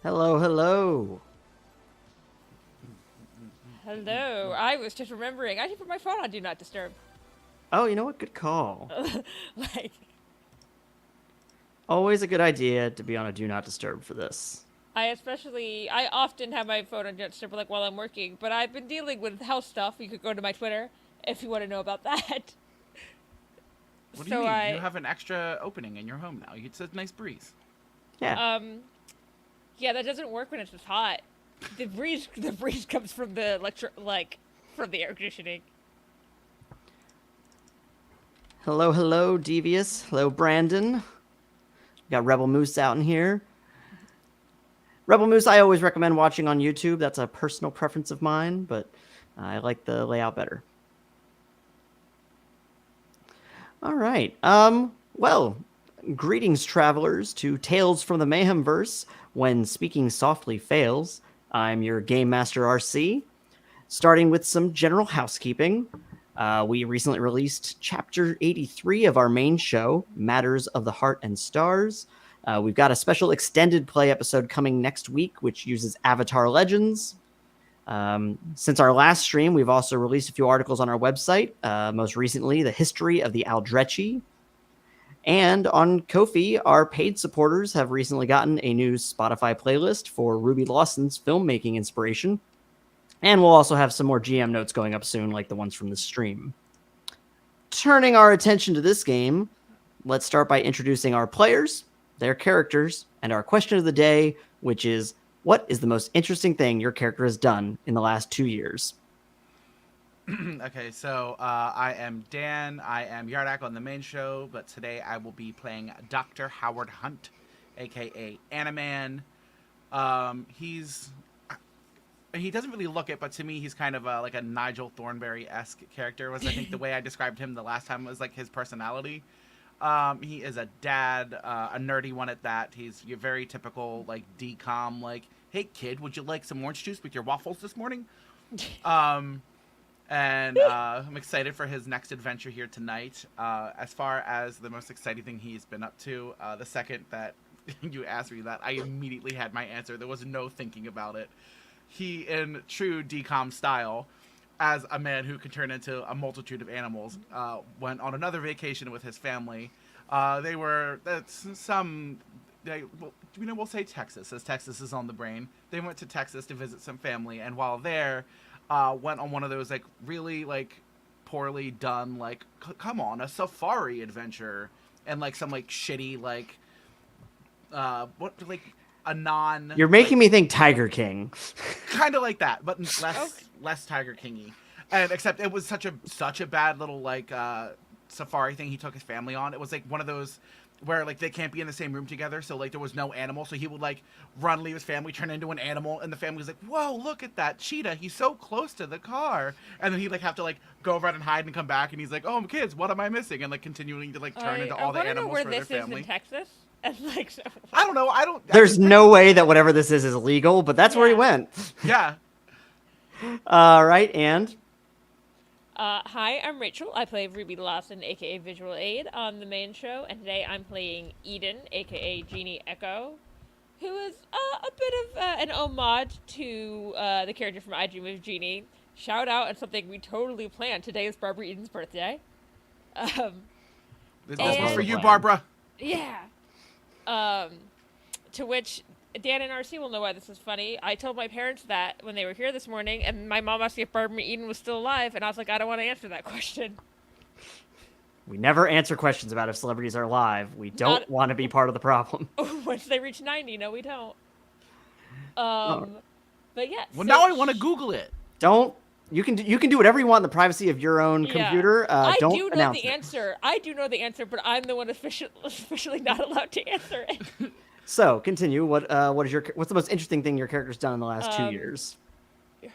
Hello, hello. Hello. I was just remembering. I should put my phone on Do Not Disturb. Oh, you know what? Good call. like, Always a good idea to be on a do not disturb for this. I often have my phone on Do Not Disturb like while I'm working, but I've been dealing with house stuff. You could go to my Twitter if you want to know about that. What do you so mean? I, You have an extra opening in your home now. It's a nice breeze. Yeah. Yeah, that doesn't work when it's just hot. The breeze comes from the from the air conditioning. Hello, hello, Devious. Hello, Brandon. We got Rebel Moose out in here. Rebel Moose, I always recommend watching on YouTube. That's a personal preference of mine, but I like the layout better. All right. Well, greetings, travelers, to Tales from the Mayhemverse. When speaking softly fails, I'm your Game Master RC. Starting with some general housekeeping, we recently released Chapter 83 of our main show, Matters of the Heart and Stars. We've got a special extended play episode coming next week, which uses Avatar Legends. Since our last stream, we've also released a few articles on our website, most recently, The History of the Aldrechi. And on Ko-fi, our paid supporters have recently gotten a new Spotify playlist for Ruby Lawson's filmmaking inspiration. And we'll also have some more GM notes going up soon, like the ones from the stream. Turning our attention to this game, let's start by introducing our players, their characters, and our question of the day, which is, what is the most interesting thing your character has done in the last 2 years? Okay, so I am Dan. I am Yardak on the main show, but today I will be playing Dr. Howard Hunt, aka Animan. He doesn't really look it, but to me, he's kind of like a Nigel Thornberry-esque character. Was I think the way I described him the last time was like his personality. He is a dad, a nerdy one at that. He's your very typical like decom, like, hey kid, would you like some orange juice with your waffles this morning? And I'm excited for his next adventure here tonight. As far as the most exciting thing he's been up to, the second that you asked me that, I immediately had my answer. There was no thinking about it. He, in true decom style, as a man who can turn into a multitude of animals, went on another vacation with his family. We'll say Texas, as Texas is on the brain. They went to Texas to visit some family, and while there, went on one of those like really like poorly done like come on, a safari adventure, and like some like shitty like a non. You're making me think Tiger King. Kind of like that, but less Tiger Kingy, and except it was such a bad little like safari thing he took his family on. It was like one of those where like they can't be in the same room together, so like there was no animal, so he would like leave his family, turn into an animal, and the family was like, whoa, look at that cheetah, he's so close to the car, and then he'd like have to like go around and hide and come back, and he's like, oh kids, what am I missing, and like continuing to like turn into all the animals for their family. I wonder where this is in Texas. And, like, so... I don't know. There's no way that whatever this is legal, but that's where he went. Yeah. Right, and hi, I'm Rachel. I play Ruby Lawson, aka Visual Aid, on the main show, and today I'm playing Eden, aka Genie Echo, who is a bit of an homage to the character from I Dream of Genie. Shout out and something we totally planned. Today is Barbara Eden's birthday. This was for you, Barbara. Yeah. To which Dan and RC will know why this is funny. I told my parents that when they were here this morning, and my mom asked me if Barbara Eden was still alive, and I was like, I don't want to answer that question. We never answer questions about if celebrities are alive. We don't want to be part of the problem. Once they reach 90, no, we don't. But yeah. Well, now I want to Google it. Don't. You can do whatever you want in the privacy of your own computer. I don't do know announce the answer. I do know the answer, but I'm the one officially not allowed to answer it. So continue. What's the most interesting thing your character's done in the last 2 years?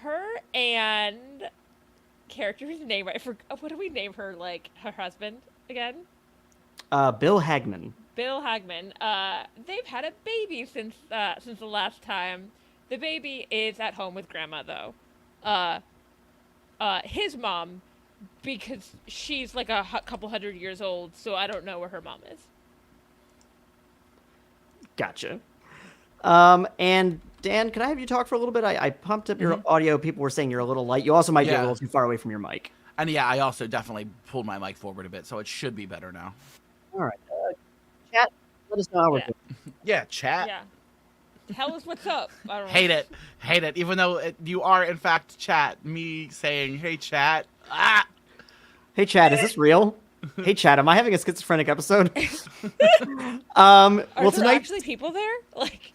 Her and character's name. I forgot. What do we name her? Like her husband again? Bill Hagman. Bill Hagman. They've had a baby since the last time. The baby is at home with grandma though. His mom, because she's like a couple 100 years old, so I don't know where her mom is. Gotcha. And Dan, can I have you talk for a little bit? I pumped up your audio. People were saying you're a little light. You also might be a Yeah. little too far away from your mic. And yeah, I also definitely pulled my mic forward a bit, so it should be better now. All right. Chat, let us know how we're Yeah. doing. Yeah, chat. Yeah. Tell us what's up. I don't know. Hate it. Even though you are in fact chat, me saying, "Hey, chat." Ah. Hey, Chad, is this real? Hey, Chad, am I having a schizophrenic episode? Are Well, there tonight, actually people there? Like,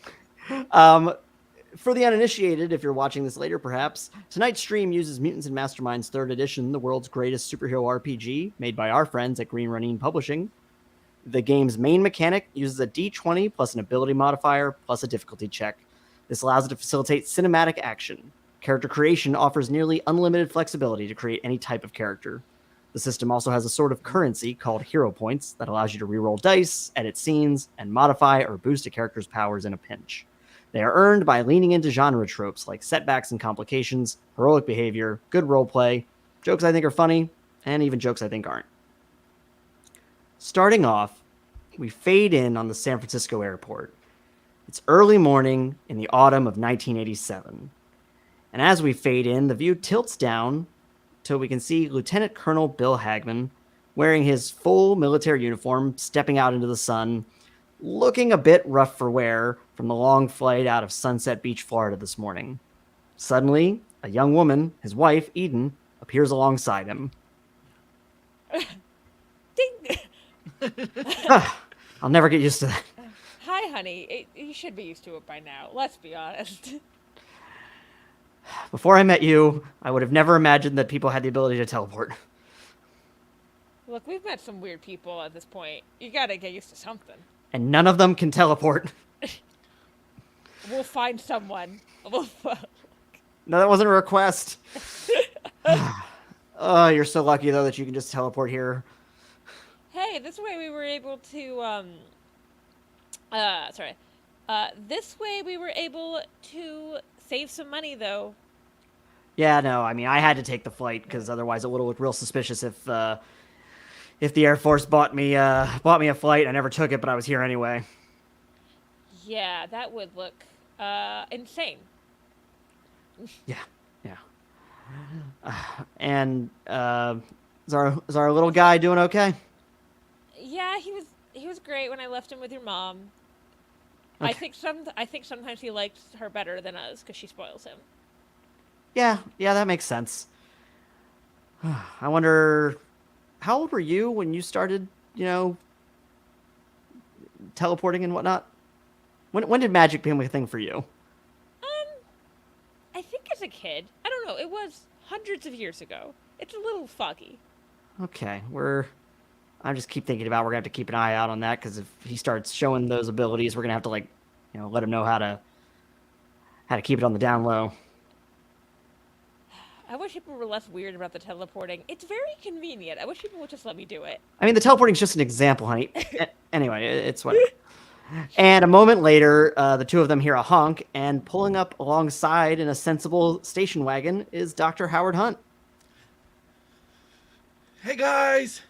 for the uninitiated, if you're watching this later, perhaps, tonight's stream uses Mutants and Masterminds 3rd Edition, the world's greatest superhero RPG, made by our friends at Green Running Publishing. The game's main mechanic uses a d20 plus an ability modifier plus a difficulty check. This allows it to facilitate cinematic action. Character creation offers nearly unlimited flexibility to create any type of character. The system also has a sort of currency called hero points that allows you to reroll dice, edit scenes, and modify or boost a character's powers in a pinch. They are earned by leaning into genre tropes like setbacks and complications, heroic behavior, good roleplay, jokes I think are funny, and even jokes I think aren't. Starting off, we fade in on the San Francisco airport. It's early morning in the autumn of 1987. And as we fade in, the view tilts down till we can see Lieutenant Colonel Bill Hagman wearing his full military uniform, stepping out into the sun, looking a bit rough for wear from the long flight out of Sunset Beach, Florida this morning. Suddenly, a young woman, his wife, Eden, appears alongside him. ding. I'll never get used to that. Hi, honey. You should be used to it by now. Let's be honest. Before I met you, I would have never imagined that people had the ability to teleport. Look, we've met some weird people at this point. You gotta get used to something. And none of them can teleport. We'll find someone. No, that wasn't a request. Oh, you're so lucky, though, that you can just teleport here. Hey, this way we were able to, this way we were able to save some money, though. Yeah, no, I mean, I had to take the flight, because otherwise it would have looked real suspicious if the Air Force bought me a flight. I never took it, but I was here anyway. Yeah, that would look, insane. Yeah. And, is our little guy doing okay? Yeah, he was great when I left him with your mom. Okay. I think sometimes he likes her better than us because she spoils him. Yeah, that makes sense. I wonder, how old were you when you started, teleporting and whatnot? When did magic become a thing for you? I think as a kid. I don't know. It was hundreds of years ago. It's a little foggy. Okay, I just keep thinking about we're gonna have to keep an eye out on that, because if he starts showing those abilities, we're gonna have to let him know how to keep it on the down low. I wish people were less weird about the teleporting. It's very convenient. I wish people would just let me do it. I mean, the teleporting's just an example, honey. Anyway, it's whatever. And a moment later, the two of them hear a honk, and pulling up alongside in a sensible station wagon is Dr. Howard Hunt. Hey guys,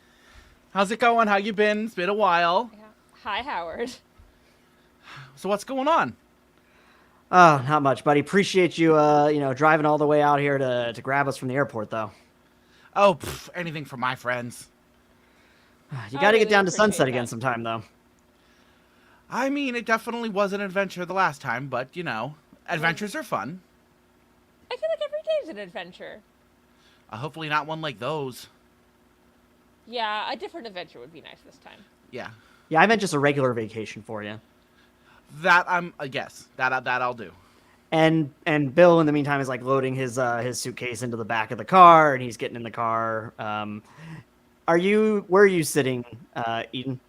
how's it going? How you been? It's been a while. Yeah. Hi, Howard. So what's going on? Oh, not much, buddy. Appreciate you, driving all the way out here to grab us from the airport, though. Oh, anything for my friends. You I got to really get down to appreciate Sunset that. again sometime, though. I mean, it definitely was an adventure the last time, but adventures are fun. I feel like every day's an adventure. Hopefully not one like those. Yeah, a different adventure would be nice this time. Yeah, Yeah, I meant just a regular vacation for you. that I'm. Yes, that I'll do. And Bill, in the meantime, is loading his suitcase into the back of the car, and he's getting in the car. Where are you sitting, Eden?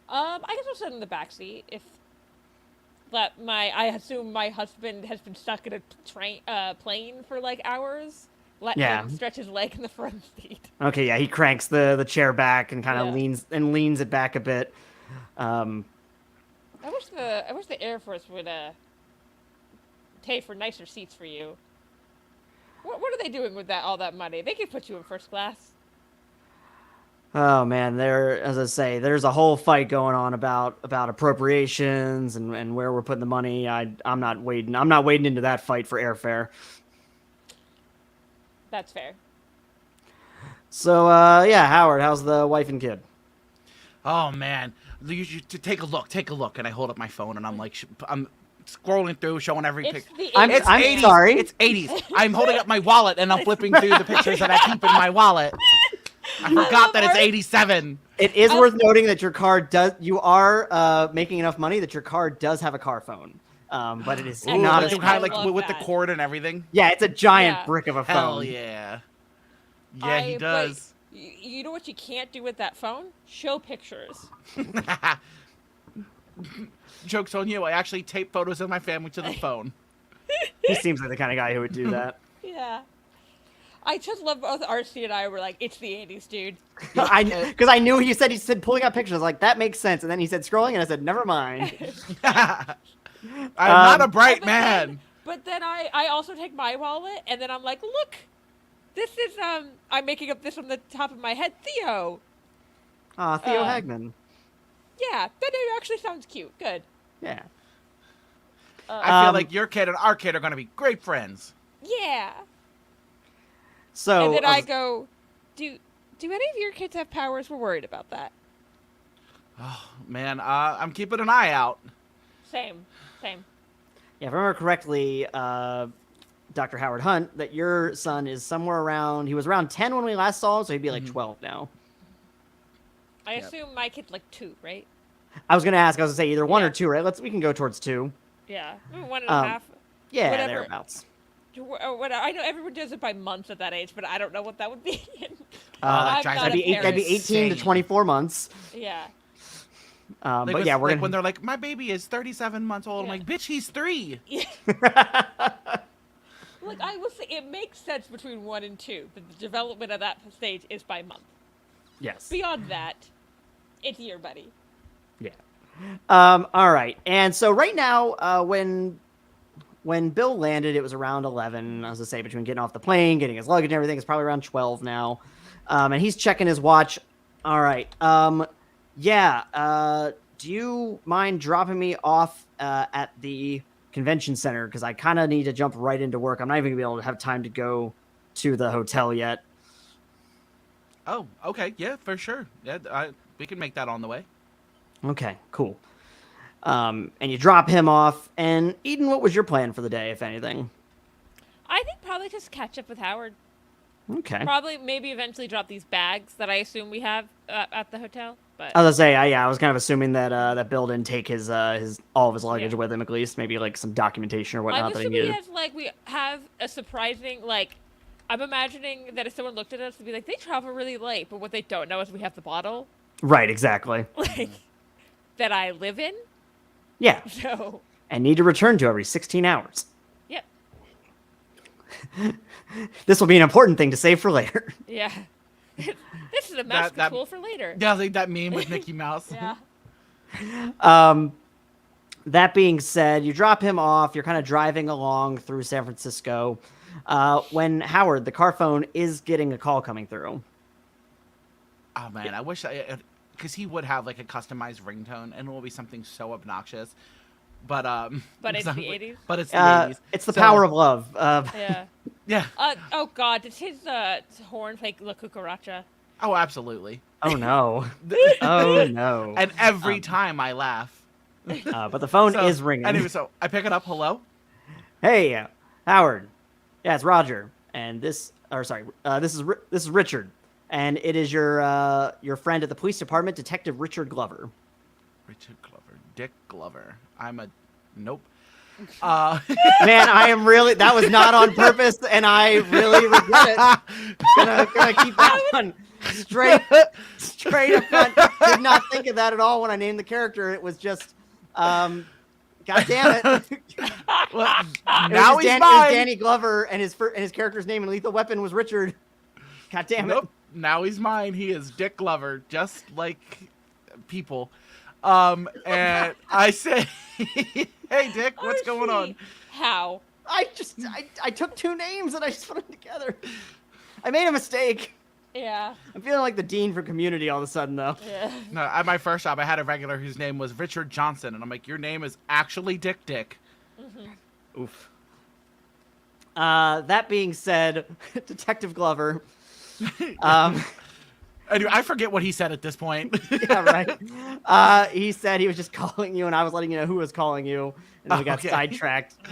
I guess I'll sit in the back seat if I assume my husband has been stuck in a plane for hours. Let him stretch his leg in the front seat. Okay, yeah, he cranks the chair back and kind of Yeah. leans it back a bit. I wish the Air Force would pay for nicer seats for you. What are they doing with all that money? They could put you in first class. Oh man, as I say, there's a whole fight going on about appropriations and where we're putting the money. I'm not wading. I'm not wading into that fight for airfare. That's fair. So yeah, Howard, how's the wife and kid? Oh man, you should take a look. Take a look. And I hold up my phone and I'm like, I'm scrolling through, showing every It's picture. the I'm 80s. sorry. It's 80s. I'm holding up my wallet and I'm flipping through the pictures that I keep in my wallet. I forgot that it's 87. It is worth noting that your car does. You are making enough money that your car does have a car phone, but it is Ooh, not Like, a I kind of love like with the that. cord and everything. Yeah, it's a giant Yeah. brick of a phone. Hell yeah. Yeah, he does. But you know what you can't do with that phone? Show pictures. Joke's on you. I actually tape photos of my family to the phone. He seems like the kind of guy who would do that. Yeah. I just love both RC and I were like, it's the 80s, dude. Because I knew he said pulling up pictures. I was like, that makes sense. And then he said scrolling, and I said, never mind. I'm not a bright But man. then I also take my wallet, and then I'm like, look, this is, I'm making up this from the top of my head, Theo. Aw, Theo Uh, Hagman. Yeah, that name actually sounds cute. Good. Yeah. I feel like your kid and our kid are going to be great friends. Yeah. So And then I go, do any of your kids have powers? We're worried about that. Oh, man, I'm keeping an eye out. Same. yeah, if I remember correctly, Dr. Howard Hunt, that your son is somewhere around. He was around 10 when we last saw him, so he'd be like 12 now. I assume my kid's like 2, right? I was gonna ask. I was gonna say either 1 Yeah. or 2, right? We can go towards 2. Yeah. 1.5. Yeah, Whatever. thereabouts. Or what, I know everyone does it by months at that age, but I don't know what that would be. that I'm drives not me a That'd be parent. 18 to 24 months. Yeah. But yeah, we're like gonna. when they're like, my baby is 37 months old. I'm Yeah. like, bitch, he's 3. Like, I will say, it makes sense between 1 and 2, but the development of that stage is by month. Yes. Beyond that, it's year, buddy. Yeah. All right. And so right now, when Bill landed, it was around 11. As I say, between getting off the plane, getting his luggage and everything, it's probably around 12 now. And he's checking his watch. All right. Yeah. Do you mind dropping me off at the convention center? Because I kind of need to jump right into work. I'm not even gonna be able to have time to go to the hotel yet. Oh, okay. Yeah, for sure. Yeah, we can make that on the way. Okay, cool. And you drop him off. And Eden, what was your plan for the day, if anything? I think probably just catch up with Howard. Okay. Probably, maybe eventually drop these bags that I assume we have at the hotel. But I was gonna say, I was kind of assuming that that Bill didn't take his all of his luggage Yeah. with him, at least maybe like some documentation or whatnot I'm that he assuming needed. we have a surprising, like, I'm imagining that if someone looked at us, they'd be like, they travel really light, but what they don't know is we have the bottle, Right, exactly. like, that I live in. Yeah, So, and need to return to every 16 hours. yep. This will be an important thing to save for later. Yeah. This is a magical that- tool for later. Yeah, like that meme with Mickey Mouse. Yeah. That being said, you drop him off. You're kind of driving along through San Francisco when Howard, the car phone, is getting a call coming through. Oh man, I wish because he would have like a customized ringtone, and it will be something so obnoxious. But But it's the 80s? But it's the 80s. It's the So, power of love. Yeah. Yeah. Oh God, does his horn fake La Cucaracha? Oh, absolutely. Oh no. Oh no. And every time I laugh. But the phone So, is ringing. Anyway, so I pick it up. Hello. Hey, Howard. Yeah, it's Roger. And this is Richard. And it is your friend at the police department, Detective Richard Glover. Richard Glover, Dick Glover. Nope. Man, that was not on purpose, and I really regret it. Gonna keep that one straight up front. Did not think of that at all when I named the character. It was just, God damn it. Well, It now was he's it was mine. Danny Glover, and his character's name in Lethal Weapon was Richard. God damn it. Nope. Now he's mine. He is Dick Glover, just like people. And I say, hey, Dick, what's going on? How? I took two names and I just put them together. I made a mistake. Yeah. I'm feeling like the dean for Community all of a sudden, though. Yeah. No, at my first job, I had a regular whose name was Richard Johnson, and I'm like, your name is actually Dick. Oof. That being said, Detective Glover. Anyway, I forget what he said at this point. Yeah, right. He said he was just calling you, and I was letting you know who was calling you, and then we got Okay. sidetracked. Too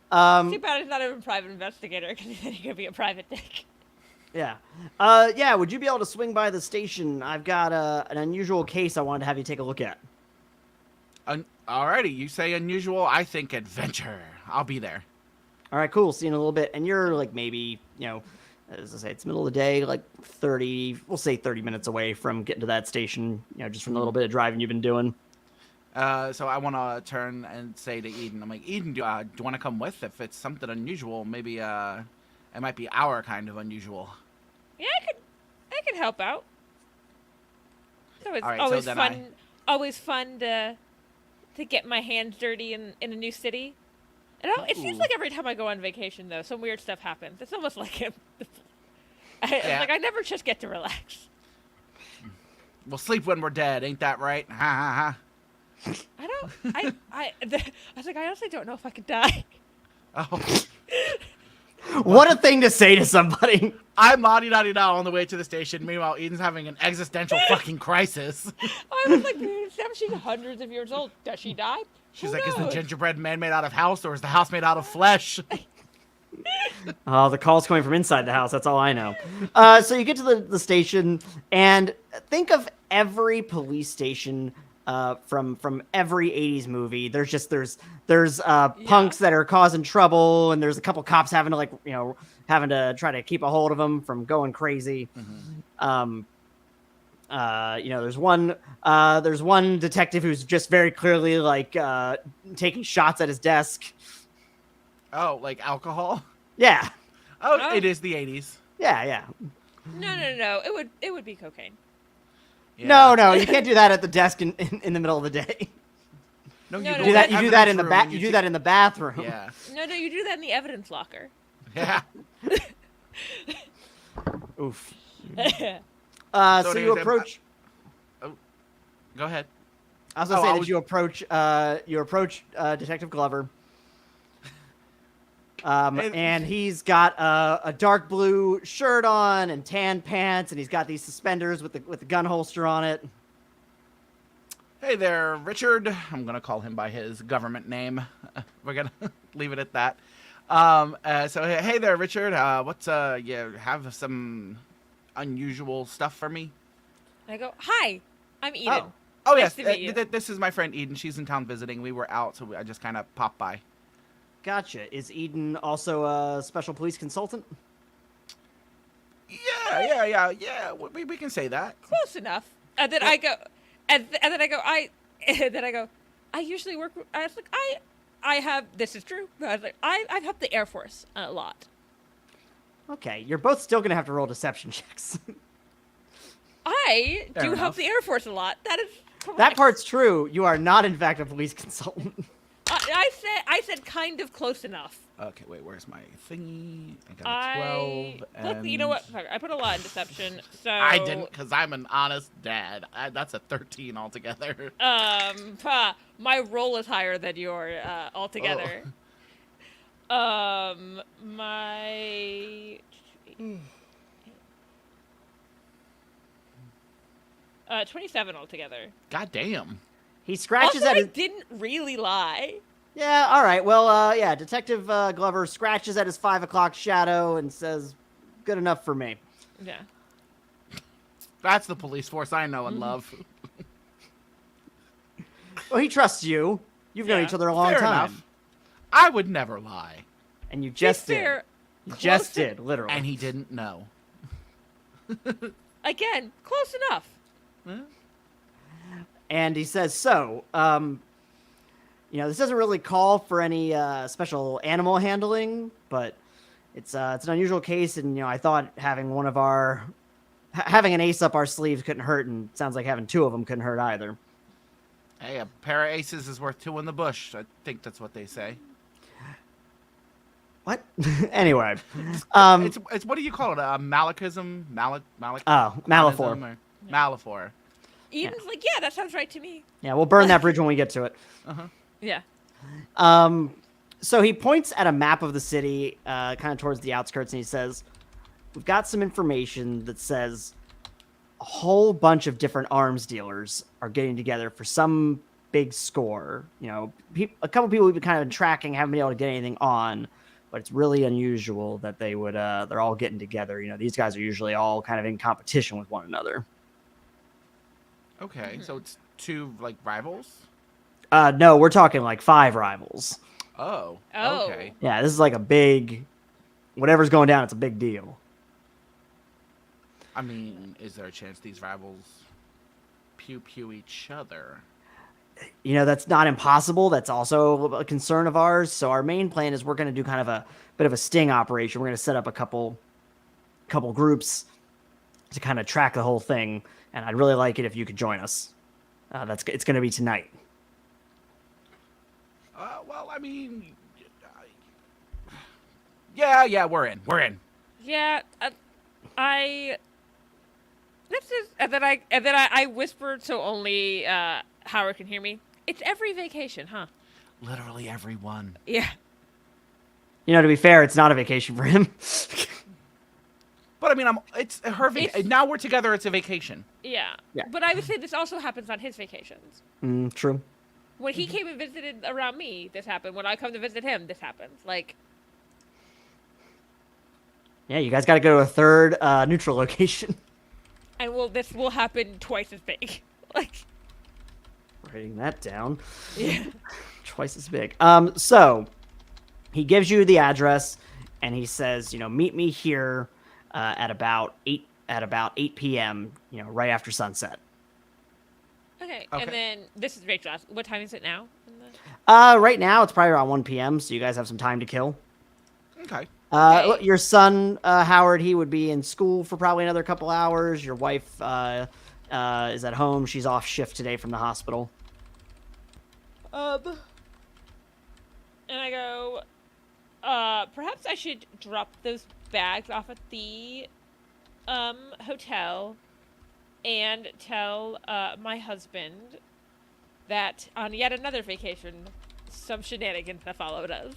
bad he's not even a private investigator, because he could be a private dick. Yeah. Yeah, would you be able to swing by the station? I've got an unusual case I wanted to have you take a look at. Alrighty, you say unusual, I think adventure. I'll be there. All right, cool. See you in a little bit. And you're like maybe, as I say, it's middle of the day, like 30 minutes away from getting to that station, just from the little bit of driving you've been doing. So I want to turn and say to Eden, I'm like, Eden, do you want to come with? If it's something unusual, maybe it might be our kind of unusual. Yeah, I could help out. So it's All right, always so then fun. Always fun to get my hands dirty in a new city. It seems Ooh. like every time I go on vacation, though, some weird stuff happens. It's almost like Yeah. I never just get to relax. We'll sleep when we're dead, ain't that right? Ha ha ha. I was like, I honestly don't know if I could die. Oh, What a thing to say to somebody. I'm la-di-da-di-da on the way to the station. Meanwhile, Eden's having an existential fucking crisis. I was like, she's hundreds of years old. Does she die? She's Who like, is the knows? gingerbread man made out of house, or is the house made out of flesh? Oh, the call's coming from inside the house. That's all I know. So you get to the station, and think of every police station from every 80s movie. There's punks that are causing trouble, and there's a couple cops having to try to keep a hold of them from going crazy. There's one detective who's just very clearly taking shots at his desk. Oh, like alcohol? Yeah. Oh, it is the 80s. Yeah. No. It would be cocaine. Yeah. No, you can't do that at the desk in the middle of the day. No, No, you no, don't. You do that in the Evidence room, you do that in the bathroom. Yeah. No, you do that in the evidence locker. Yeah. Oof. So So anyways, you approach. Go ahead. I was gonna Oh, say I that was- you approach Detective Glover. Hey- And he's got a dark blue shirt on and tan pants, and he's got these suspenders with the gun holster on it. Hey there, Richard. I'm gonna call him by his government name. We're gonna leave it at that. So hey there, Richard. You have some unusual stuff for me? And I go, hi, I'm Eden. Oh Nice yes, to meet you. this is my friend Eden. She's in town visiting. We were out, so I just kind of popped by. Gotcha. Is Eden also a special police consultant? Yeah. We can say that. Close enough. And then I go, I usually work. I was like, I have. This is true. I was like, I've helped the Air Force a lot. Okay, you're both still gonna have to roll deception checks. I Fair do help enough. the Air Force a lot. That is correct. That part's true. You are not, in fact, a police consultant. I said kind of close enough. Okay, wait. Where's my thingy? I got a 12. Look, you know what? Fuck, I put a lot in deception, so I didn't, because I'm an honest dad. That's a 13 altogether. My roll is higher than your altogether. My 27 altogether. God damn. He scratches Also, at I his. didn't really lie. Yeah, all right. Well, yeah. Detective Glover scratches at his 5 o'clock shadow and says, "Good enough for me." Yeah. That's the police force I know and love. Well, he trusts you. You've known Yeah. each other a long Fair time, enough. I would never lie. and you just To be fair, did. You just close did, literally. And he didn't know. Again, close enough. And he says, "So, this doesn't really call for any special animal handling, but it's an unusual case, and I thought having having an ace up our sleeves couldn't hurt, and it sounds like having two of them couldn't hurt either." Hey, a pair of aces is worth two in the bush. I think that's what they say. What? Anyway, It's what do you call it? A Malicism? Malic? Oh, Malafor. Or Malafor. Eden's like, yeah, that sounds right to me. Yeah, we'll burn that bridge when we get to it. Yeah. So he points at a map of the city, kind of towards the outskirts, and he says, "We've got some information that says a whole bunch of different arms dealers are getting together for some big score. You know, a couple people we've been kind of tracking haven't been able to get anything on, but it's really unusual that they're all getting together. You know, these guys are usually all kind of in competition with one another." Okay, so it's two like rivals. No, we're talking like 5 rivals. Oh. Oh. Okay. Yeah, this is like a big, whatever's going down, it's a big deal. I mean, is there a chance these rivals pew each other? You know, that's not impossible. That's also a concern of ours. So our main plan is we're going to do kind of a bit of a sting operation. We're going to set up a couple groups to kind of track the whole thing. And I'd really like it if you could join us. It's going to be tonight. Well, I mean, yeah, we're in. Yeah, this is, and then I whispered so only Howard can hear me. It's every vacation, huh? Literally everyone. Yeah. You know, to be fair, it's not a vacation for him. But I mean, it's her vacation. Now we're together. It's a vacation. Yeah. Yeah. But I would say this also happens on his vacations. True. When he came and visited around me, this happened. When I come to visit him, this happens. Like, Yeah, you guys got to go to a third neutral location. and this will happen twice as big. Like, Writing that down. yeah. Twice as big. So he gives you the address, and he says, you know, meet me here at about 8 p.m. You know, right after sunset. Okay. Okay. And then this is Rachel. What time is it now? Right now it's probably around 1 p.m. So you guys have some time to kill. Okay. Okay. Your son Howard, he would be in school for probably another couple hours. Your wife is at home. She's off shift today from the hospital. And I go, perhaps I should drop those bags off at the hotel and tell my husband that on yet another vacation, some shenanigans have followed us.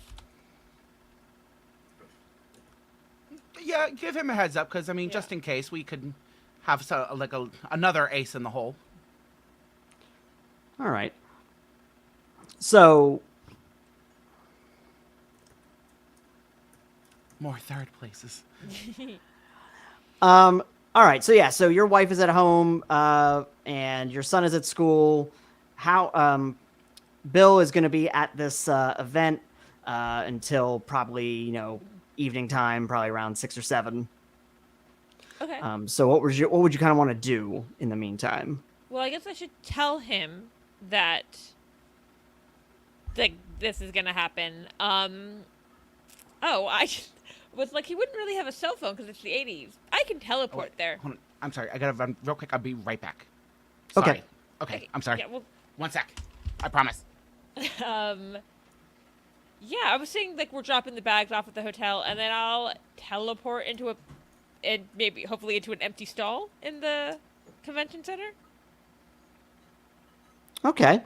Yeah, give him a heads up, because I mean, just in case we could have another ace in the hole. All right. So More third places. all right. So yeah, so your wife is at home and your son is at school. How Bill is going to be at this event until probably, you know, evening time, probably around 6 or 7. Okay. So what would you kind of want to do in the meantime? Well, I guess I should tell him that this is gonna happen. I was like, he wouldn't really have a cell phone because it's the 80s. I can teleport there. Hold on. I'm sorry. I gotta run real quick. I'll be right back. Okay. Sorry. Okay. I'm sorry. Yeah, well, 1 sec. I promise. yeah, I was saying like we're dropping the bags off at the hotel, and then I'll teleport into hopefully into an empty stall in the convention center. Okay.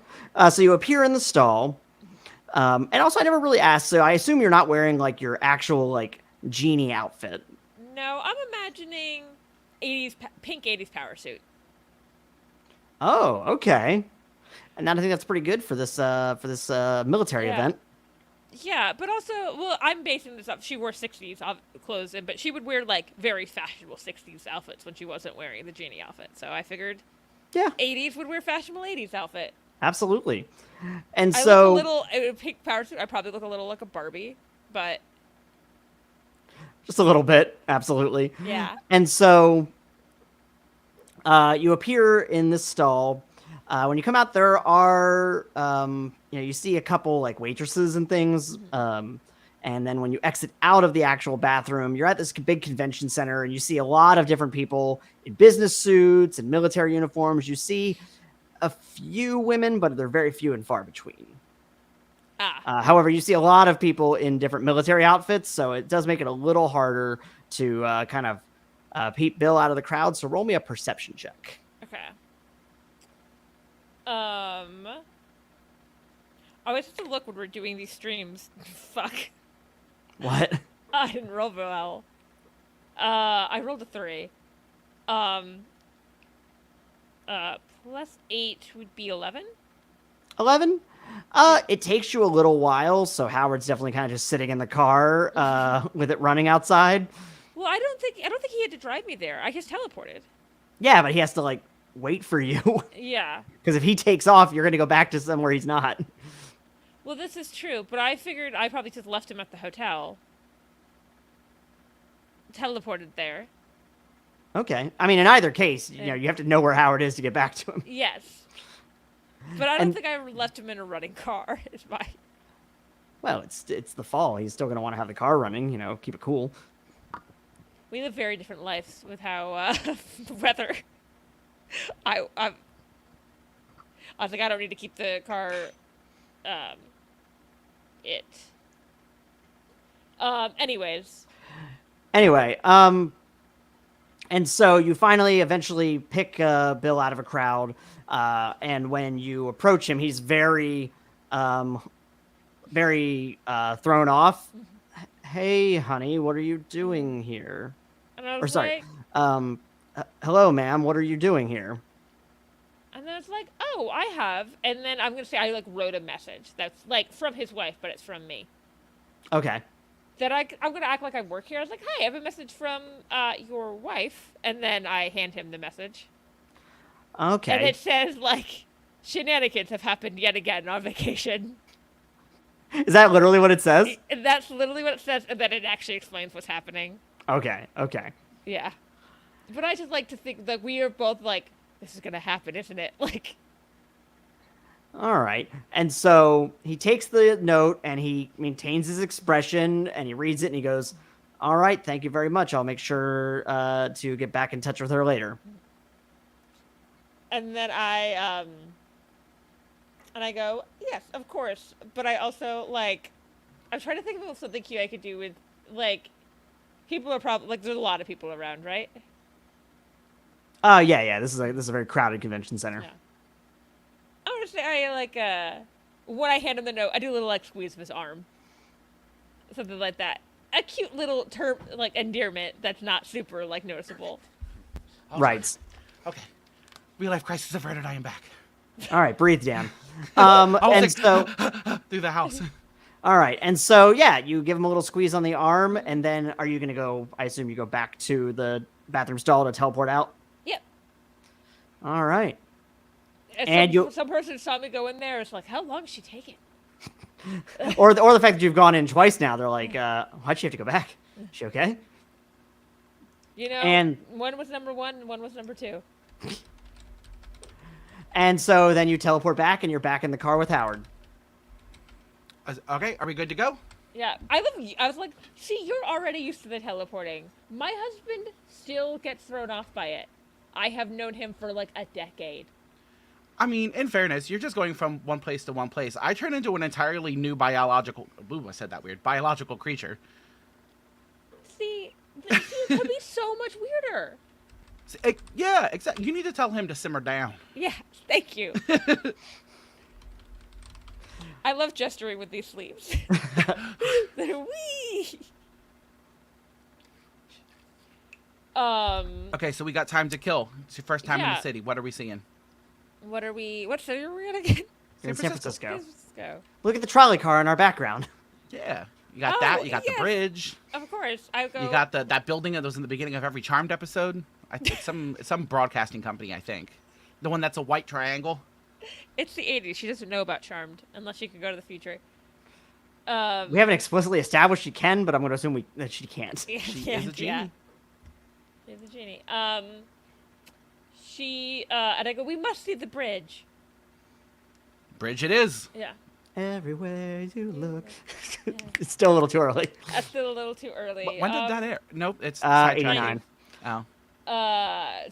So you appear in the stall. And also, I never really asked, so I assume you're not wearing, like, your actual, like, genie outfit. No, I'm imagining pink 80s power suit. Oh, okay. And I think that's pretty good for this military Yeah. event. Yeah, but also, well, I'm basing this up. She wore 60s clothes, but she would wear, like, very fashionable 60s outfits when she wasn't wearing the genie outfit. So I figured Yeah, 80s would wear fashionable 80s outfit. absolutely. And I so... look a little, pink power suit, I probably look a little like a Barbie, but... Just a little bit, absolutely. Yeah. And so you appear in this stall. When you come out, there are, you see a couple like waitresses and things. And then when you exit out of the actual bathroom, you're at this big convention center and you see a lot of different people in business suits and military uniforms. You see a few women, but they're very few and far between. However, you see a lot of people in different military outfits, so it does make it a little harder to kind of peep Bill out of the crowd. So roll me a perception check. Okay. I always have to look when we're doing these streams. Fuck. What? I didn't roll well. I rolled a 3. Plus 8 would be 11. 11? It takes you a little while, so Howard's definitely kind of just sitting in the car with it running outside. Well, I don't think he had to drive me there. I just teleported. Yeah, but he has to like wait for you. Yeah. Because if he takes off, you're gonna go back to somewhere he's not. Well, this is true, but I figured I probably just left him at the hotel. Teleported there. Okay. I mean, in either case, you know, you have to know where Howard is to get back to him. Yes. But I don't think I left him in a running car. It's fine. Well, it's the fall. He's still gonna want to have the car running. You know, keep it cool. We live very different lives with how the weather. I was like, I don't need to keep the car. Anyways. Anyway, and so you finally eventually pick Bill out of a crowd, and when you approach him, he's very thrown off. Hey, honey, what are you doing here? And I was Or sorry, like, hello, ma'am, what are you doing here? and then it's like, oh, I have. And then I'm going to say I, like, wrote a message that's, like, from his wife, but it's from me. Okay. That I'm going to act like I work here. I was like, hi, I have a message from your wife. And then I hand him the message. Okay. And it says, like, shenanigans have happened yet again on vacation. Is that literally what it says? And that's literally what it says, and then it actually explains what's happening. Okay. Yeah. But I just like to think that we are both like, this is going to happen, isn't it? Like... All right. And so he takes the note and he maintains his expression and he reads it and he goes, all right, thank you very much. I'll make sure to get back in touch with her later. And then I go, yes, of course. But I also, like, I'm trying to think of something cute I could do with, like, people are probably, like, there's a lot of people around, right? Yeah. This is a very crowded convention center. Yeah. I want to say, when I hand him the note, I do a little, like, squeeze of his arm. Something like that. A cute little term, like, endearment that's not super, like, noticeable. Right. Okay. Real life crisis averted. I am back. All right, breathe, Dan. So through the house. All right, and so yeah, you give him a little squeeze on the arm, and then are you gonna go? I assume you go back to the bathroom stall to teleport out. Yep. All right. And some person saw me go in there. It's like, how long is she taking? or the fact that you've gone in twice now, they're like, why'd she have to go back? Is she okay? You know, and one was number 1, and one was number 2. And so then you teleport back, and you're back in the car with Howard. Okay, are we good to go? Yeah, I was like, see, you're already used to the teleporting. My husband still gets thrown off by it. I have known him for like a decade. I mean, in fairness, you're just going from one place to one place. I turn into an entirely new biological... Ooh, I said that weird. Biological creature. See, it could be so much weirder. Yeah, exactly. You need to tell him to simmer down. Yeah, thank you. I love gesturing with these sleeves. Wee! Okay, so we got time to kill. It's your first time in the city. What are we seeing? What city are we in again? In San Francisco. San Francisco. Look at the trolley car in our background. Yeah. You got that. You got the bridge. Of course. You got that building that was in the beginning of every Charmed episode. It's some broadcasting company, I think. The one that's a white triangle. It's the 80s. She doesn't know about Charmed unless she can go to the future. We haven't explicitly established she can, but I'm going to assume that she can't. She is a genie. Yeah. She's a genie. And I go, we must see the bridge. Bridge it is. Yeah. Everywhere you look. It's still a little too early. That's still a little too early. When did that air? Nope, it's 89. Oh.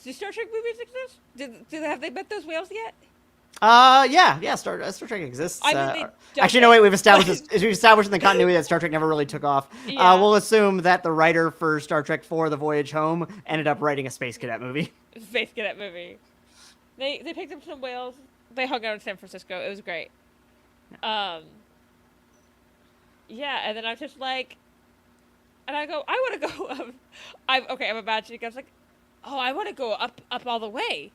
Do Star Trek movies exist? Have they met those whales yet? Star Trek exists. I mean, they Actually, no, wait. We've established in the continuity that Star Trek never really took off. Yeah. We'll assume that the writer for Star Trek 4: The Voyage Home ended up writing a Space Cadet movie. Space Cadet movie. They picked up some whales. They hung out in San Francisco. It was great. Yeah, and then I'm just like, and I go, I want to go. I'm imagining. I was like, oh, I want to go up all the way.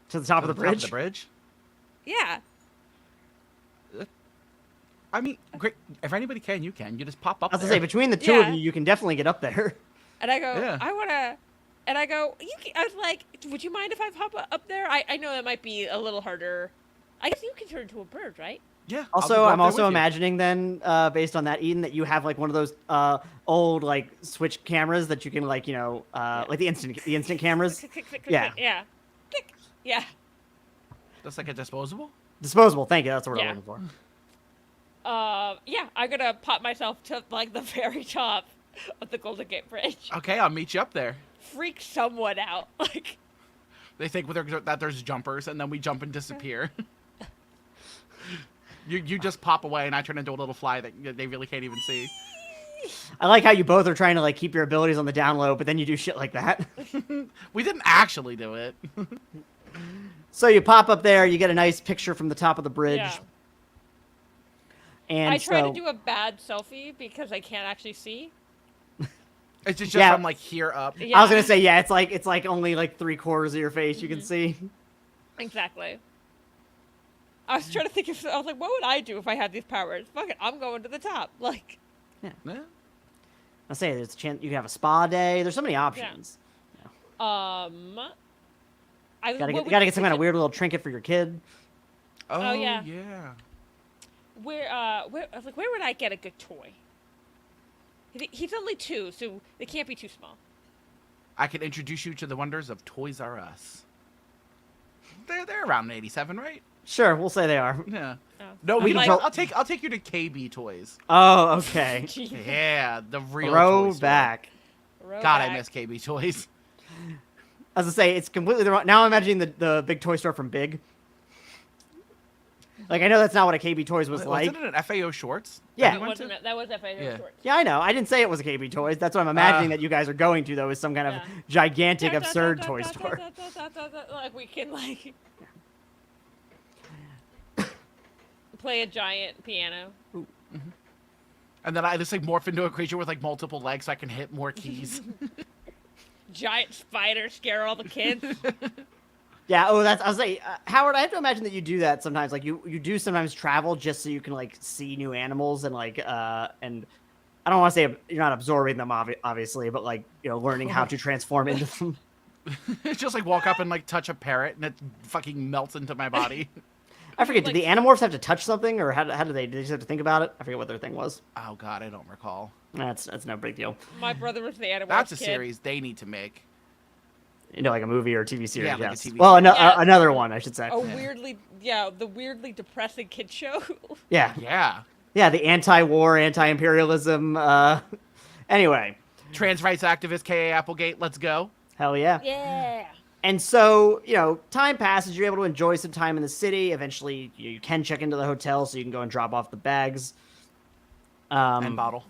To the top of the bridge. Top of the bridge. Yeah. I mean, great. If anybody can, you can. You just pop up. I was there. gonna say, between the two of you, you can definitely get up there. And I go, Yeah. I wanna. And I go, I was like, would you mind if I hop up there? I know that might be a little harder. I guess you can turn into a bird, right? Yeah. Also, I'm also imagining then, based on that, Eden, that you have like one of those old like switch cameras that you can like like the instant cameras. Click, click, click, Yeah. click, yeah. Click. Yeah. That's like a disposable. Disposable. Thank you. That's the word Yeah. I'm looking for. Yeah, I'm gonna pop myself to like the very top of the Golden Gate Bridge. Okay, I'll meet you up there. Freak someone out. Like, They think that there's jumpers, and then we jump and disappear. You just pop away, and I turn into a little fly that they really can't even see. I like how you both are trying to like keep your abilities on the down low, but then you do shit like that. We didn't actually do it. So you pop up there, you get a nice picture from the top of the bridge. yeah. And I try so, to do a bad selfie because I can't actually see. It's just Yeah. from like here up. Yeah. I was gonna say, yeah, it's like only like 3/4 of your face you can see. Exactly. I was trying to think I was like, what would I do if I had these powers? Fuck it, I'm going to the top. Like, Yeah. I say there's a chance you can have a spa day. There's so many options. I Gotta get some kind of weird little trinket for your kid. Oh yeah. yeah. Where I was like, where would I get a good toy? He's only 2, so they can't be too small. I can introduce you to the wonders of Toys R Us. They're around 87, right? Sure, we'll say they are. Yeah. Oh. No, We we can I'll take you to KB Toys. Oh, okay. Yeah, the real Throw toy store. back. God, I miss KB Toys. As I say, it's completely the wrong. Now I'm imagining the big toy store from Big. Like, I know that's not what a KB Toys was like. Wasn't it an FAO Shorts? Yeah. That was FAO Yeah. Shorts. Yeah, I know. I didn't say it was a KB Toys. That's what I'm imagining that you guys are going to, though, is some kind of gigantic, absurd toy store. Like, we can, like, play a giant piano. And then I just like morph into a creature with like multiple legs so I can hit more keys. Giant spider scare all the kids. Yeah, I was like, Howard, I have to imagine that you do that sometimes. Like, you do sometimes travel just so you can, like, see new animals and, like, and I don't want to say you're not absorbing them, obviously, but, like, learning how to transform into them. It's just like walk up and like touch a parrot and it fucking melts into my body. I forget, did the Animorphs have to touch something, or how did they just have to think about it? I forget what their thing was. Oh god, I don't recall. That's no big deal. My brother was the animal. That's a series they need to make. Like a movie or a TV series, Yeah, like a yes. TV Well, series. another one, I should say. The weirdly depressing kid show. Yeah. Yeah. Yeah, the anti-war, anti-imperialism. Anyway. Trans rights activist K.A. Applegate, let's go. Hell yeah. Yeah. And so, time passes. You're able to enjoy some time in the city. Eventually, you can check into the hotel so you can go and drop off the bags. And bottle.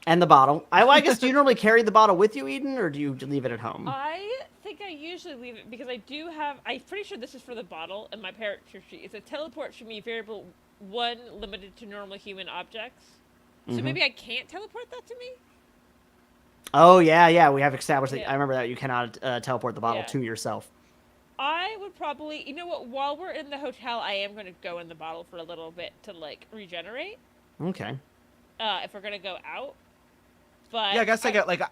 And the bottle. I guess, do you normally carry the bottle with you, Eden, or do you leave it at home? I think I usually leave it because I do have. I'm pretty sure this is for the bottle and my character sheet. It's a teleport for me variable 1 limited to normal human objects. So maybe I can't teleport that to me? Oh, yeah. We have established that. Yeah. I remember that you cannot teleport the bottle Yeah. to yourself. I would probably, you know what, while we're in the hotel, I am going to go in the bottle for a little bit to, like, regenerate. Okay. If we're going to go out. But Yeah, I guess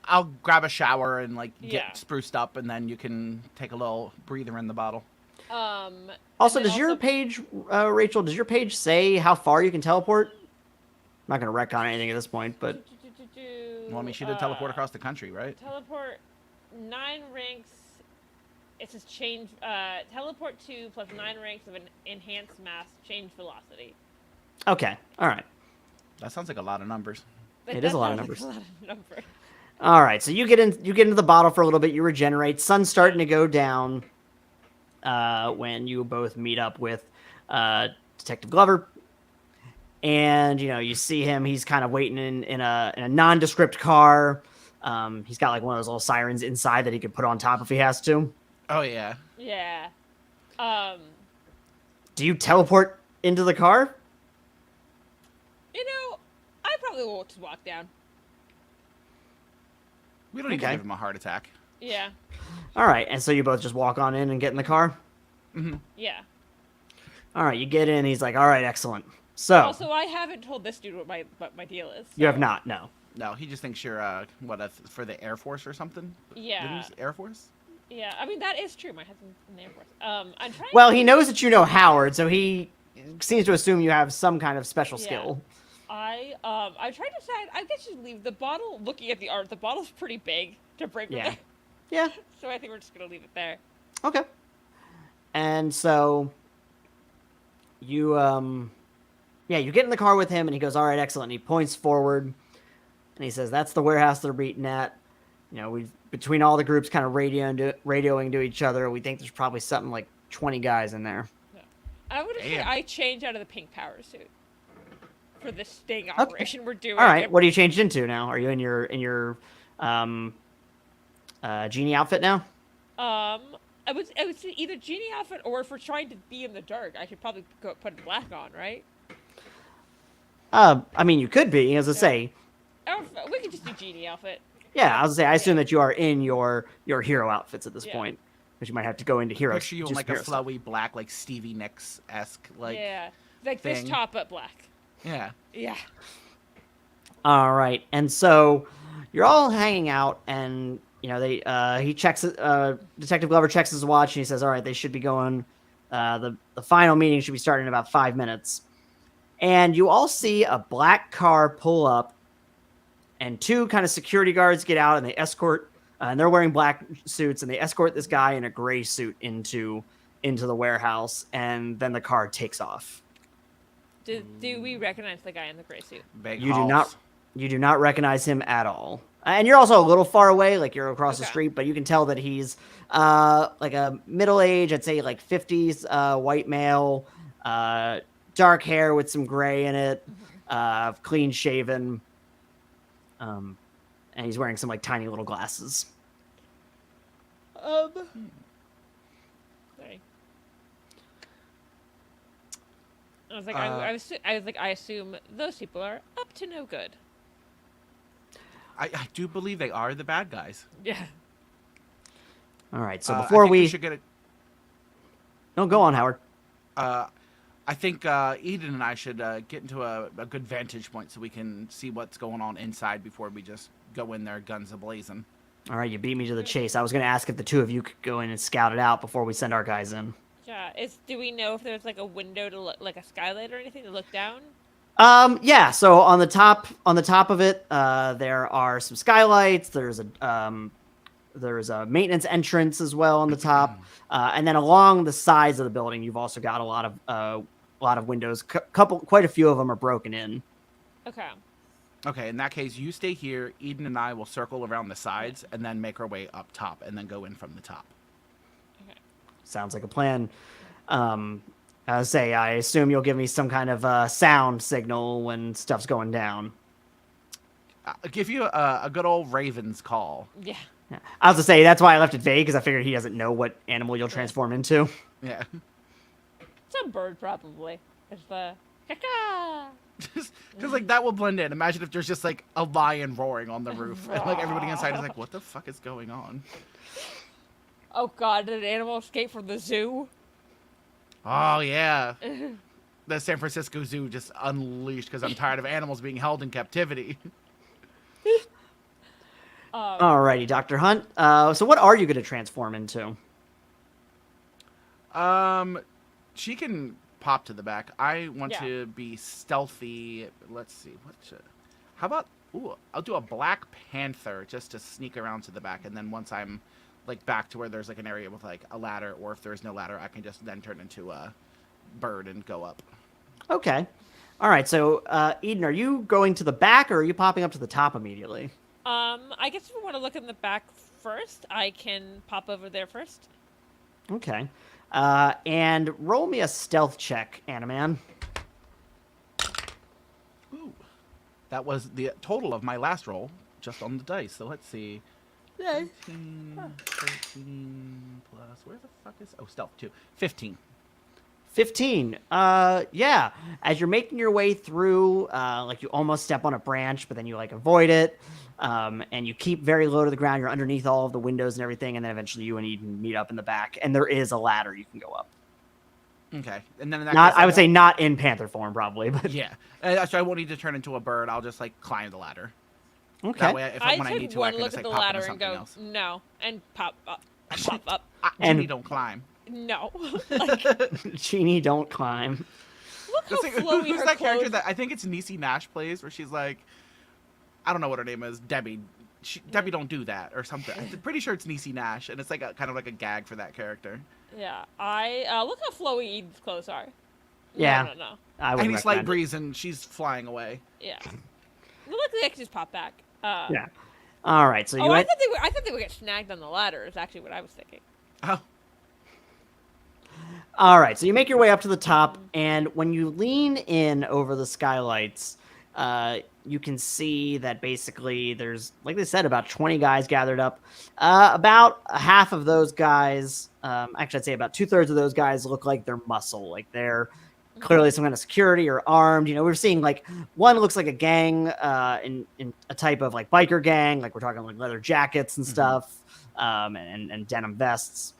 I'll grab a shower and like get Yeah. spruced up and then you can take a little breather in the bottle. Also, does your page, Rachel, does your page say how far you can teleport? I'm not going to wreck on anything at this point, but... Well, I mean, she did teleport across the country, right? Teleport 9 ranks. It says change. Teleport 2 plus 9 ranks of an enhanced mass change velocity. Okay. All right. That sounds like a lot of numbers. It is a lot of That sounds numbers. like a lot of numbers. All right. So you get into the bottle for a little bit. You regenerate. Sun's starting to go down. when you both meet up with Detective Glover. And you see him. He's kind of waiting in a nondescript car. He's got like one of those little sirens inside that he could put on top if he has to. Oh yeah. Yeah. Do you teleport into the car? I probably will just walk down. We don't need to Okay. give him a heart attack. Yeah. All right, and so you both just walk on in and get in the car. Yeah. All right, you get in. He's like, "All right, excellent." So Also, I haven't told this dude what my deal is. you have so- not, no. No, he just thinks you're for the Air Force or something. Yeah. Didn't he say Air Force. Yeah. I mean, that is true. My husband's in the Air Force. I'm trying. Well, to he knows that you know Howard, so he seems to assume you have some kind of special Yeah. skill. I tried to decide. I guess just leave the bottle. Looking at the art, the bottle's pretty big to bring with Yeah. it. Yeah. So I think we're just gonna leave it there. Okay. And so you you get in the car with him and he goes, "All right, excellent." And he points forward and he says, "That's the warehouse they're meeting at. We between all the groups kind of radioing to each other, we think there's probably something like 20 guys in there." I would say Damn. I change out of the pink power suit for this sting operation we're doing. All right, what are you changed into now? Are you in your genie outfit now? I would say either genie outfit or if we're trying to be in the dark, I should probably go put black on, right? I mean, you could be, as I say. Or we could just do genie outfit. Yeah, I was gonna say, I assume that you are in your hero outfits at this Yeah. point, but you might have to go into hero. Picture you in just like a hero stuff. flowy black, like Stevie Nicks-esque, like Yeah, like this thing. top but black. yeah. Yeah. All right, and so you're all hanging out, and he checks. Detective Glover checks his watch, and he says, "All right, they should be going. The final meeting should be starting in about 5 minutes." And you all see a black car pull up, and two kind of security guards get out, and they escort. And they're wearing black suits, and they escort this guy in a gray suit into the warehouse, and then the car takes off. Do we recognize the guy in the gray suit? Big You halls. do not recognize him at all. And you're also a little far away, like you're across the Okay. street, but you can tell that he's like a middle age, I'd say like 50s white male, dark hair with some gray in it, clean shaven. And he's wearing some like tiny little glasses. Sorry. I was like, I was like, I assume those people are up to no good. I do believe they are the bad guys. Yeah. All right, so I before think we should get no, go on, Howard. I think Eden and I should get into a good vantage point so we can see what's going on inside before we just go in there guns a-blazing. All right, you beat me to the chase. I was going to ask if the two of you could go in and scout it out before we send our guys in. Yeah. Do we know if there's like a window to look, like a skylight or anything to look down? Yeah. So on the top of it, there are some skylights. There's a maintenance entrance as well on the top, and then along the sides of the building, you've also got a lot of windows. Quite a few of them are broken in. Okay. Okay, in that case, you stay here. Eden and I will circle around the sides and then make our way up top and then go in from the top. Sounds like a plan. I assume you'll give me some kind of sound signal when stuff's going down. I'll give you a good old Ravens call. Yeah. Yeah. I was to say that's why I left it vague because I figured he doesn't know what animal you'll transform into. Yeah. Some bird probably. It's the caca. Because, like, that will blend in. Imagine if there's just, like, a lion roaring on the roof. And, like, everybody inside is like, what the fuck is going on? Oh god, did an animal escape from the zoo? Oh, yeah. The San Francisco Zoo just unleashed because I'm tired of animals being held in captivity. Alrighty, Dr. Hunt. So what are you going to transform into? She can pop to the back. I want Yeah. to be stealthy. Let's see. How about... Ooh, I'll do a Black Panther just to sneak around to the back. And then once I'm, like, back to where there's, like, an area with, like, a ladder, or if there's no ladder, I can just then turn into a bird and go up. Okay. All right. So, Eden, are you going to the back or are you popping up to the top immediately? I guess if we want to look in the back first, I can pop over there first. Okay. And roll me a stealth check, Animan. Ooh. That was the total of my last roll, just on the dice. So let's see. 13, 13 plus... Where the fuck is... Oh, stealth, 2. 15. 15. Yeah. As you're making your way through, like you almost step on a branch, but then you like avoid it. And you keep very low to the ground. You're underneath all of the windows and everything. And then eventually you and Eden meet up in the back. And there is a ladder you can go up. Okay. And then in that Not, case, I would say not in panther form, probably. But Yeah. So I won't need to turn into a bird. I'll just like climb the ladder. okay. That way, I when I need took to, I one can look just at like the pop into ladder and something go, else. no, and pop up. Pop up. And- Genie don't climb. No. Like, Genie, don't climb. look how It's like, flowy who's her that character clothes- that I think it's Niecy Nash plays, where she's like, I don't know what her name is, Debbie. Debbie don't do that or something. I'm pretty sure it's Niecy Nash, and it's like kind of like a gag for that character. Yeah, look how flowy Eden's clothes are. Yeah. No. I would Any slight recommend it. breeze, and she's flying away. Yeah. Look, they can just pop back. Yeah. All right. So you Oh, went. I thought they would get snagged on the ladder. Is actually what I was thinking. Oh, All right, so you make your way up to the top, and when you lean in over the skylights, you can see that basically there's, like they said, about 20 guys gathered up. About half of those guys, actually, I'd say about 2/3 of those guys look like they're muscle, like they're clearly some kind of security or armed. You know, we're seeing like one looks like a gang, in a type of like biker gang, like we're talking like leather jackets and stuff, and denim vests.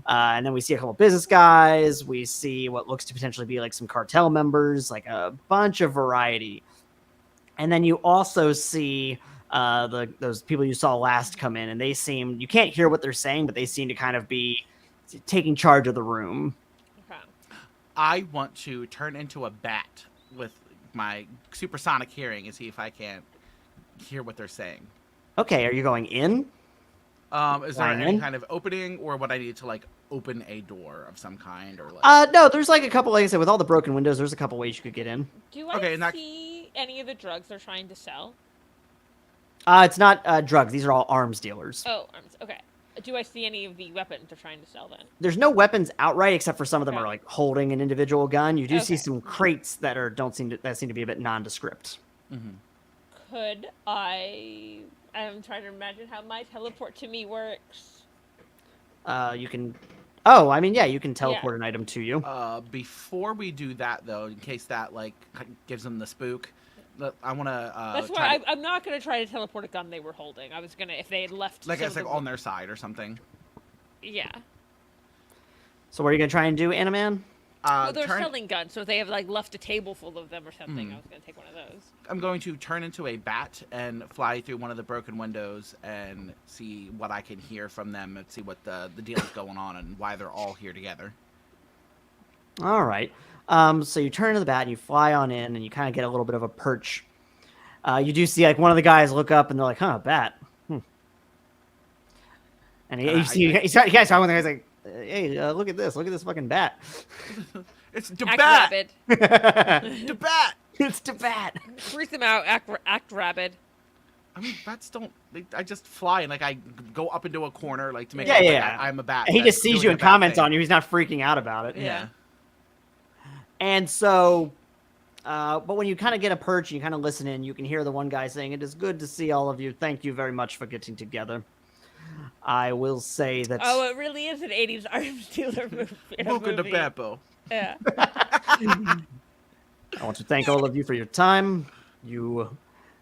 And then we see a couple business guys. We see what looks to potentially be like some cartel members, like a bunch of variety. And then you also see those people you saw last come in, and they seem, you can't hear what they're saying, but they seem to kind of be taking charge of the room. Okay. I want to turn into a bat with my supersonic hearing and see if I can hear what they're saying. Okay, are you going in? Is there Flying any in? kind of opening, or would I need to like open a door of some kind, or like? No, there's like a couple, like I said, with all the broken windows, there's a couple ways you could get in. Do I Okay, in that- see any of the drugs they're trying to sell? It's not drugs. These are all arms dealers. Oh, arms. Okay. Do I see any of the weapons they're trying to sell then? There's no weapons outright, except for some of them Okay. are like holding an individual gun. You do see Okay. some crates that seem to be a bit nondescript. Could I? I'm trying to imagine how my teleport to me works. You can. Oh, I mean, yeah, you can teleport an item to you. Before we do that, though, in case that like gives them the spook, I want to. That's why I'm not gonna try to teleport a gun they were holding. I was gonna, if they had left. like some it's of like the- on their side or something. Yeah. So what are you gonna try and do, Animan? Well, they're Turn- selling guns, so if they have like left a table full of them or something, I was gonna take one of those. I'm going to turn into a bat and fly through one of the broken windows and see what I can hear from them and see what the deal is going on and why they're all here together. All right. So you turn to the bat and you fly on in, and you kind of get a little bit of a perch. You do see like one of the guys look up, and they're like, "Huh, bat." And you guys saw one of the guys like, "Hey, look at this! Look at this fucking bat!" It's the Act bat. rabid. The bat. It's the bat. Freak them out. Act rabid. I mean, bats don't. I just fly and like I go up into a corner like to make Yeah, it look yeah. like I'm a bat. He that's just sees doing you a and bat comments thing. on you. He's not freaking out about it. Yeah. And so, but when you kind of get a perch and you kind of listen in, you can hear the one guy saying, "It is good to see all of you. Thank you very much for getting together." I will say that. Oh, it really is an '80s arms dealer movie. Welcome to Bappo. Yeah. I want to thank all of you for your time. You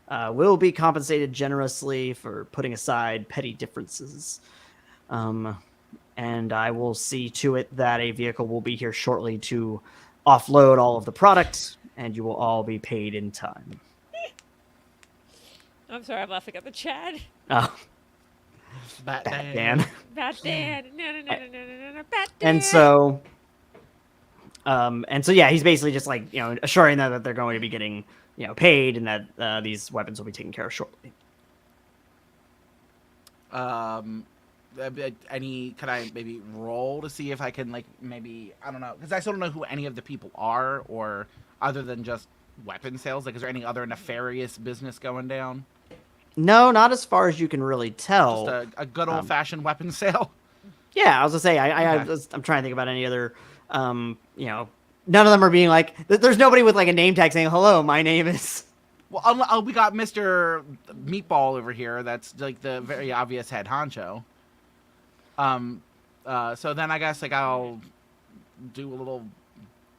will be compensated generously for putting aside petty differences. And I will see to it that a vehicle will be here shortly to offload all of the product, and you will all be paid in time. I'm sorry, I'm laughing at the Chad. Oh, Bat Dan. Bat Dan. No, Bat Dan. And so, yeah, he's basically just like, assuring them that they're going to be getting, paid, and that these weapons will be taken care of shortly. Could I maybe roll to see if I can like maybe I don't know because I still don't know who any of the people are or other than just weapon sales. Like, is there any other nefarious business going down? No, not as far as you can really tell. Just a good old fashioned weapon sale. Yeah, I was gonna say I'm trying to think about any other, you know, none of them are being like. There's nobody with like a name tag saying hello. My name is. Well, we got Mr. Meatball over here. That's like the very obvious head honcho. So then I guess like I'll do a little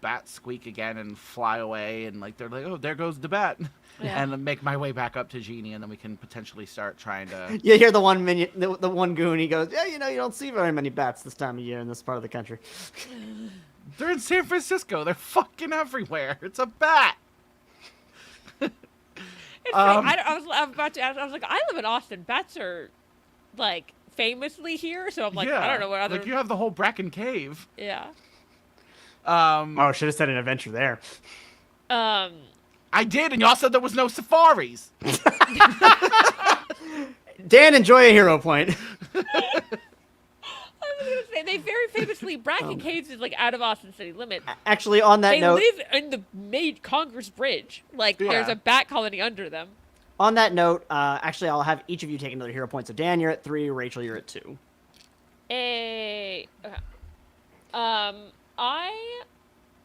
bat squeak again and fly away, and like they're like, oh, there goes the bat, Yeah. and make my way back up to Genie, and then we can potentially start trying to. You hear the one minion, the one goon. He goes, "Yeah, you know, you don't see very many bats this time of year in this part of the country." They're in San Francisco. They're fucking everywhere. It's a bat. It's like, I was about to ask. I was like, I live in Austin. Bats are like famously here, so I'm like, Yeah. I don't know what other. Like you have the whole Bracken Cave. Yeah. Oh, should have said an adventure there. I did, and y'all said there was no safaris. Dan, enjoy a hero point. I was gonna say they very famously Bracken Caves is like out of Austin city limits. Actually, on that They note, live in the made Congress Bridge. Like there's Yeah. a bat colony under them. on that note, actually, I'll have each of you take another hero point. So Dan, you're at 3. Rachel, you're at 2. Okay.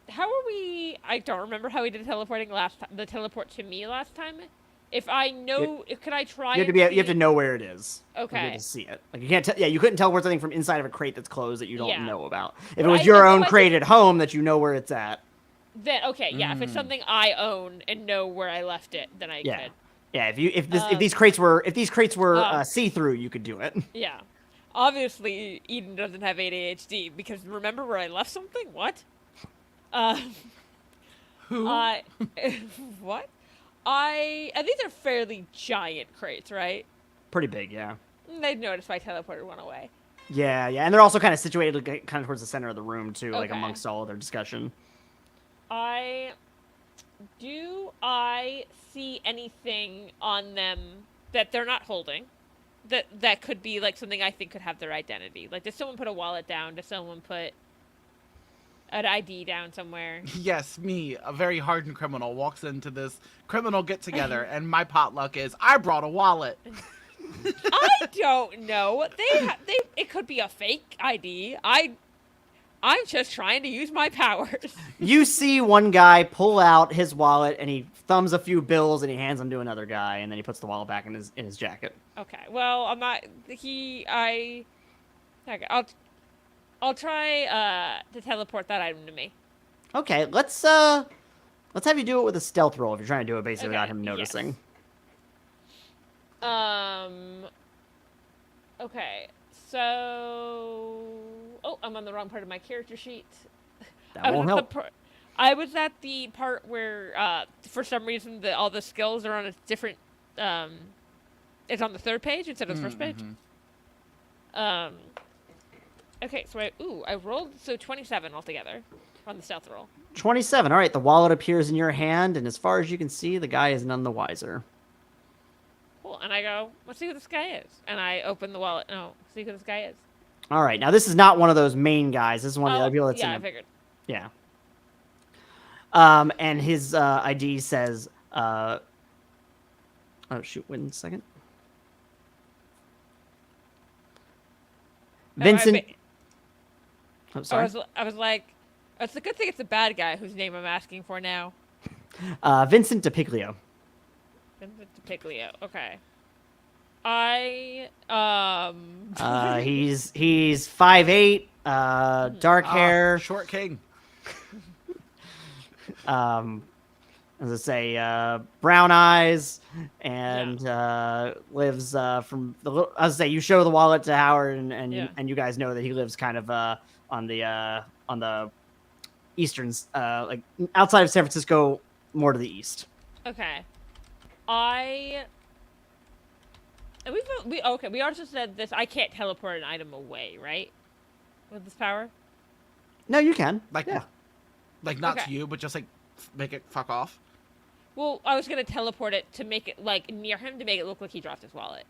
How are we? I don't remember how we did teleporting last time. The teleport to me last time. If I know, could I try? You have to know where it is. Okay. You have to see it. Like you can't. You couldn't teleport something from inside of a crate that's closed that you don't Yeah. know about. If But it was I- your I own know I crate at home that you know where it's at. Then okay, yeah. If it's something I own and know where I left it, then I Yeah. could. Yeah. If these crates were see through, you could do it. Yeah. Obviously, Eden doesn't have ADHD because remember where I left something? What? Who? What? And these are fairly giant crates, right? Pretty big, yeah. They'd notice my teleporter went away. Yeah, and they're also kind of situated kind of towards the center of the room too, like Okay. amongst all of their discussion. Do I see anything on them that they're not holding? That could be like something I think could have their identity. Like, does someone put a wallet down? Does someone put an ID down somewhere? Yes, me, a very hardened criminal, walks into this criminal get-together, and my potluck is, I brought a wallet. I don't know. It could be a fake ID. I'm just trying to use my powers. You see one guy pull out his wallet and he thumbs a few bills and he hands them to another guy and then he puts the wallet back in his jacket. Okay. Well, I'm not. Okay, I'll try to teleport that item to me. Okay, let's have you do it with a stealth roll if you're trying to do it basically without Okay, him noticing. Yes. Okay. So. Oh, I'm on the wrong part of my character sheet. That won't help. I was at the part where, for some reason, all the skills are on a different. It's on the third page instead of the first page. Okay, so I rolled 27 altogether on the stealth roll. 27. All right, the wallet appears in your hand, and as far as you can see, the guy is none the wiser. Cool, and I go, let's see who this guy is. And I open the wallet. No, see who this guy is. All right, now this is not one of those main guys. This is one of the other people that's yeah, in I the, figured. Yeah. And his ID says, oh shoot, wait a second. Vincent. Oh, sorry. I was like, it's a good thing it's a bad guy whose name I'm asking for now. Vincent DiPiglio. Vincent DiPiglio. Okay. He's 5'8", dark hair. Short king. As I say, brown eyes, and lives from the. As I say, you show the wallet to Howard, and you guys know that he lives kind of on the eastern, like outside of San Francisco, more to the east. Okay. We also said this. I can't teleport an item away, right? With this power. No, you can. Like not to you, but just like make it fuck off. Well, I was gonna teleport it to make it like near him to make it look like he dropped his wallet.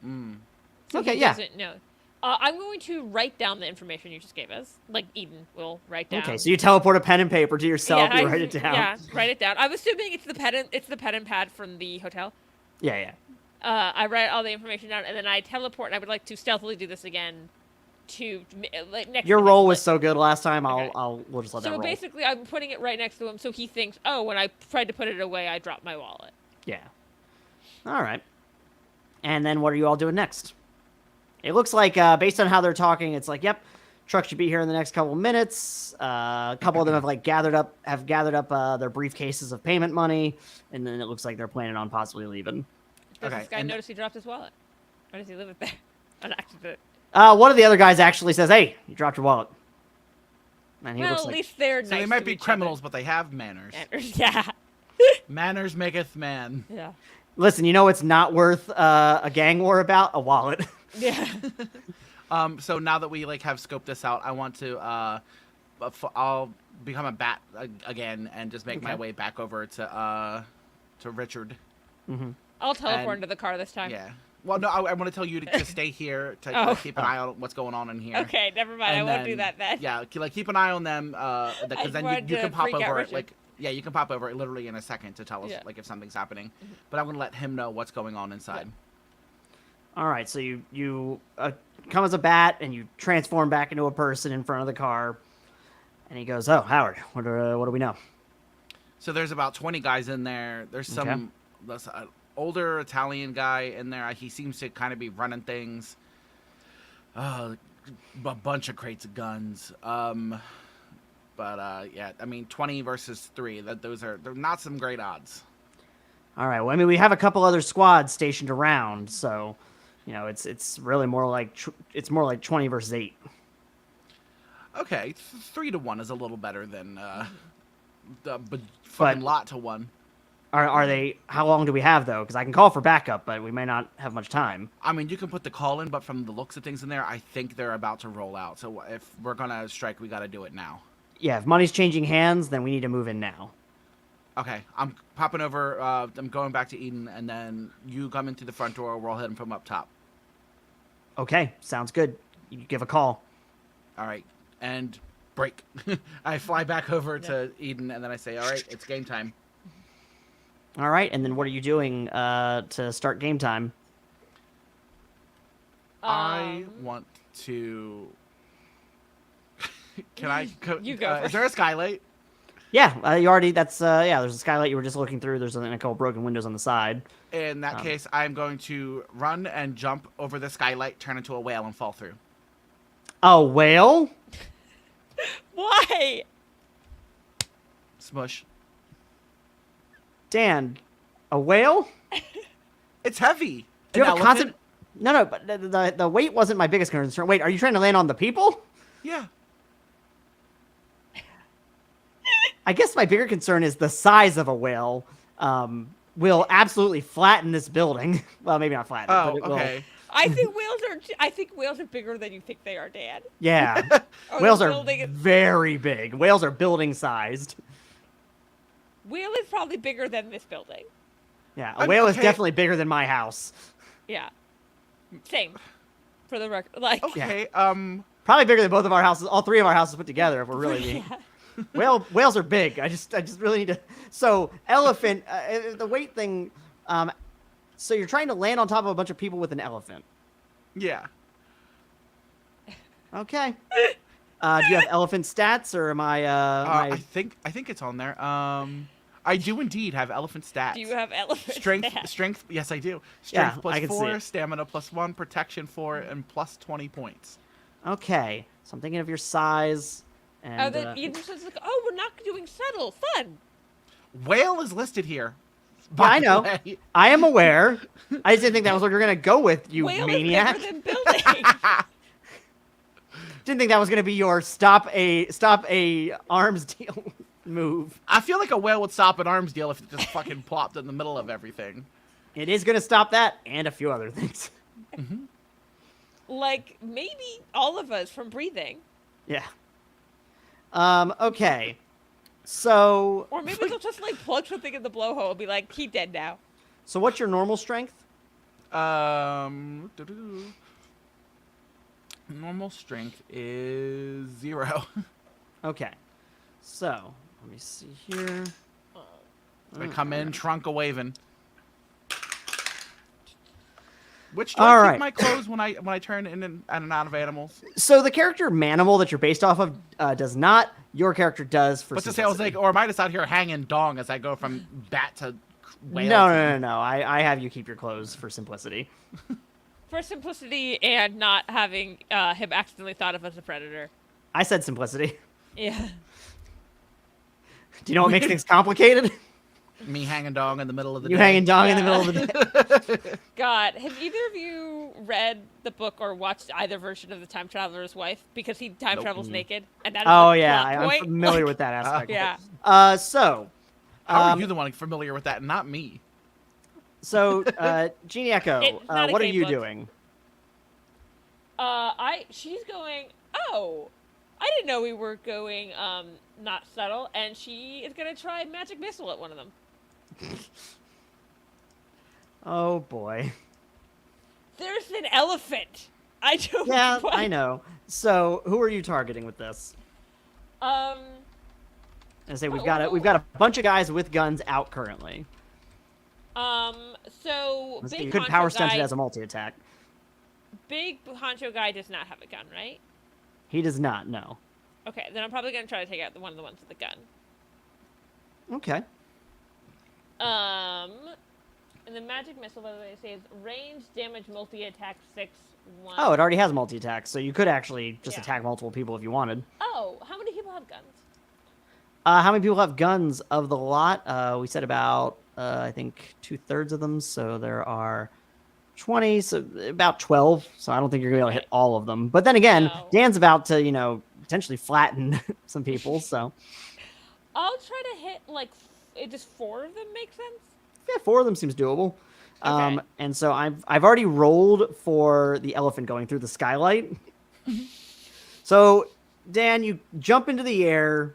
So Okay, he yeah. doesn't know. I'm going to write down the information you just gave us. Like Eden will write down. Okay, so you teleport a pen and paper to yourself. You write it down. Yeah, write it down. I'm assuming it's the pen. It's the pen and pad from the hotel. Yeah. I write all the information down, and then I teleport. And I would like to stealthily do this again to like next. Your to him, roll like- was so good last time. Okay. We'll just let that So roll. basically, I'm putting it right next to him, so he thinks, oh, when I tried to put it away, I dropped my wallet. Yeah. All right. And then what are you all doing next? It looks like, based on how they're talking, it's like, yep, truck should be here in the next couple of minutes. A couple of them have gathered up their briefcases of payment money, and then it looks like they're planning on possibly leaving. Does Okay, this guy and- notice he dropped his wallet? Or does he leave it there? On accident. One of the other guys actually says, "Hey, you dropped your wallet." And he Well, looks at like, least they're So nice they might to be each criminals, but they have manners. other. Yeah. Manners maketh man. Yeah. listen, you know what's not worth a gang war about? A wallet. Yeah. So now that we have scoped this out, I want to I'll become a bat again and just make my Okay. way back over to Richard. I'll teleport And- into the car this time. Yeah. Well, no, I want to tell you to just stay here to Oh. keep an eye on what's going on in here. Okay, never mind. And I won't do then- that then. Yeah, keep an eye on them, I because then wanted you to can pop freak out over. Richard. You can pop over literally in a second to tell us Yeah. if something's happening. But I'm gonna let him know what's going on inside. All right, so you come as a bat and you transform back into a person in front of the car, and he goes, "Oh, Howard, what do we know?" So there's about 20 guys in there. There's some there's an older Italian guy in there. He seems to kind of be running things. A bunch of crates of guns. But yeah, I mean 20 versus 3. They're not some great odds. All right. Well, I mean, we have a couple other squads stationed around, so it's really more like 20 versus 8. Okay, 3 to 1 is a little better than fucking lot to 1. Are they? How long do we have though? Because I can call for backup, but we may not have much time. I mean, you can put the call in, but from the looks of things in there, I think they're about to roll out. So if we're gonna strike, we got to do it now. Yeah, if money's changing hands, then we need to move in now. Okay, I'm popping over. I'm going back to Eden, and then you come into the front door. We're all heading from up top. Okay, sounds good. You give a call. All right, and break. I fly back over to Eden, and then I say, "All right, it's game time." All right, and then what are you doing to start game time? I want to. Can I? You go Is first. there a skylight? Yeah, you already. There's a skylight you were just looking through. There's a couple broken windows on the side. In that case, I'm going to run and jump over the skylight, turn into a whale, and fall through. A whale? Why? Smush. Dan, a whale? It's heavy. Do you An have a elephant? concept? No, but the weight wasn't my biggest concern. Wait, are you trying to land on the people? Yeah. I guess my bigger concern is the size of a whale. Will absolutely flatten this building. Well, maybe not flatten it, Oh, but it will. okay. I think whales are bigger than you think they are, Dan. Yeah. Oh, Whales the are building is- very big. Whales are building sized. Whale is probably bigger than this building. Yeah, a whale is okay. definitely bigger than my house. Yeah. Same. For the record, like. Okay. Probably bigger than both of our houses, all three of our houses put together, if we're really being. Whales are big. I just really need to. So elephant, the weight thing. So you're trying to land on top of a bunch of people with an elephant. Yeah. Okay. Do you have elephant stats, or am I? I think it's on there. I do indeed have elephant stats. Do you have elephant strength? stats? Strength. Yes, I do. Yeah, Strength I plus can see 4, it. stamina plus 1, protection 4, and plus 20 points. Okay. So I'm thinking of your size. And, Oh, then you just like, oh, we're not doing subtle. Fun. Whale is listed here. Yeah, I by the know. way. I am aware. I just didn't think that was what you're gonna go with, you Whale maniac. is bigger than building. Didn't think that was gonna be your stop a arms deal move. I feel like a whale would stop an arms deal if it just fucking plopped in the middle of everything. It is gonna stop that and a few other things. Like maybe all of us from breathing, Yeah. Okay. So or maybe they'll just like plug something in the blowhole and be like, "He dead now." so what's your normal strength? Normal strength is 0. Okay. So let me see here. I come in, trunk a waving. Which do I All keep right. my clothes when I turn in and out of animals? So the character Manimal that you're based off of does not. Your character does for But to say, I was like, simplicity. or am I just out here hanging dong as I go from bat to whale? No. I have you keep your clothes for simplicity. For simplicity and not having him accidentally thought of as a predator. I said simplicity. Yeah. Do you know what makes things complicated? Me hanging dong in the middle of the You day. hanging dong in the Yeah. middle of the day. God, have either of you read the book or watched either version of The Time Traveler's Wife? Because he time Nope. travels naked, and that is Oh the yeah, plot I'm point. familiar Like, with that aspect. Yeah. So How are you the one familiar with that, and not me? Genie Echo, It's not a what are game you book. doing? She's going, oh, I didn't know we were going, not subtle, and she is gonna try magic missile at one of them. Oh boy. There's an elephant. I don't. Yeah, what? I know. So who are you targeting with this? Um, I say we've got a bunch of guys with guns out currently. so Let's see, big you could honcho power stunt guy, it as a multi-attack. big honcho guy does not have a gun, right? He does not. No. Okay, then I'm probably gonna try to take out one of the ones with the gun. Okay. And the magic missile, by the way, it says range, damage, multi-attack 6, 1. Oh, it already has multi-attack, so you could actually just Yeah. attack multiple people if you wanted. Oh, how many people have guns? How many people have guns of the lot? We said about, I think, 2/3 of them. So there are 20, so about 12. So I don't think you're going to be able to hit all of them. But then again, No. Dan's about to, potentially flatten some people. So I'll try to hit, like, does 4 of them make sense? yeah, 4 of them seems doable. Okay. And so I've already rolled for the elephant going through the skylight. So Dan, you jump into the air,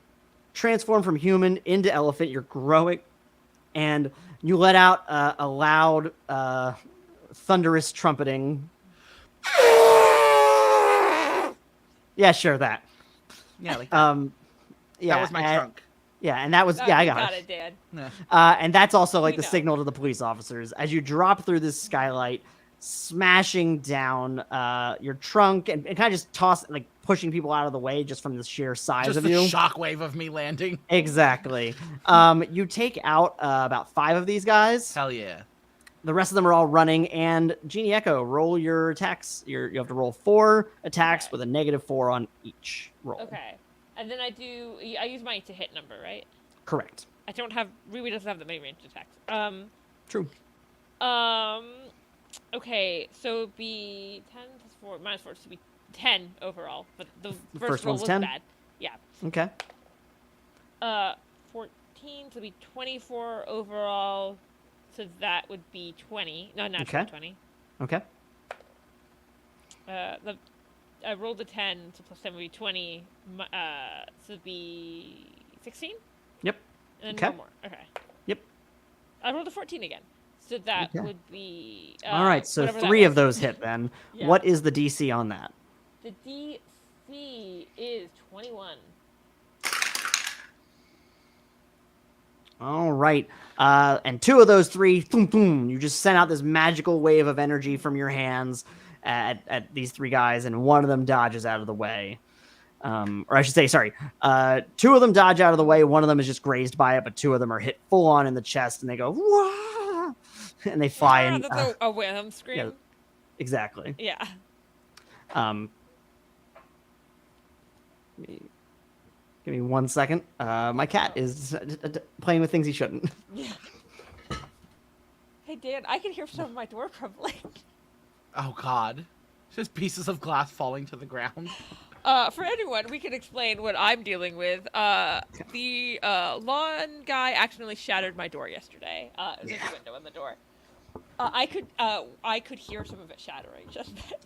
transform from human into elephant. You're growing, and you let out a loud, thunderous trumpeting. Yeah, sure, that. Yeah, like that. Yeah, That was my trunk. Yeah, and that was Oh, yeah, I you got it, Dan. Yeah. And that's also like We the know. signal to the police officers as you drop through this skylight, smashing down your trunk and kind of just pushing people out of the way just from the sheer size Just of the you. shockwave of me landing. Exactly. You take out about 5 of these guys. Hell yeah. The rest of them are all running. And Genie Echo, roll your attacks. You have to roll 4 attacks Okay. with a -4 on each roll. Okay. And then I use my to hit number, right? Correct. I don't have, Ruby doesn't have the many ranged attacks. True. Okay, so it'd be 10 plus 4, minus 4, so it'd be 10 overall. But the first roll one's was 10? bad. Yeah. Okay. 14, so it'd be 24 overall. So that would be 20. No, not Okay. 20. Okay. I rolled a 10, so plus 10 would be 20. So it'd be 16? Yep. And then Okay. one more. Okay. Yep. I rolled a 14 again. So that Okay. would be. All right. So whatever that 3 of was. those hit then. Yeah. What is the DC on that? The DC is 21. All right. And 2 of those 3, boom, boom, you just sent out this magical wave of energy from your hands at these 3 guys, and one of them dodges out of the way. Or I should say, sorry, 2 of them dodge out of the way. One of them is just grazed by it, but 2 of them are hit full on in the chest, and they go, wah! And they fly in. That's a Wilhelm scream. yeah. Exactly. Yeah. Give me 1 second. My cat is playing with things he shouldn't. Yeah. Hey, Dan, I can hear some of my door crumbling. Oh god. Just pieces of glass falling to the ground. For anyone, we can explain what I'm dealing with. The lawn guy accidentally shattered my door yesterday. There's a window in the door. I could hear some of it shattering. Just that.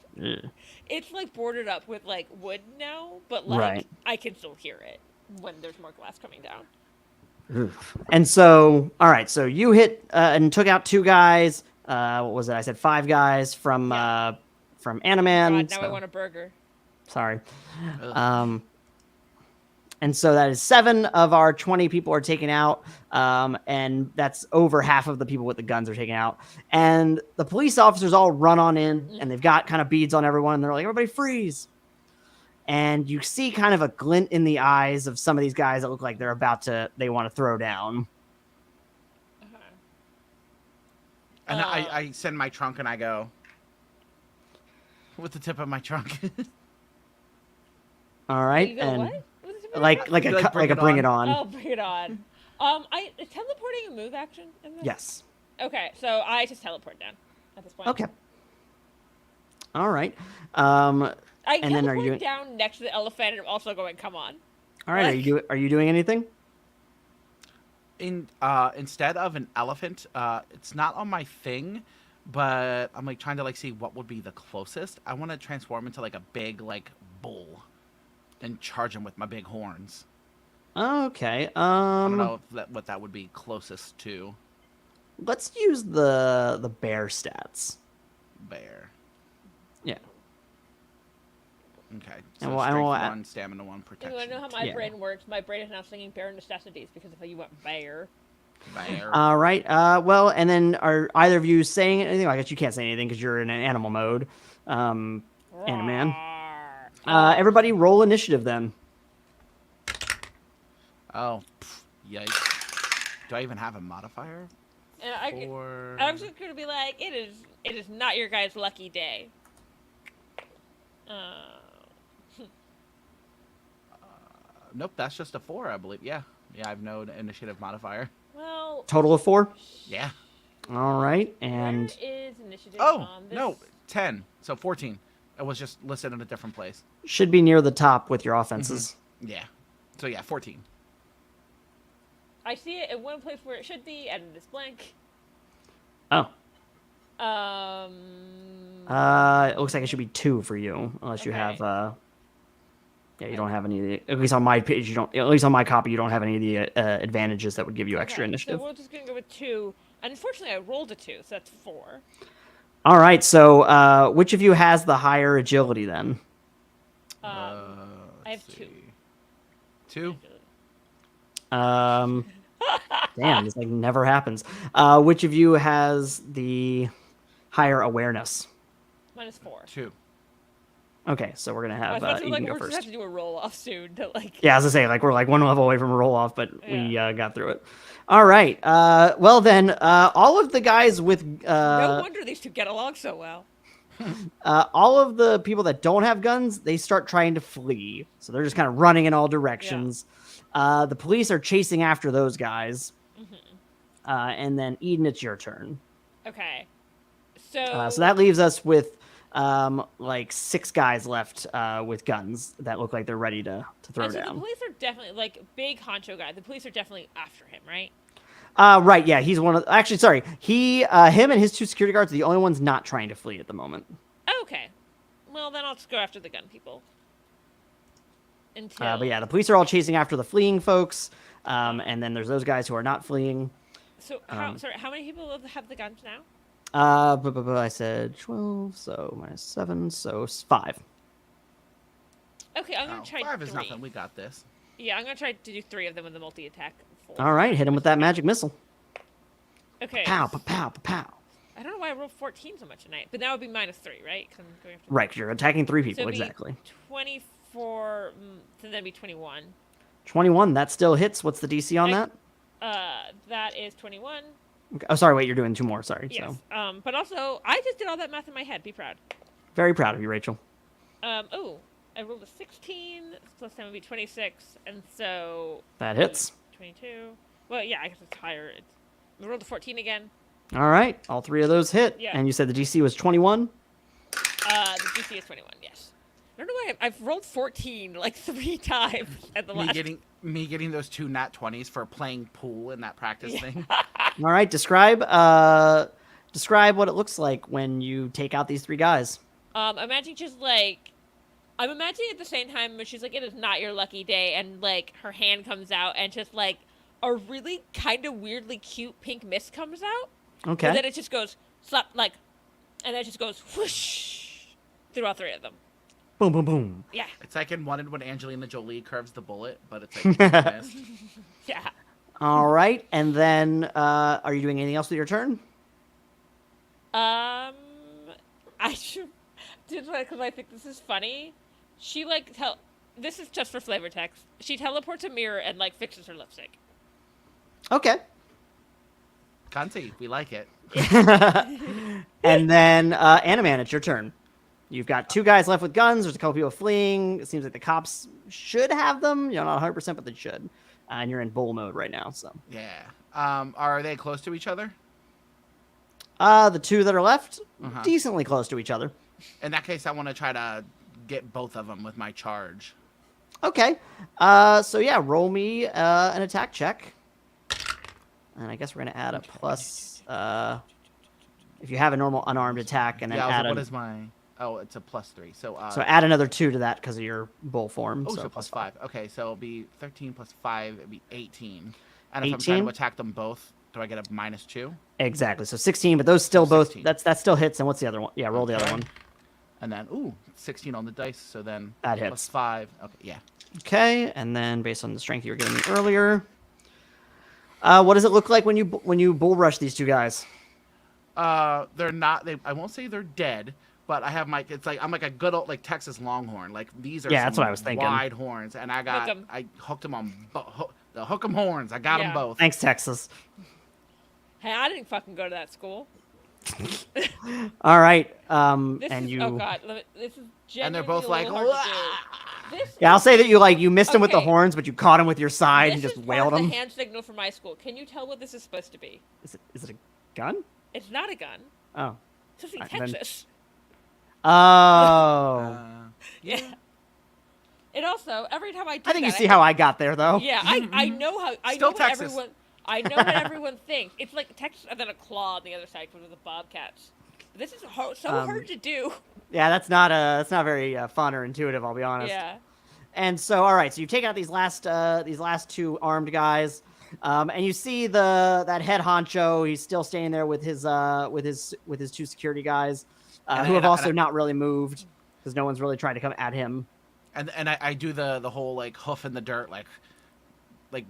It's like boarded up with like wood now, but like Right. I can still hear it when there's more glass coming down. And so, all right, so you hit and took out 2 guys. What was it? I said 5 guys from Animan. God, now I so- want a burger. Sorry. Ugh. And so that is 7 of our 20 people are taken out. And that's over half of the people with the guns are taken out. And the police officers all run on in, and they've got kind of beads on everyone. And they're like, everybody freeze. And you see kind of a glint in the eyes of some of these guys that look like they want to throw down. And I send my trunk and I go with the tip of my trunk. All right. You go, and what? like a bring it on. Oh, bring it on. Is teleporting a move action in this? Yes. Okay, so I just teleport down at this point. Okay. All right. I and then teleport down next to the elephant, and I'm also going, come on. All right. Are you doing anything? Instead of an elephant, it's not on my thing, but I'm like trying to like see what would be the closest. I want to transform into like a big like bull and charge him with my big horns. Okay. I don't know if what that would be closest to. Let's use the bear stats. Bear. Yeah. Okay. And So we'll- strength and we'll- 1, stamina 1, protection. I know how my Yeah. brain works. My brain is now singing bare necessities because if you went bear. Bear. All right. Well, and then are either of you saying anything? I guess you can't say anything because you're in an animal mode. Animan. Everybody roll initiative then. Oh, yikes. Do I even have a modifier? And I'm just going to be like, it is not your guys' lucky day. Nope, that's just a 4, I believe. Yeah, I have no initiative modifier. Well, Total of 4. Yeah. All right. And where is initiative Oh, on this? no, 10. So 14. It was just listed in a different place. should be near the top with your offenses. Yeah. So yeah, 14. I see it in one place where it should be, and it's blank. Oh. It looks like it should be 2 for you, unless you Okay. have. Yeah, you don't have any of the. At least on my page, you don't. At least on my copy, you don't have any of the advantages that would give you extra Okay, initiative. So we're just gonna go with 2. And unfortunately, I rolled a 2, so that's 4. All right. So, which of you has the higher agility then? I have Let's 2. see. 2? Damn, this like never happens. Which of you has the higher awareness? Minus 4. 2. Okay, so we're gonna I have was about to be Eden like, go we're just first. have to do a roll off soon to like. Yeah, as I say, like we're like one level away from a roll off, but we Yeah. got through it. All right. Well then, all of the guys with No wonder these two get along so well. all of the people that don't have guns, they start trying to flee. So they're just kind of running in all directions. The police are chasing after those guys. And then Eden, it's your turn. Okay. So. So that leaves us with like 6 guys left with guns that look like they're ready to throw and so down. the police are definitely like big honcho guy. The police are definitely after him, right? Right, yeah, he's one of. Actually, sorry, him and his 2 security guards are the only ones not trying to flee at the moment. Okay. Well, then I'll just go after the gun people. Until. But yeah, the police are all chasing after the fleeing folks, and then there's those guys who are not fleeing. So how many people have the guns now? I said 12, so minus 7, so 5. Okay, I'm gonna try 5 is 3. nothing. We got this. Yeah, I'm gonna try to do 3 of them with the multi-attack. All right, hit him with that magic missile. Okay. Pow, pow, pow, pow, pow. I don't know why I rolled 14 so much tonight, but that would be minus 3, right? 'Cause I'm going after Right, 'cause you're attacking 3 people, So it'd be exactly. 24, so that'd be 21. 21, that still hits. What's the DC on that? That is 21. Okay. Oh, sorry, wait, you're doing 2 more, sorry. Yes. So But also, I just did all that math in my head. Be proud. very proud of you, Rachel. Oh, I rolled a 16, plus 10 would be 26, and so... That hits. 22. Well, yeah, I guess it's higher. I rolled a 14 again. All right, all 3 of those hit. Yeah. And you said the DC was 21? The DC is 21, yes. I don't know why I've rolled 14 like 3 times at the Me last... getting those 2 nat 20s for playing pool in that practice thing. All right, describe what it looks like when you take out these 3 guys. Imagine just like... I'm imagining at the same time when she's like, it is not your lucky day, and like her hand comes out and just like a really kind of weirdly cute pink mist comes out. Okay. And then it just goes slap like, and then it just goes whoosh through all 3 of them. Boom, boom, boom. Yeah. It's like in Wanted when Angelina Jolie curves the bullet, but it's like missed. Yeah. All right, and then are you doing anything else with your turn? I should because I think this is funny. She this is just for flavor text. She teleports a mirror and like fixes her lipstick. Okay. Cunty, we like it. And then Animan, it's your turn. You've got 2 guys left with guns. There's a couple people fleeing. It seems like the cops should have them. You're not 100%, but they should. And you're in bull mode right now. So Yeah. Are they close to each other? the 2 that are left, Uh-huh. decently close to each other. In that case, I want to try to get both of them with my charge. Okay. So yeah, roll me an attack check. And I guess we're gonna add a plus. If you have a normal unarmed attack, and then Yeah, add what is my... Oh, it's a +3. So add another 2 to that because of your bull form. so +5. Okay, so it'll be 13 plus 5. It'll be 18. And if I'm 18? trying to attack them both, do I get a -2? Exactly. So 16, but those still both 16. that still hits. And what's the other one? Yeah, roll the other Okay. one. And then 16 on the dice. So then That hits. +5. Okay, yeah. Okay, and then based on the strength you were giving me earlier, what does it look like when you bull rush these 2 guys? They're not. I won't say they're dead, but I have my. It's like I'm like a good old like Texas Longhorn. Like these are Yeah, that's some what I was thinking. wide horns, and I hooked them on the hook 'em horns. I got them Yeah. both. Thanks, Texas. Hey, I didn't fucking go to that school. All right. This And is you. oh god, this is genuinely And they're both a like, little hard to do. This Yeah, I'll say that you missed him with the Okay. horns, but you caught him with your side and this just is wailed part of him. the hand signal for my school. Can you tell what this is supposed to be? Is it a gun? It's not a gun. Oh. It's in Alright, then- Texas. Oh. Yeah. And also, every time I do I think you that, see how I got there, though. Yeah, I know how I Still know what Texas. everyone I know what everyone thinks. It's like Texas and then a claw on the other side with the bobcats. This is so hard to do. Yeah, that's not very fun or intuitive. I'll be honest. Yeah. And so, all right, so you've taken out these last 2 armed guys, and you see that head honcho. He's still standing there with his 2 security guys, who have also not really moved because no one's really trying to come at him. And I do the whole like hoof in the dirt like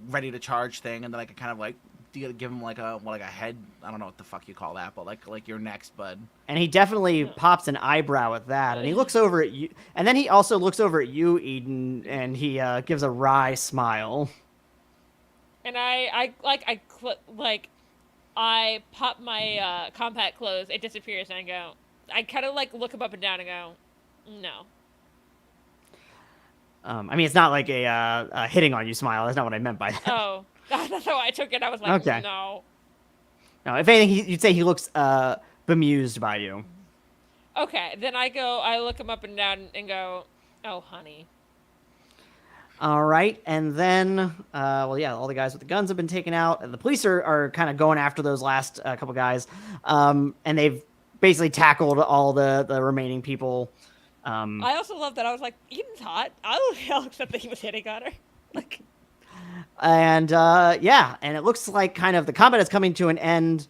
ready to charge thing, and then I can kind of like give him like a head. I don't know what the fuck you call that, but like your next bud. And he definitely pops an eyebrow at that, and he looks over at you, and then he also looks over at you, Eden, and he gives a wry smile. And I pop my compact clothes. It disappears, and I go. I kind of like look him up and down and go, no. I mean, it's not like a hitting on you smile. That's not what I meant by that. Oh, that's how I took it. I was like, Okay. no. No, if anything, you'd say he looks bemused by you. Okay, then I look him up and down and go, oh, honey. All right, and then, well, yeah, all the guys with the guns have been taken out, and the police are kind of going after those last couple guys, and they've basically tackled all the remaining people. I also love that. I was like, Eden's hot. I'll accept that he was hitting on her. Like, And yeah, and it looks like kind of the combat is coming to an end,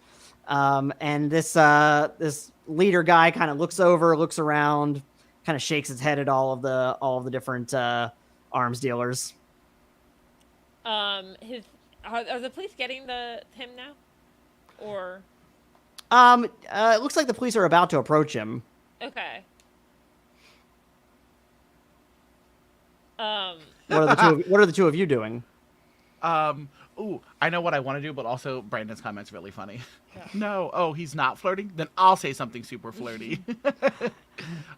and this leader guy kind of looks around, kind of shakes his head at all of the different arms dealers. are the police getting him now, or It looks like the police are about to approach him. okay. What are the two of you doing? Ooh, I know what I want to do, but also Brandon's comment's really funny. Yeah. No, oh, he's not flirting? Then I'll say something super flirty.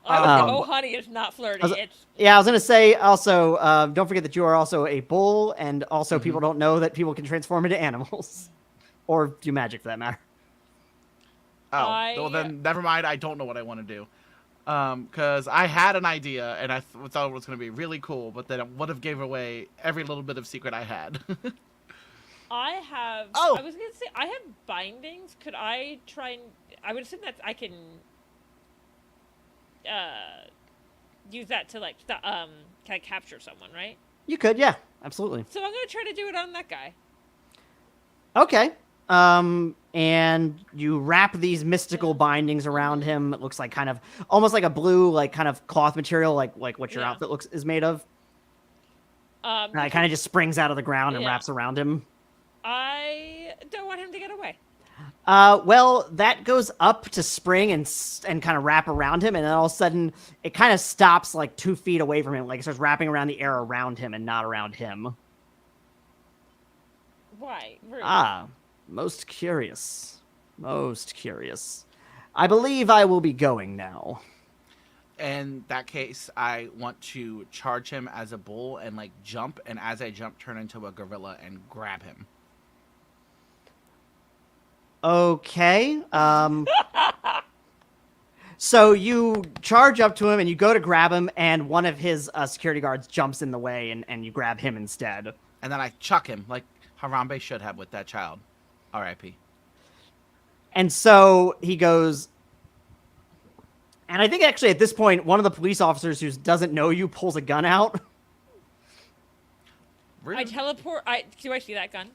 Oh, honey, it's not flirty. I was gonna say also, don't forget that you are also a bull, and also people don't know that people can transform into animals, or do magic for that matter. Oh, well then never mind. I don't know what I want to do. Because I had an idea and I thought it was going to be really cool, but then it would have gave away every little bit of secret I had. I have. Oh! I was gonna say I have bindings. Could I try and? I would assume that I can. Use that to like kind of capture someone, right? You could, yeah, absolutely. So I'm gonna try to do it on that guy. Okay. and you wrap these mystical bindings around him. It looks like kind of almost like a blue, like kind of cloth material, like what your outfit is made of. And it kind of just springs out of the ground and wraps around him. I don't want him to get away. Well, that goes up to spring and kind of wrap around him, and then all of a sudden it kind of stops like 2 feet away from him, like it starts wrapping around the air around him and not around him. Why? Rude. Most curious. Most curious. I believe I will be going now. In that case, I want to charge him as a bull and like jump, and as I jump, turn into a gorilla and grab him. Okay. So you charge up to him and you go to grab him, and one of his security guards jumps in the way, and you grab him instead. And then I chuck him like Harambe should have with that child. R.I.P. And so he goes, and I think actually at this point, one of the police officers who doesn't know you pulls a gun out. I teleport. Do I see that gun?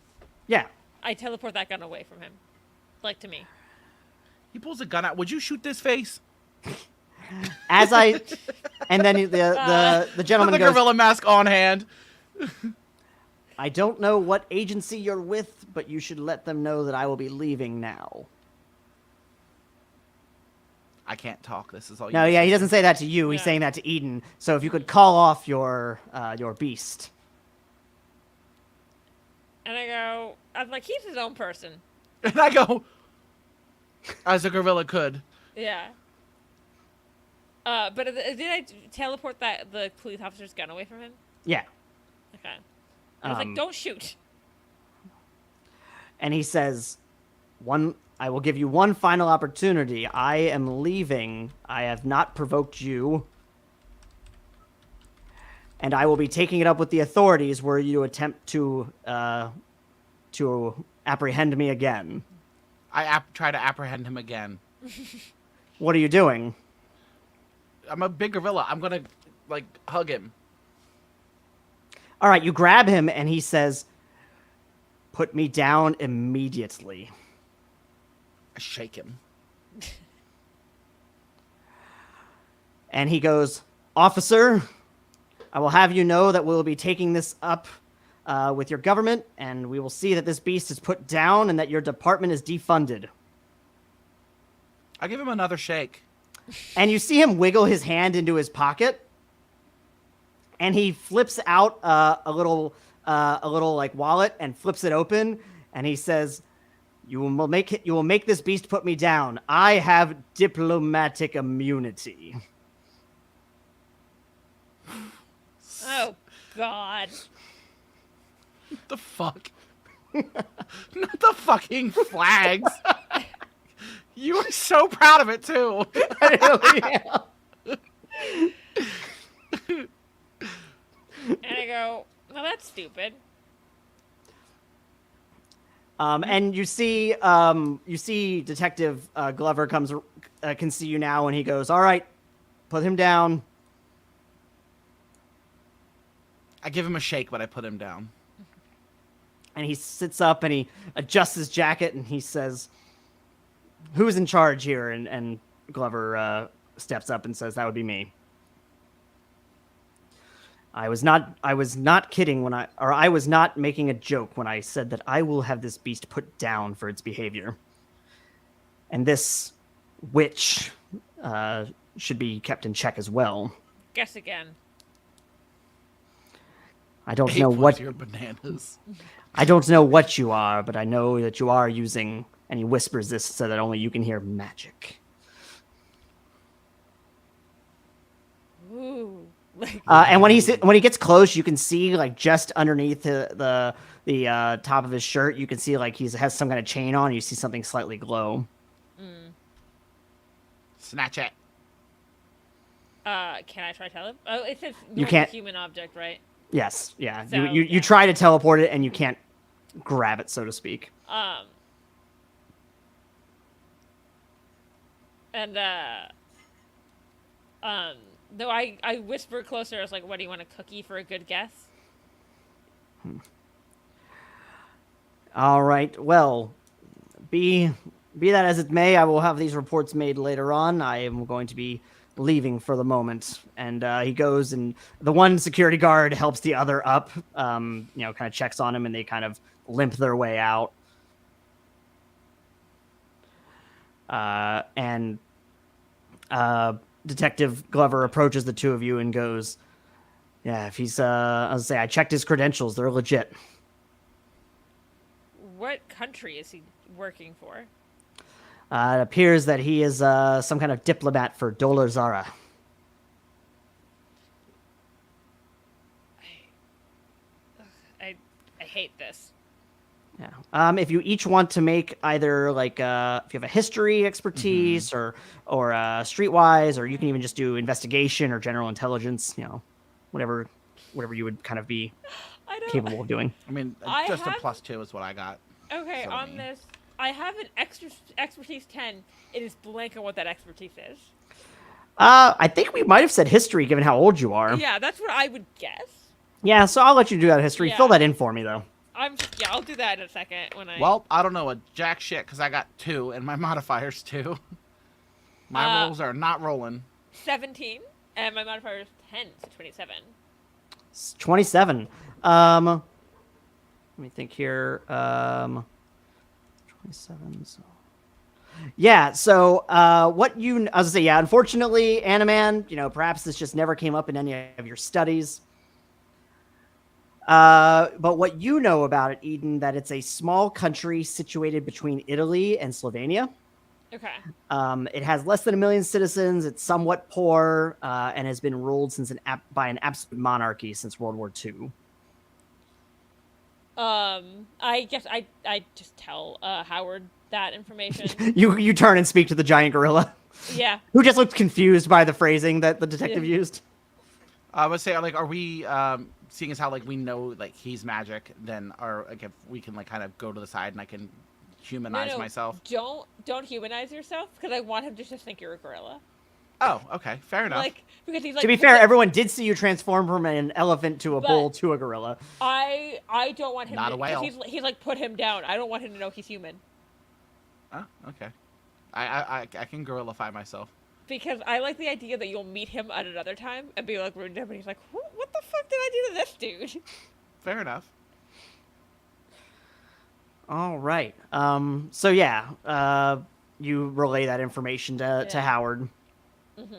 Yeah. I teleport that gun away from him, like to me. He pulls a gun out. Would you shoot this face? And then the gentleman the goes, gorilla mask on hand. I don't know what agency you're with, but you should let them know that I will be leaving now. I can't talk. This is all you. No, yeah, he doesn't say that to you. He's Yeah. saying that to Eden. So if you could call off your beast. And I'm like, he's his own person. And I go, as a gorilla could. Yeah. But did I teleport the police officer's gun away from him? Yeah. Okay. I was like, don't shoot. And he says, I will give you one final opportunity. I am leaving. I have not provoked you. And I will be taking it up with the authorities were you attempt to apprehend me again. I try to apprehend him again. What are you doing? I'm a big gorilla. I'm gonna like hug him. All right, you grab him, and he says, put me down immediately. I shake him. And he goes, Officer, I will have you know that we will be taking this up with your government, and we will see that this beast is put down and that your department is defunded. I give him another shake. And you see him wiggle his hand into his pocket, and he flips out a little like wallet and flips it open, and he says, You will make this beast put me down. I have diplomatic immunity. Oh, God. What the fuck? Not the fucking flags. You were so proud of it, too. And I go, well, that's stupid. And you see Detective Glover can see you now, and he goes, all right, put him down. I give him a shake, but I put him down. And he sits up and he adjusts his jacket and he says, who's in charge here? And Glover steps up and says, that would be me. I was not kidding I was not making a joke when I said that I will have this beast put down for its behavior. And this witch should be kept in check as well. Guess again. I don't know what your bananas. I don't know what you are, but I know that you are using, and he whispers this so that only you can hear, magic. Ooh. And when he gets close, you can see like just underneath the top of his shirt, you can see like he has some kind of chain on. You see something slightly glow. Snatch it. Can I try tell him? Oh, it says You can't. human object, right? Yes, yeah. So, You yeah. try to teleport it and you can't grab it, so to speak. Though I whisper closer, I was like, what, do you want a cookie for a good guess? All right. Well, be that as it may, I will have these reports made later on. I am going to be leaving for the moment. And he goes, and the one security guard helps the other up, kind of checks on him, and they kind of limp their way out. And Detective Glover approaches the two of you and goes, yeah, if he's, I checked his credentials. They're legit. What country is he working for? It appears that he is some kind of diplomat for Dolar Zara. I hate this. Yeah. If you each want to make either if you have a history expertise or streetwise, or you can even just do investigation or general intelligence, whatever you would kind of be capable of doing. I mean, just a +2 is what I got. Okay, on this, I have an expertise 10. It is blank on what that expertise is. I think we might have said history, given how old you are. Yeah, that's what I would guess. Yeah, so I'll let you do that history. Yeah. Fill that in for me, though. I'll do that in a second when I. Well, I don't know a jack shit because I got 2 and my modifier's 2. My rolls are not rolling. 17 and my modifier is 10, so 27. 27. Let me think here. 27. So. Yeah. So, I was gonna say, yeah. Unfortunately, Animan, perhaps this just never came up in any of your studies. But what you know about it, Eden, that it's a small country situated between Italy and Slovenia. Okay. It has less than 1 million citizens. It's somewhat poor, and has been ruled by an absolute monarchy since World War II. I guess I just tell Howard that information. You turn and speak to the giant gorilla. Yeah. Who just looked confused by the phrasing that the detective used. I would say, are we seeing as how we know he's magic? Then, or if we can kind of go to the side and I can humanize myself. Don't humanize yourself because I want him to just think you're a gorilla. Oh, okay, fair enough. Because he's to be fair, everyone did see you transform from an elephant to a bull to a gorilla. I don't want him. Not a whale. He's put him down. I don't want him to know he's human. Oh, okay. I can gorillify myself. Because I like the idea that you'll meet him at another time and be rude to him, and he's like, what the fuck did I do to this dude? Fair enough. All right. So yeah, you relay that information to Howard. Mm-hmm.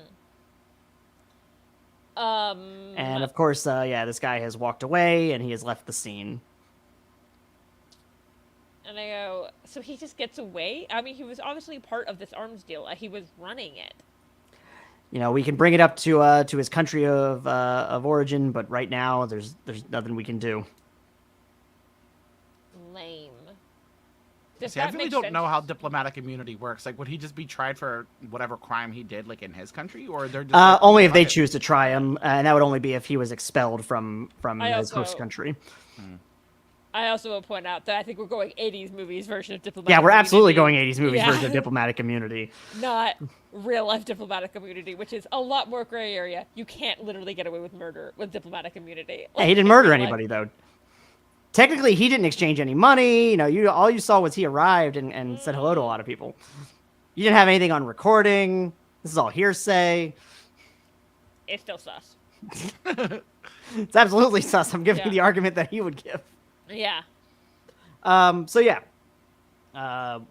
And of course, this guy has walked away and he has left the scene. And I go, so he just gets away? I mean, he was obviously part of this arms deal. He was running it. We can bring it up to his country of origin, but right now there's nothing we can do. Lame. See, I really don't know how diplomatic immunity works. Would he just be tried for whatever crime he did, in his country, or they're just only if they choose to try him, and that would only be if he was expelled from his host country. I also will point out that I think we're going 80s movies version of diplomatic. Yeah, we're immunity. absolutely going 80s movies version of diplomatic immunity. Not real life diplomatic immunity, which is a lot more gray area. You can't literally get away with murder with diplomatic immunity. Yeah, he didn't murder anybody though. Technically, he didn't exchange any money. All you saw was he arrived and said hello to a lot of people. You didn't have anything on recording. This is all hearsay. It's still sus. It's absolutely sus. I'm giving you the argument that he would give. Yeah. So yeah.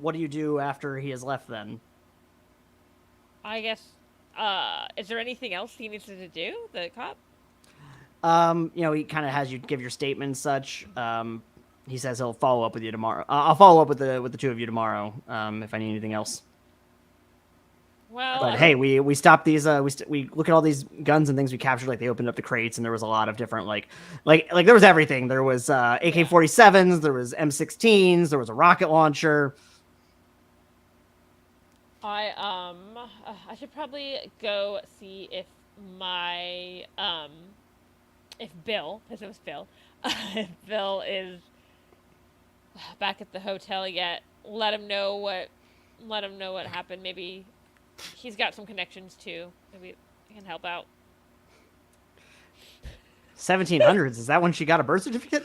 What do you do after he has left then? I guess. Is there anything else he needs to do? The cop. He kind of has you give your statement and such. He says he'll follow up with you tomorrow. I'll follow up with the two of you tomorrow. If I need anything else. Well, but hey, we stopped these. We look at all these guns and things we captured. They opened up the crates and there was a lot of different like there was everything. There was AK-47s. There was M16s. There was a rocket launcher. I should probably go see if my if Bill, his name was Bill, if Bill is back at the hotel yet. Let him know what happened. Maybe he's got some connections too. Maybe he can help out. 1700s. Is that when she got a birth certificate?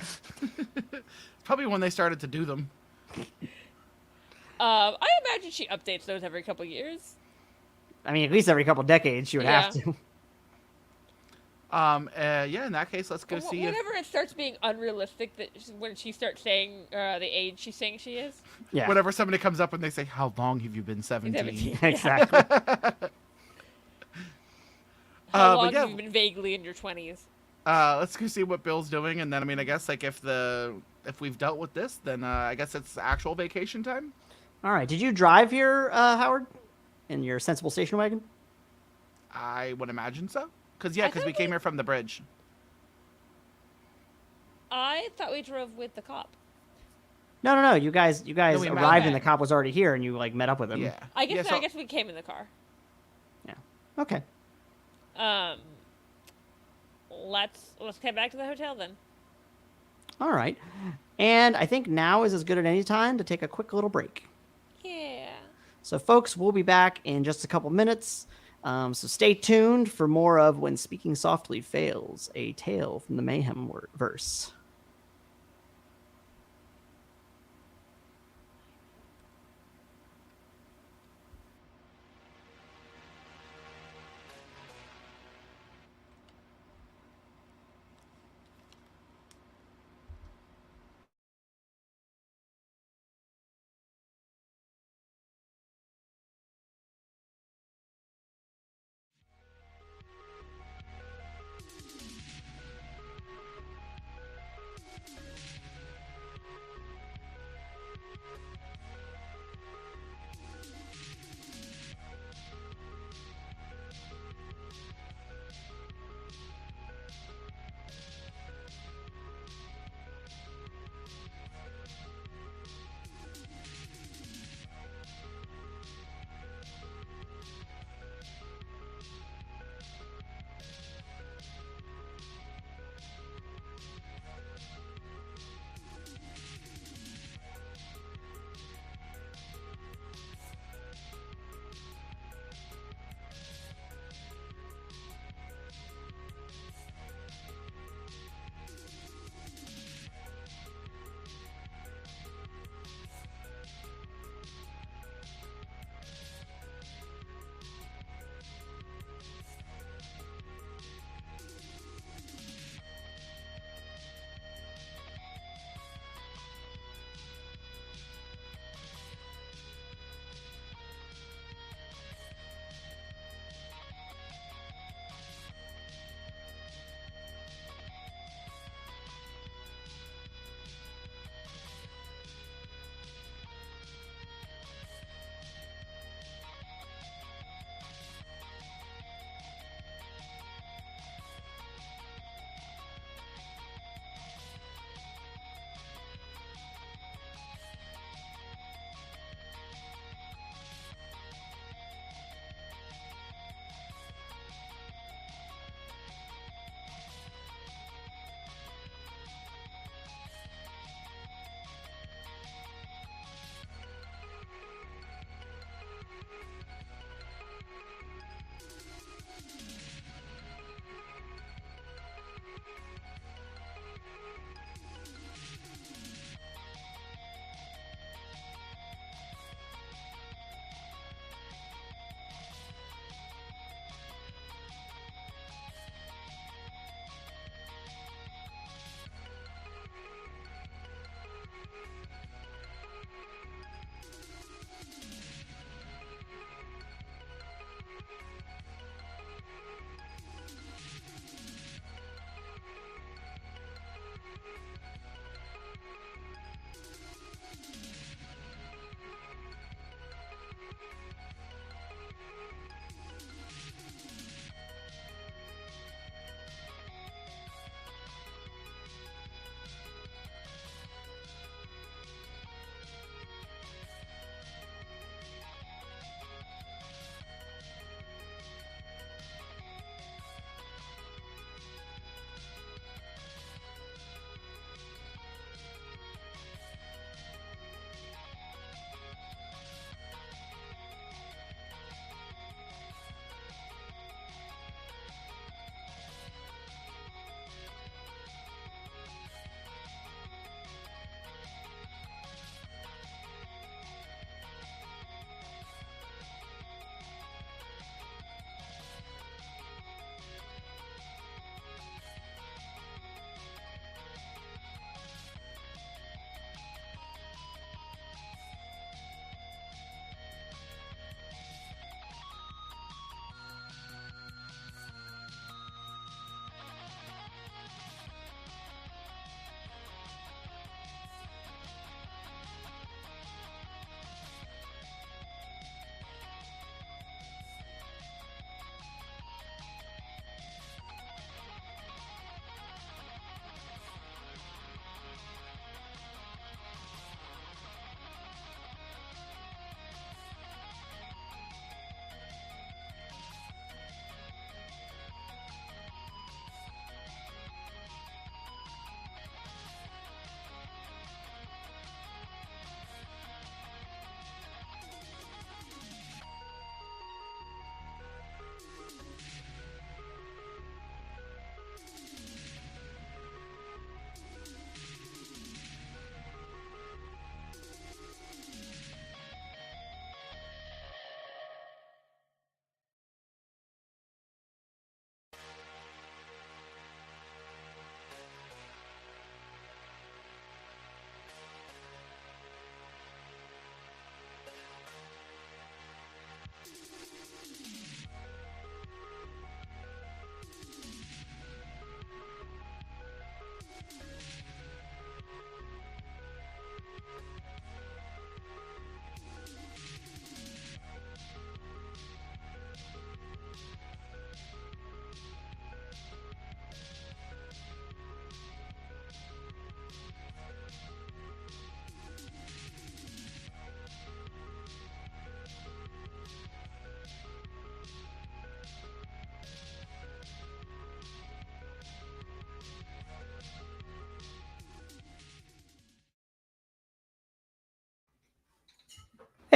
Probably when they started to do them. I imagine she updates those every couple years. I mean, at least every couple decades she would have Yeah. to. Yeah, in that case, let's go see if Whenever it starts being unrealistic, when she starts saying the age she's saying she is. Yeah, whenever somebody comes up and they say, "How long have you been 17?" 17. exactly. How But long yeah, have you been vaguely in your 20s? let's go see what Bill's doing, and then I mean, I guess like if we've dealt with this, then I guess it's actual vacation time. All right. Did you drive here, Howard, in your sensible station wagon? I would imagine so, I because we thought came here from the bridge. I thought we drove with the cop. No, no, no. You guys we met arrived him. and the cop was already here, and you like met up with him. Yeah, I guess yeah, so, I guess we came in the car. Yeah. Okay. Um, let's head back to the hotel then. All right. And I think now is as good at any time to take a quick little break. Yeah. So, folks, we'll be back in just a couple minutes. So stay tuned for more of When Speaking Softly Fails, a tale from the Mayhemverse.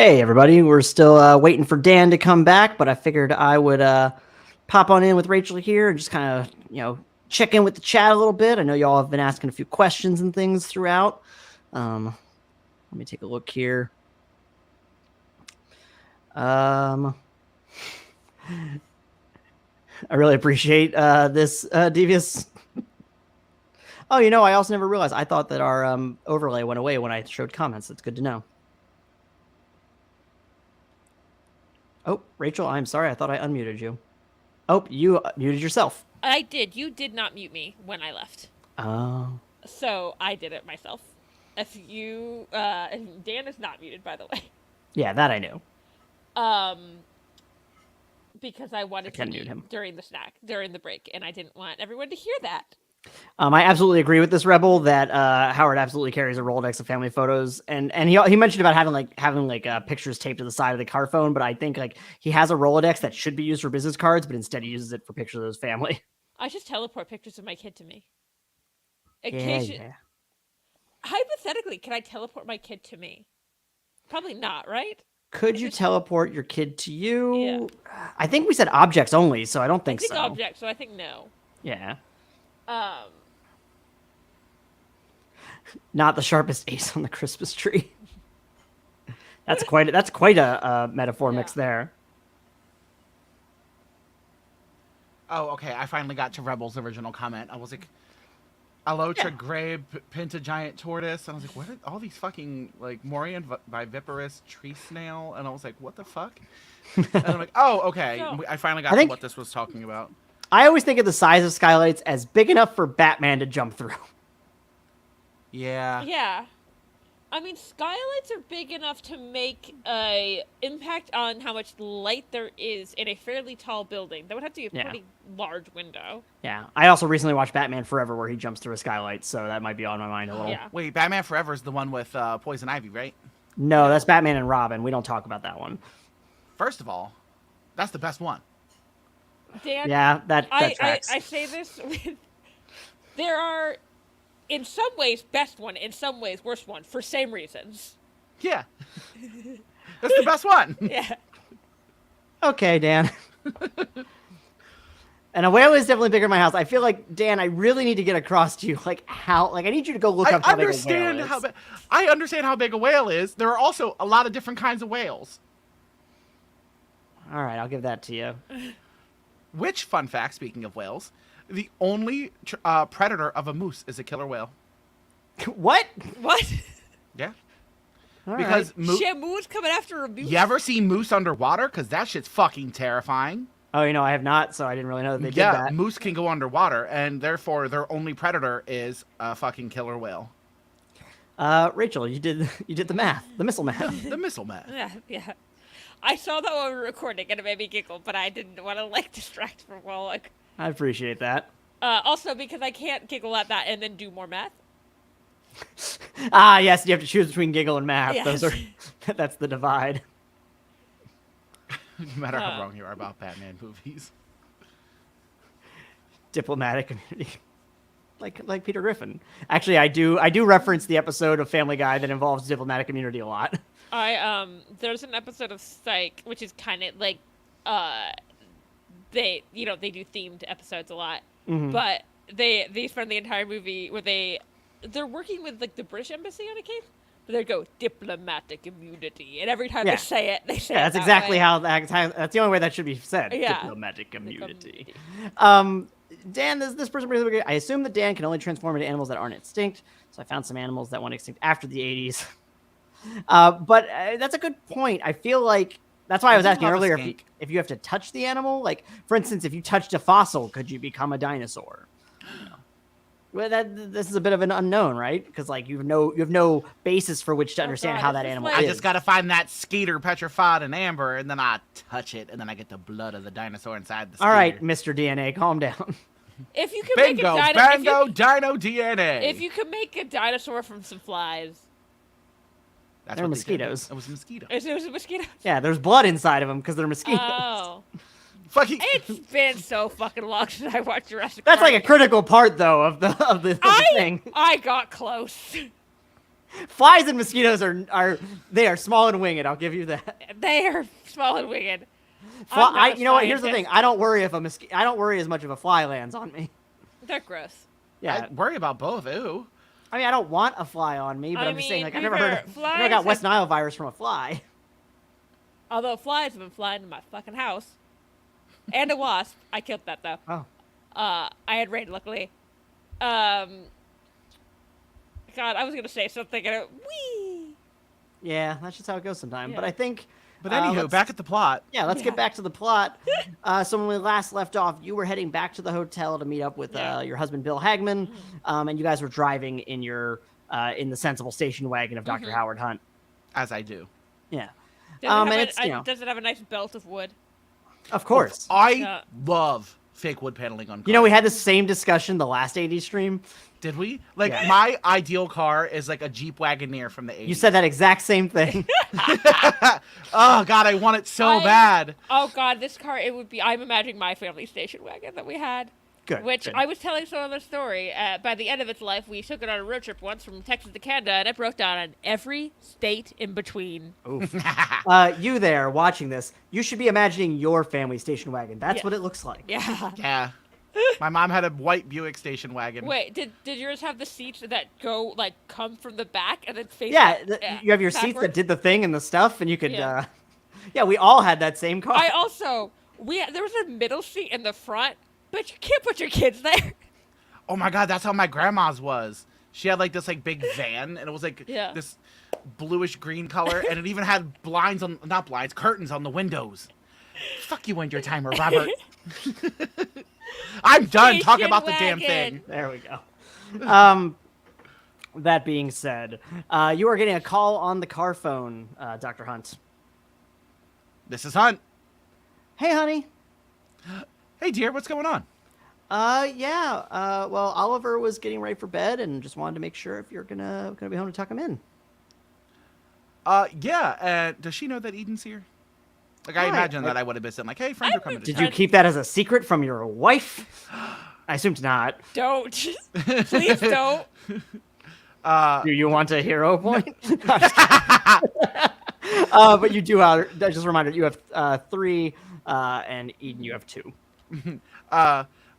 Hey, everybody. We're still waiting for Dan to come back, but I figured I would pop on in with Rachel here and just kind of, check in with the chat a little bit. I know y'all have been asking a few questions and things throughout. Let me take a look here. I really appreciate this devious. Oh, I also never realized. I thought that our overlay went away when I showed comments. That's good to know. Oh, Rachel, I'm sorry. I thought I unmuted you. Oh, you muted yourself. I did. You did not mute me when I left. Oh. So I did it myself. If you, Dan is not muted, by the way. Yeah, that I knew. Because I wanted to mute him during the break, and I didn't want everyone to hear that. I absolutely agree with this Rebel that Howard absolutely carries a Rolodex of family photos, and he mentioned about having pictures taped to the side of the car phone, but I think he has a Rolodex that should be used for business cards, but instead he uses it for pictures of his family. I just teleport pictures of my kid to me. Yeah. Hypothetically, can I teleport my kid to me? Probably not, right? Could you teleport your kid to you? Yeah. I think we said objects only, so I don't think so. Objects, so I think no. Yeah. Not the sharpest ace on the Christmas tree. That's quite a metaphor mix there. Oh, okay. I finally got to Rebel's original comment. I was like, Alotra Gray Pinta Giant Tortoise. And I was like, what are all these fucking, Morian Viviparous Tree Snail? And I was like, what the fuck? And I'm like, oh, okay. So, I finally got to what this was talking about. I always think of the size of skylights as big enough for Batman to jump through. Yeah. Yeah. I mean, skylights are big enough to make a impact on how much light there is in a fairly tall building. That would have to be a pretty large window. Yeah. I also recently watched Batman Forever where he jumps through a skylight, so that might be on my mind a little. Yeah. Wait, Batman Forever is the one with Poison Ivy, right? No, that's Batman and Robin. We don't talk about that one. First of all, that's the best one. Dan, yeah, that tracks. I say this with... There are... in some ways, best one. In some ways, worst one. For same reasons. Yeah. That's the best one. Yeah. Okay, Dan. And a whale is definitely bigger in my house. I feel like, Dan, I really need to get across to you, how, I need you to go look up how big a whale is. I understand how big a whale is. There are also a lot of different kinds of whales. All right, I'll give that to you. Which, fun fact, speaking of whales, the only predator of a moose is a killer whale. What? What? Yeah. All because right. Shamu's coming after a moose? You ever see moose underwater? Because that shit's fucking terrifying. Oh, I have not, so I didn't really know that they did that. Yeah, moose can go underwater, and therefore their only predator is a fucking killer whale. Rachel, you did the math, the missile math. The missile math. Yeah. I saw that while we were recording, and it made me giggle, but I didn't want to, distract from I appreciate that. Also, because I can't giggle at that and then do more math. Yes, you have to choose between giggle and math. Yes. That's the divide. No matter how wrong you are about Batman movies. Diplomatic community. Like Peter Griffin. Actually, I do reference the episode of Family Guy that involves diplomatic immunity a lot. There's an episode of Psych, which is kind of they do themed episodes a lot, but they spend the entire movie where they're working with the British embassy on a case, but they go diplomatic immunity, and every time they say it, that's exactly how that's the only way that should be said. Yeah. Diplomatic immunity. Dan, this person brings up, I assume that Dan can only transform into animals that aren't extinct, so I found some animals that went extinct after the 80s. But that's a good point. I feel like that's why I was asking earlier if you have to touch the animal. For instance, if you touched a fossil, could you become a dinosaur? Well, this is a bit of an unknown, right? Because you have no basis for which to understand how that animal is. I just gotta find that skeeter petrified in amber, and then I touch it, and then I get the blood of the dinosaur inside the skeeter. All right, Mr. DNA, calm down. If you could make a dino DNA. If you could make a dinosaur from some flies. They're mosquitoes. It was mosquitoes. It was a mosquito? Yeah, there's blood inside of them because they're mosquitoes. Oh. It's been so fucking long since I watched Jurassic That's Park. a critical part, though, of the thing. I got close. Flies and mosquitoes are they are small and winged. I'll give you that. They are small and winged. You know what? Here's the thing. I don't worry if I don't worry as much if a fly lands on me. They're gross. Yeah. I worry about both. Ew. I mean, I don't want a fly on me, but I'm just saying, like, I've never flies got West Nile virus from a fly. Although flies have been flying in my fucking house. And a wasp. I killed that, though. Oh. I had rain, luckily. God, I was going to say something and whee! Yeah, that's just how it goes sometimes. Yeah. But I think... But anywho, back at the plot. Yeah, let's get back to the plot. So when we last left off, you were heading back to the hotel to meet up with your husband, Bill Hagman, and you guys were driving in in the sensible station wagon of Dr. Howard Hunt. As I do. Yeah. Does it have a nice belt of wood? Of course. I love fake wood paneling on cars. You know, we had the same discussion the last 80s stream. Did we? Like, my ideal car is like a Jeep Wagoneer from the 80s. You said that exact same thing. Oh, God, I want it so bad. Oh, God, this car, it would be... I'm imagining my family station wagon that we had. Good. Which I was telling someone the story. By the end of its life, we took it on a road trip once from Texas to Canada, and it broke down in every state in between. Oof. You there watching this, you should be imagining your family station wagon. That's what it looks like. Yeah. Yeah. My mom had a white Buick station wagon. Wait, did yours have the seats that go, like, come from the back and then face You have your seats that backwards? did the thing and the stuff, and you could, Yeah. we all had that same car. there was a middle seat in the front, but you can't put your kids there. Oh my God, that's how my grandma's was. She had like this like big van, and it was like this bluish green color, and it even had curtains on the windows. Fuck you and your timer, Robert. I'm done talking about the damn thing. There we go. That being said, you are getting a call on the car phone, Dr. Hunt. This is Hunt. Hey, honey. Hey, dear, what's going on? Well, Oliver was getting ready for bed and just wanted to make sure if you're gonna be home to tuck him in. Does she know that Eden's here? Like, I imagine that I would have been saying, like, hey, friends are coming to Did town. you keep that as a secret from your wife? I assumed not. Don't. Please don't. Do you want a hero point? But you do have, just a reminder, you have 3, and Eden, you have 2.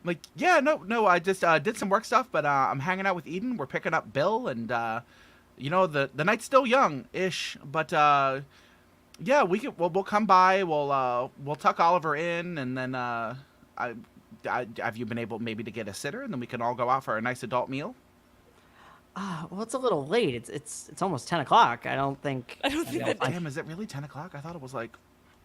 Like, I just did some work stuff, but I'm hanging out with Eden. We're picking up Bill, and the night's still young-ish, but we'll come by. We'll tuck Oliver in, and then have you been able maybe to get a sitter, and then we can all go out for a nice adult meal? Well, it's a little late. It's almost 10 o'clock. I don't think that. Damn, is it really 10 o'clock? I thought it was like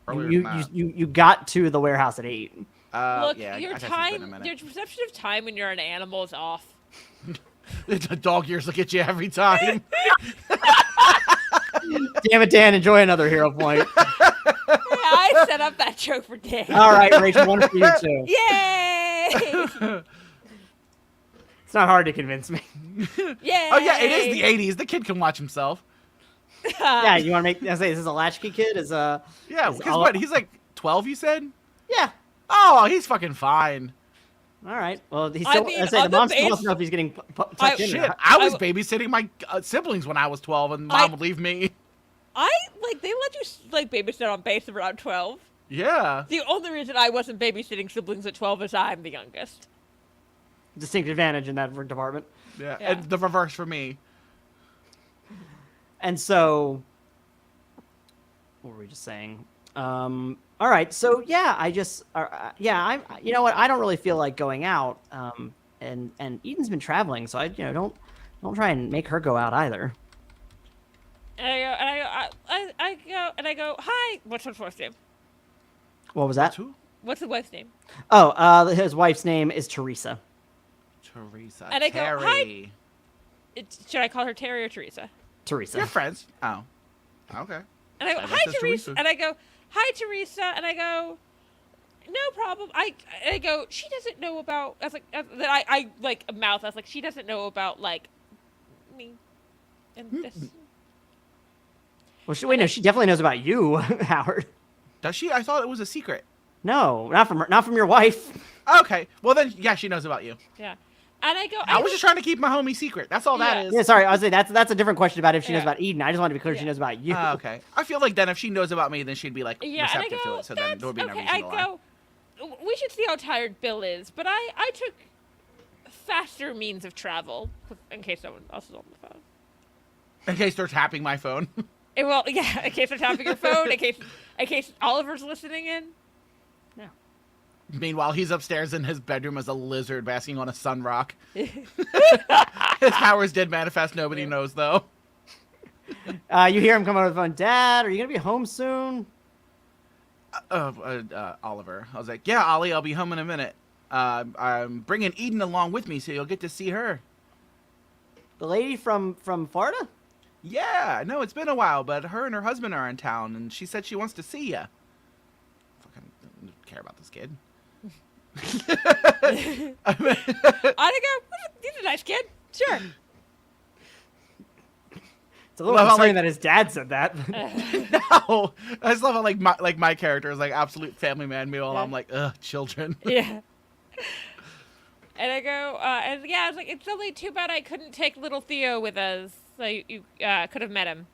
earlier than that. You got to the warehouse at 8. Look, yeah, your perception of time when you're an animal is off. The dog ears look at you every time. Damn it, Dan! Enjoy another hero point. I set up that joke for Dan. All right, Rachel, one for you too. Yay! It's not hard to convince me. Yay! Oh yeah, it is the 80s. The kid can watch himself. Yeah, you want to make? I say this is a latchkey kid. Yeah, because what? He's like 12. You said? Yeah. Oh, he's fucking fine. All right. Well, he's still. The mom still wants to know if he's getting tucked in. Shit, I was babysitting my siblings when I was 12, and mom would leave me. They let you babysit on base around 12. Yeah. The only reason I wasn't babysitting siblings at 12 is I'm the youngest. Distinct advantage in that department. Yeah, and the reverse for me. And so, what were we just saying? All right, so yeah, I'm. You know what? I don't really feel like going out. And Eden's been traveling, so I don't try and make her go out either. And I go, hi. What's her wife's name? What was that? Who? What's the wife's name? Oh, his wife's name is Teresa. Teresa. And I go, Terry. hi. Should I call her Terry or Teresa? Teresa. You're friends. Oh. Okay. And I go, hi, Teresa. And I go, hi, Teresa. And I go, no problem. I go, she doesn't know about. I was like, I like a mouth. I was like, she doesn't know about like me and this. Well, she definitely knows about you, Howard. Does she? I thought it was a secret. No, not from her, not from your wife. Okay. Well then, yeah, she knows about you. Yeah. And I go, I was just trying to keep my homie secret. That's all that is. Yeah, sorry, I was saying that's a different question about if she knows Yeah. about Eden. I just wanted to be clear she Yeah. knows about you. Okay. I feel like then if she knows about me, then she'd be like yeah, and I receptive go, to it. So then there would be no okay. reason I to lie. go, we should see how tired Bill is, but I took faster means of travel in case someone else is on the phone. In case they're tapping my phone. Well, yeah, in case they're tapping your phone, in case Oliver's listening in. Yeah. Meanwhile, he's upstairs in his bedroom as a lizard basking on a sun rock. His powers did manifest. Nobody knows, though. You hear him come over the phone. Dad, are you gonna be home soon? Oliver. I was like, yeah, Ollie, I'll be home in a minute. I'm bringing Eden along with me, so you'll get to see her. The lady from Florida? Yeah, no, it's been a while, but her and her husband are in town, and she said she wants to see you. Fucking don't care about this kid. I go, he's a nice kid. Sure. It's a little Well, concerning like- that his dad said that. No, I just love how my character is like absolute family man. Meanwhile, Yeah. I'm like, ugh, children. Yeah. And I go, and yeah, I was like, it's only too bad I couldn't take little Theo with us. So you could have met him.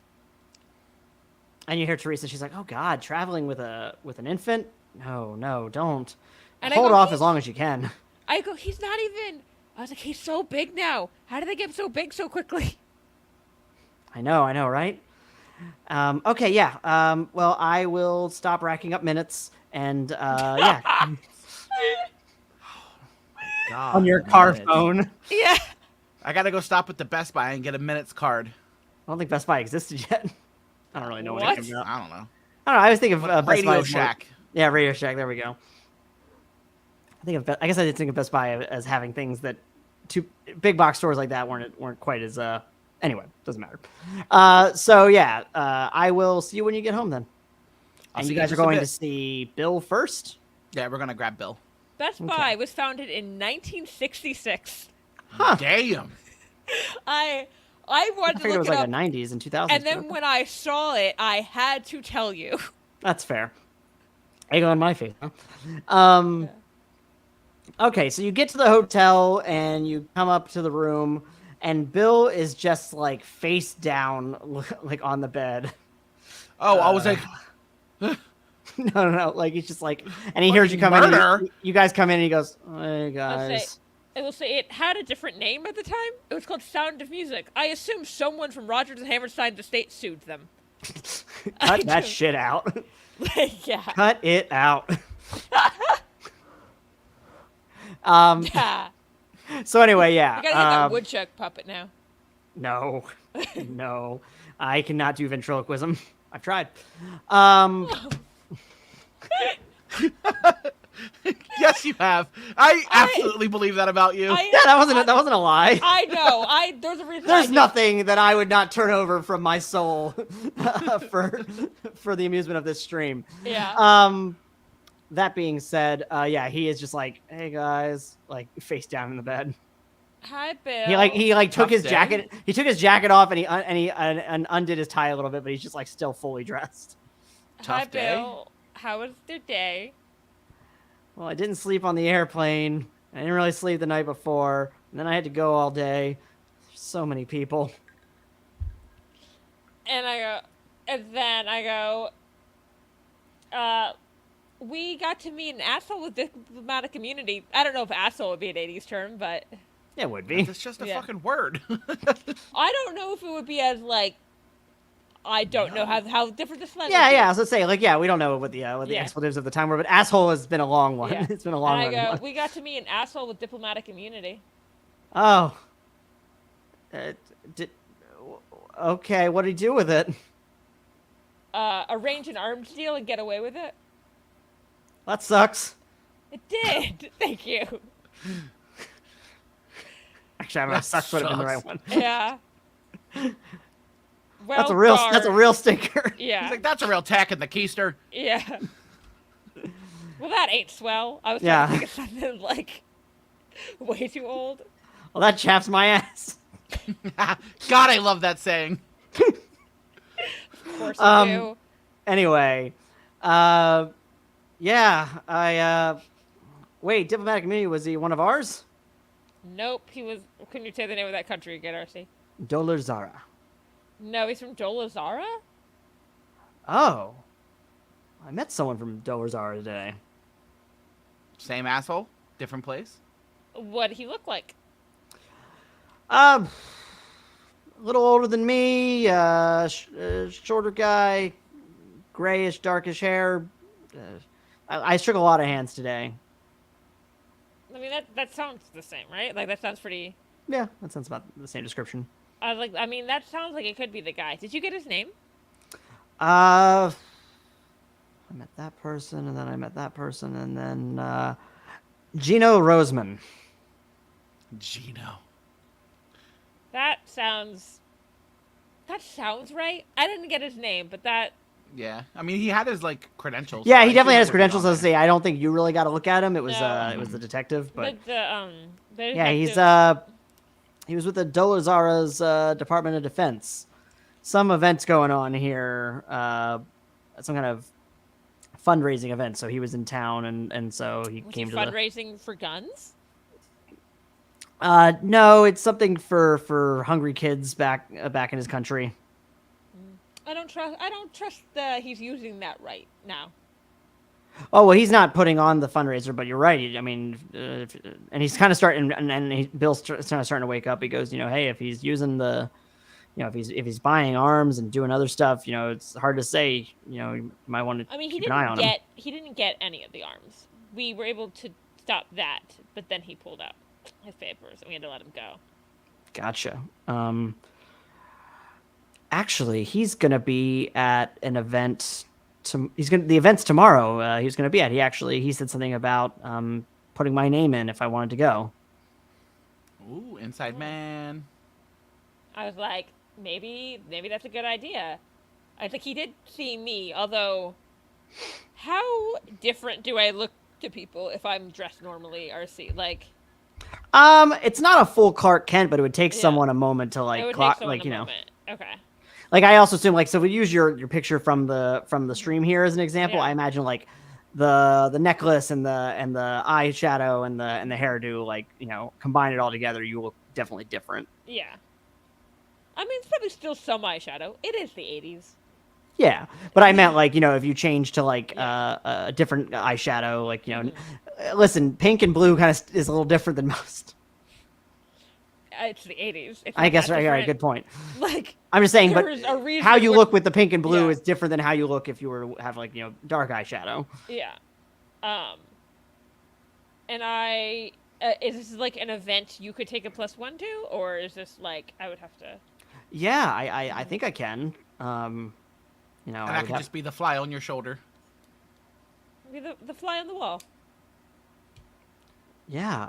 And you hear Teresa. She's like, "Oh God, traveling with an infant? No, don't. And I Hold go, off "He's-" as long as you can." I go, he's not even. I was like, he's so big now. How did they get so big so quickly? I know, right? Okay, yeah. Well, I will stop racking up minutes and yeah, God, on your car minutes. phone. Yeah. I gotta go stop at the Best Buy and get a minutes card. I don't think Best Buy existed yet. I don't really know what What? it came out. I don't know. I don't know. I was thinking of Best Radio Buy as more- Shack. Yeah, Radio Shack. There we go. I guess I did think of Best Buy as having things that two big box stores like that weren't quite as anyway, doesn't matter. So yeah, I will see you when you get home then. I'll And see you guys are just a going bit. to see Bill first. Yeah, we're gonna grab Bill. Best Buy was founded in 1966. Huh. Damn. I I wanted to figured it look was it like up, a 90s and 2000s. and then when I saw it, I had to tell you. That's fair. Egg on my face. Huh? Okay, so you get to the hotel and you come up to the room, and Bill is just like face down, like on the bed. Oh, I was like, No, like he's just like, and he hears you come in. Murder? And you guys come in, and he goes, "Hey I'll guys." I will say it had a different name at the time. It was called Sound of Music. I assume someone from Rodgers and Hammerstein's estate sued them. Cut that shit out. Yeah. Cut it out. Yeah. So anyway, yeah. I gotta get that woodchuck puppet now. No, no, I cannot do ventriloquism. I've tried. yes, you have. I absolutely believe that about you. Yeah, that wasn't a lie. I know. There's a reason. There's I nothing that I would not turn over from my soul for the amusement of this stream. Yeah. That being said, yeah, he is just like, "Hey guys," like face down in the bed. Hi, Bill. He took Tough his day. jacket. He took his jacket off and he undid his tie a little bit, but he's just like still fully dressed. Hi, Tough day. Bill. How was your day? Well, I didn't sleep on the airplane. I didn't really sleep the night before, and then I had to go all day. There's so many people. And then I go, we got to meet an asshole with diplomatic immunity. I don't know if asshole would be an 80s term, but Yeah, it would be. It's just a Yeah. fucking word. I don't know if it would be as, like, I don't know how different this one Yeah, would be. yeah. I was gonna say, like, yeah, we don't know what the Yeah. expletives of the time were, but asshole has been a long one. Yeah. It's been a long And I run go, one. we got to meet an asshole with diplomatic immunity. Oh. Did, okay, what did he do with it? Arrange an arms deal and get away with it. That sucks. It did. Thank you. Actually, I don't know. That Sucks would have been the right sucks. one. Yeah. Well, That's a real stinker. Yeah. He's like, that's a real tack in the keister. Yeah. Well, that ain't swell. I was Yeah. trying to think of something like way too old. Well, that chaps my ass. God, I love that saying. Of course you do. Anyway, yeah, wait, diplomatic immunity, was he one of ours? Nope, he was. Couldn't you say the name of that country again, RC? Dolarzara. No, he's from Dolazara? Oh. I met someone from Dolarzara today. Same asshole, different place. What'd he look like? A little older than me, shorter guy, grayish, darkish hair. I shook a lot of hands today. I mean, that sounds the same, right? Like, that sounds pretty... Yeah, that sounds about the same description. I mean, that sounds like it could be the guy. Did you get his name? I met that person, and then I met that person, and then Gino Roseman. Gino. That sounds right. I didn't get his name, but that... Yeah, I mean, he had his like credentials. Yeah, so he I definitely feel has it would be credentials. on Let's say I don't think you really got to look at him. It was No. it was the detective, but the yeah, detective- he was with the Dolazara's Department of Defense. Some events going on here, some kind of fundraising event. So he was in town, and so he Was came he to fundraising for guns? No, it's something for hungry kids back in his country. I don't trust he's using that right now. Oh well, he's not putting on the fundraiser, but you're right. I mean, and he's kind of starting, and Bill's kind of starting to wake up. He goes, hey, if he's using the, if he's buying arms and doing other stuff, it's hard to say. You might want to I mean, keep an eye on him. he didn't get any of the arms. We were able to stop that, but then he pulled out his papers, and we had to let him go. Gotcha. Actually, he's gonna be at an event. The event's tomorrow. He's gonna be at. He said something about putting my name in if I wanted to go. Ooh, inside man. I was like, maybe that's a good idea. I think he did see me, although how different do I look to people if I'm dressed normally, RC? Like, it's not a full Clark Kent, but it would take Yeah. someone a moment to it like would clock, take someone like a moment. Okay. Like I also assume so we use your picture from the stream here as an example. Yeah. I imagine like the necklace and the eyeshadow and the hairdo, like, combine it all together, you look definitely different. Yeah. I mean, it's probably still some eyeshadow. It is the 80s. Yeah, but I meant like, if you change to like a different eyeshadow, like, listen, pink and blue kind of is a little different than most. It's the 80s. It's I not guess that right, different. good point. Like, I'm just saying, but there's a reason how you we're- look with the pink and blue Yeah. is different than how you look if you were to have like, dark eyeshadow. Yeah. And is this like an event you could take a +1 to, or is this like I would have to? Yeah, I think I can. And I I could just be the fly on your shoulder. Be the fly on the wall. Yeah,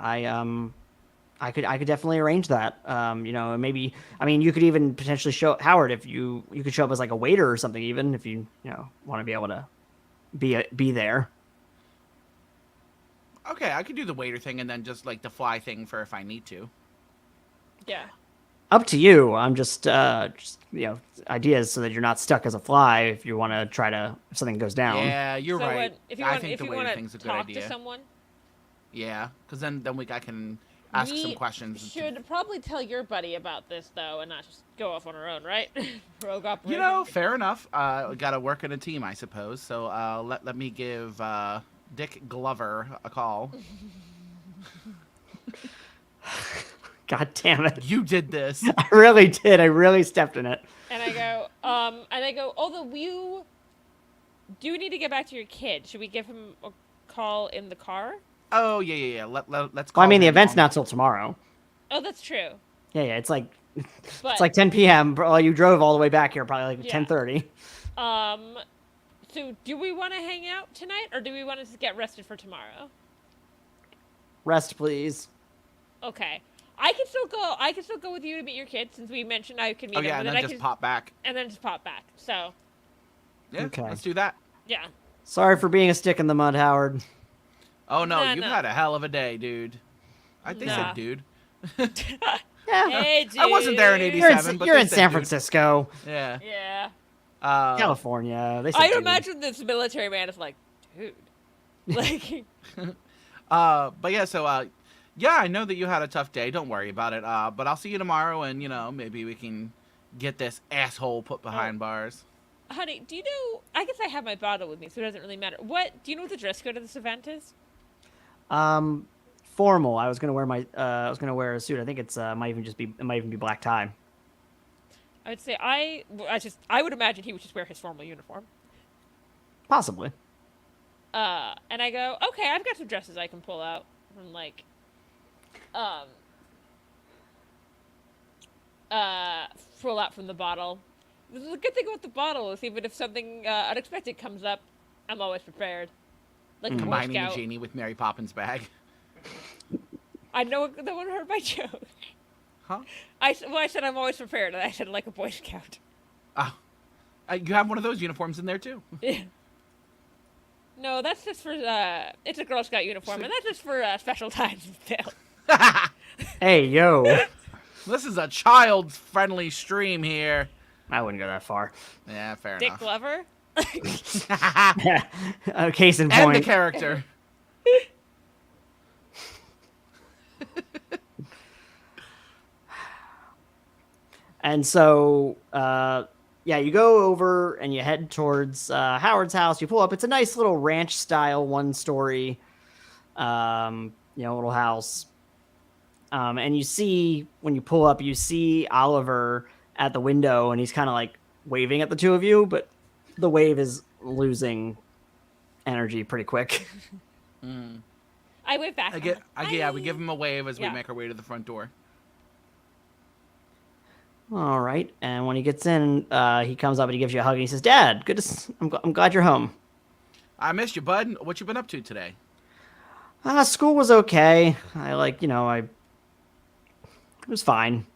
I could definitely arrange that. Maybe you could even potentially show Howard if you could show up as like a waiter or something, even if you want to be able to be there. Okay, I could do the waiter thing and then just like the fly thing for if I need to. Yeah. Up to you. I'm just ideas so that you're not stuck as a fly if you want to try to if something goes down. Yeah, you're So right. if you I want, think if the you waiter want thing's a to good talk idea. to someone, Yeah, because then I can ask some questions. Should probably tell your buddy about this though, and not just go off on our own, right? Rogue operation. You know, fair enough. Got to work in a team, I suppose. So let me give Dick Glover a call. God damn it! You did this. I really did. I really stepped in it. And I go, although you do need to get back to your kid. Should we give him a call in the car? Oh yeah. Let's call. Well, I mean, the him event's on- not till tomorrow. Oh, that's true. Yeah, it's like But it's like 10 p.m. Bro, you drove all the way back here, probably like Yeah. 10:30. so do we want to hang out tonight, or do we want to just get rested for tomorrow? Rest, please. Okay. I can still go with you to meet your kid, since we mentioned I could meet Oh him, yeah, and then then I just could, pop back. and then just pop back. So Yeah, Okay. let's do that. yeah. Sorry for being a stick in the mud, Howard. Oh no, Nah, you've no. had a hell of a day, dude. They Nah. said dude. Yeah, Hey, dude. I wasn't there in you're 87. in, but you're they in said San dude. Francisco, Yeah. Yeah. California. They said I'd dude. imagine this military man is like, dude. Like, But yeah, so Yeah, I know that you had a tough day. Don't worry about it. But I'll see you tomorrow, and maybe we can get this asshole put behind bars. Honey, do you know? I guess I have my bottle with me, so it doesn't really matter. What do you know? What the dress code of this event is? Formal. I was gonna wear I was gonna wear a suit. I think it's it might even be black tie. I would say I would imagine he would just wear his formal uniform. Possibly. And I go, okay, I've got some dresses I can pull out from um, pull out from the bottle. This is a good thing about the bottle is even if something unexpected comes up, I'm always prepared. Like a Boy Combining Scout. the genie with Mary Poppins' bag. I know no one heard my joke. Huh? I said I'm always prepared, and I said like a Boy Scout. Oh. You have one of those uniforms in there, too. Yeah. No, that's just for it's a Girl Scout uniform, and that's just for special times, Phil. Hey, yo. This is a child-friendly stream here. I wouldn't go that far. Yeah, fair Dick enough. Glover. Case in And point. the character. And so, yeah, you go over and you head towards Howard's house. You pull up. It's a nice little ranch-style one-story, little house. And you see, when you pull up, you see Oliver at the window, and he's kind of like waving at the two of you, but the wave is losing energy pretty quick. I wave back. We give him a wave as we make our way to the front door. All right. And when he gets in, he comes up and he gives you a hug and he says, "Dad, I'm glad you're home." I missed you, bud. What you been up to today? School was okay. It was fine.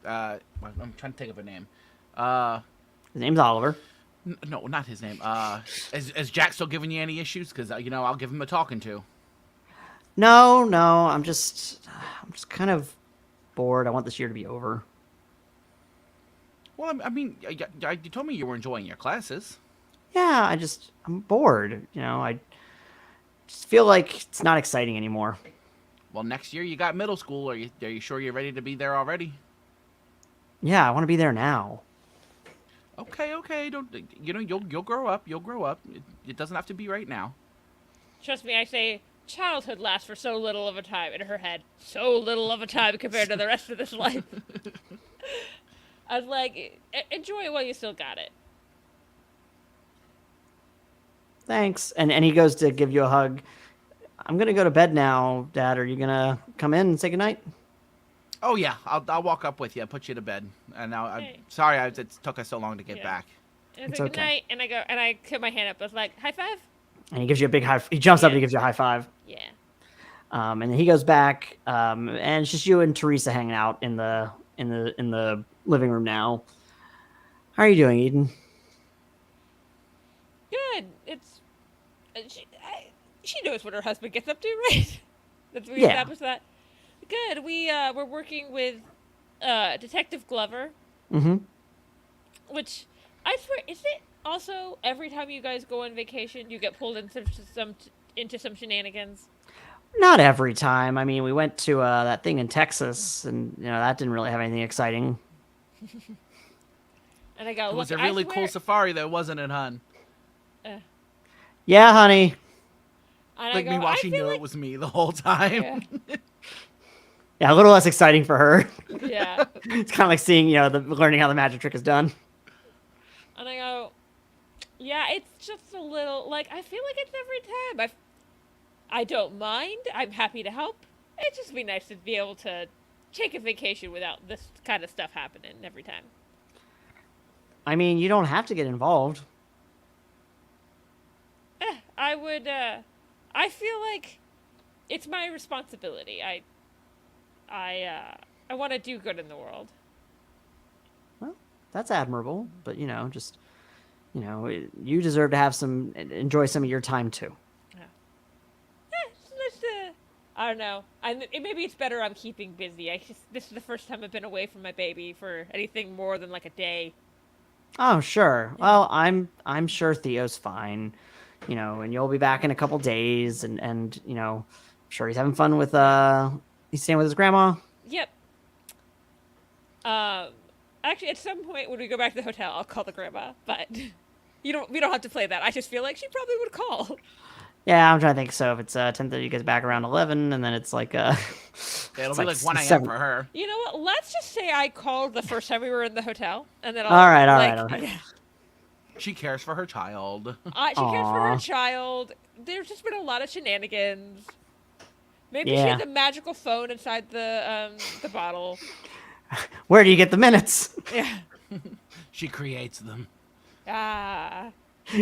I'm trying to think of a name. His name's Oliver. No, not his name. Is Jack still giving you any issues? Because I'll give him a talking to. No, I'm just kind of bored. I want this year to be over. Well, I mean, you told me you were enjoying your classes. Yeah, I'm bored. I just feel like it's not exciting anymore. Well, next year you got middle school. Are you sure you're ready to be there already? Yeah, I want to be there now. Okay. Don't you'll grow up. You'll grow up. It doesn't have to be right now. Trust me, I say childhood lasts for so little of a time in her head. So little of a time compared to the rest of this life. I was like, enjoy it while you still got it. Thanks. And he goes to give you a hug. I'm gonna go to bed now, Dad. Are you gonna come in and say goodnight? Oh yeah, I'll walk up with you, put you to bed. And now I'm Hey. sorry it took us so long to get back. And I It's say okay. goodnight, and I go, and I put my hand up. I was like, high five? And he gives you a big high. He jumps up and Yeah. he gives you a high five. Yeah. And then he goes back, and it's just you and Teresa hanging out in the living room now. How are you doing, Eden? Good. It's she knows what her husband gets up to, right? We Yeah. established that. Good. We're working with Detective Glover, Mm-hmm. which I swear is it also every time you guys go on vacation you get pulled into some shenanigans. Not every time. I mean, we went to that thing in Texas, and that didn't really have anything exciting. And I go, It was look, a really I swear, cool safari, though, wasn't it, hun? Yeah, honey. and Like I me go, watching I feel know like, it was me the whole time. Yeah. Yeah, a little less exciting for her. Yeah. It's kind of like seeing, learning how the magic trick is done. And I go, yeah, it's just a little, like, I feel like it's every time. I don't mind. I'm happy to help. It'd just be nice to be able to take a vacation without this kind of stuff happening every time. I mean, you don't have to get involved. I would, I feel like it's my responsibility. I want to do good in the world. Well, that's admirable, but you deserve to have enjoy some of your time too. I don't know. Maybe it's better I'm keeping busy. This is the first time I've been away from my baby for anything more than like a day. Oh, sure. Well, I'm sure Theo's fine, and you'll be back in a couple days, and Sure, he's having fun with he's staying with his grandma. Yep. Actually, at some point when we go back to the hotel, I'll call the grandma. But we don't have to play that. I just feel like she probably would call. Yeah, I'm trying to think. So if it's 10:30, gets back around 11, and then it's like It'll it's be like 1 a.m. 7. for her. You know what? Let's just say I called the first time we were in the hotel, and then I'll. All right. Yeah. She cares for her child. She cares for her Aw. child. There's just been a lot of shenanigans. Maybe she Yeah. has a magical phone inside the bottle. Where do you get the minutes? Yeah. She creates them. Ah.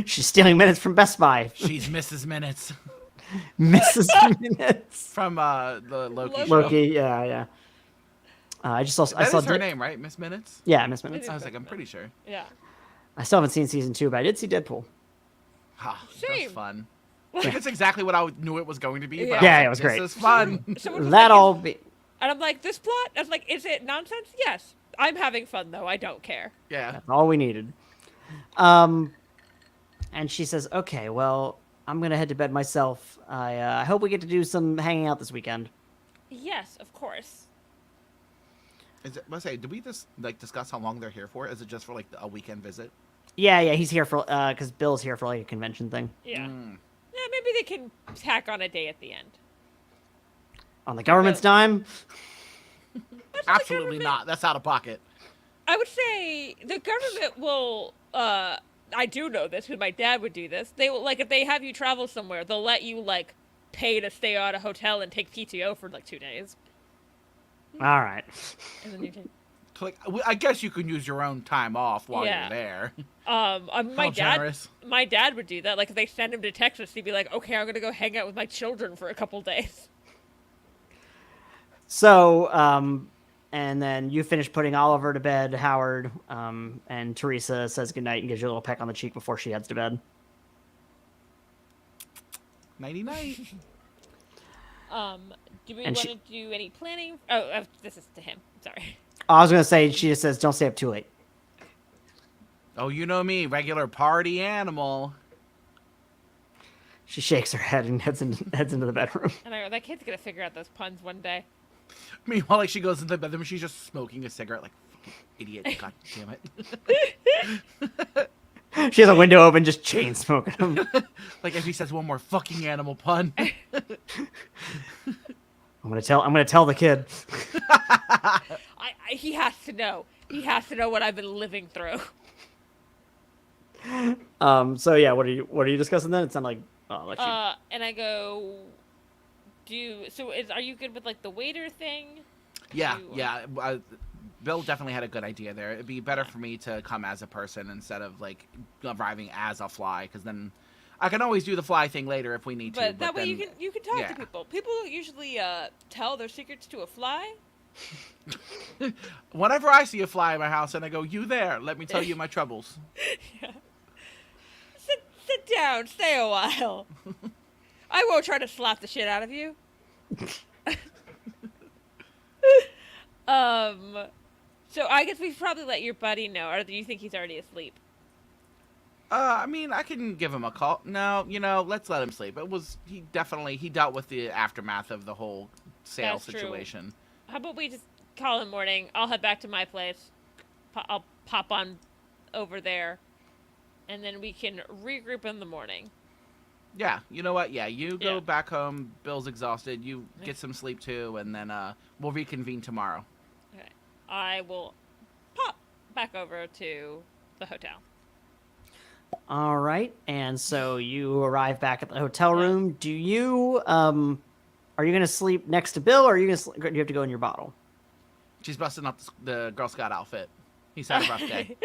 She's stealing minutes from Best Buy. She's Mrs. Minutes Mrs. Minutes. from the Loki show. Loki. Yeah. I just saw. I That saw is her name, right? Miss Minutes? Yeah, Miss Minutes. I was like, I'm pretty sure. Yeah. I still haven't seen season 2, but I did see Deadpool. Ah, that was Same. fun. Like, it's exactly what I knew it was going to be. But Yeah, I it was great. This is fun. Someone was That like, all be. And I'm like, this plot? I was like, is it nonsense? Yes. I'm having fun though. I don't care. Yeah. That's all we needed. And she says, "Okay, well, I'm gonna head to bed myself. I hope we get to do some hanging out this weekend." Yes, of course. Let's say, did we just discuss how long they're here for? Is it just for like a weekend visit? Yeah, he's here for because Bill's here for like a convention thing Yeah. Mm. Yeah, maybe they can tack on a day at the end. on the government's dime. Absolutely not. That's out of pocket. I would say the government will. I do know this because my dad would do this. They will, like, if they have you travel somewhere, they'll let you like pay to stay at a hotel and take PTO for like 2 days. All right. And then you can. Like, I guess you can use your own time off while Yeah. you're there. My How dad. generous. My dad would do that. Like if they send him to Texas, he'd be like, "Okay, I'm gonna go hang out with my children for a couple days." So, and then you finish putting Oliver to bed, Howard, and Teresa says goodnight and gives you a little peck on the cheek before she heads to bed. Nighty night. Do we And want she- to do any planning? Oh, this is to him. Sorry. I was gonna say she just says, "Don't stay up too late." Oh, you know me, regular party animal. She shakes her head and heads into the bedroom. And I go, that kid's gonna figure out those puns one day. Meanwhile, like she goes into the bedroom, she's just smoking a cigarette, like fucking idiot. God damn it. She has a window open, just chain smoking them. Like if he says one more fucking animal pun. I'm gonna tell the kid. He has to know. He has to know what I've been living through. So yeah, what are you discussing then? It sounded like I'll let you. And I go, are you good with like the waiter thing? Yeah, Do- yeah. Bill definitely had a good idea there. It'd be better for me to come as a person instead of like arriving as a fly, because then I can always do the fly thing later if we need to. But that way then- you can talk yeah. to people. People don't usually tell their secrets to a fly. Whenever I see a fly in my house and I go, "You there? Let me tell you my troubles." Yeah. Sit down. Stay a while. I won't try to slap the shit out of you. So I guess we should probably let your buddy know, or do you think he's already asleep? I mean, I can give him a call. No, let's let him sleep. He dealt with the aftermath of the whole sale That's true. situation. How about we just call in the morning? I'll head back to my place. I'll pop on over there, and then we can regroup in the morning. Yeah, you know what? Yeah, you go Yeah. back home. Bill's exhausted. You get some sleep too, and then we'll reconvene tomorrow. Okay. I will pop back over to the hotel. All right, and so you arrive back at the hotel room. Do you are you gonna sleep next to Bill, or are you do you have to go in your bottle? She's busting up the Girl Scout outfit. He's had a rough day.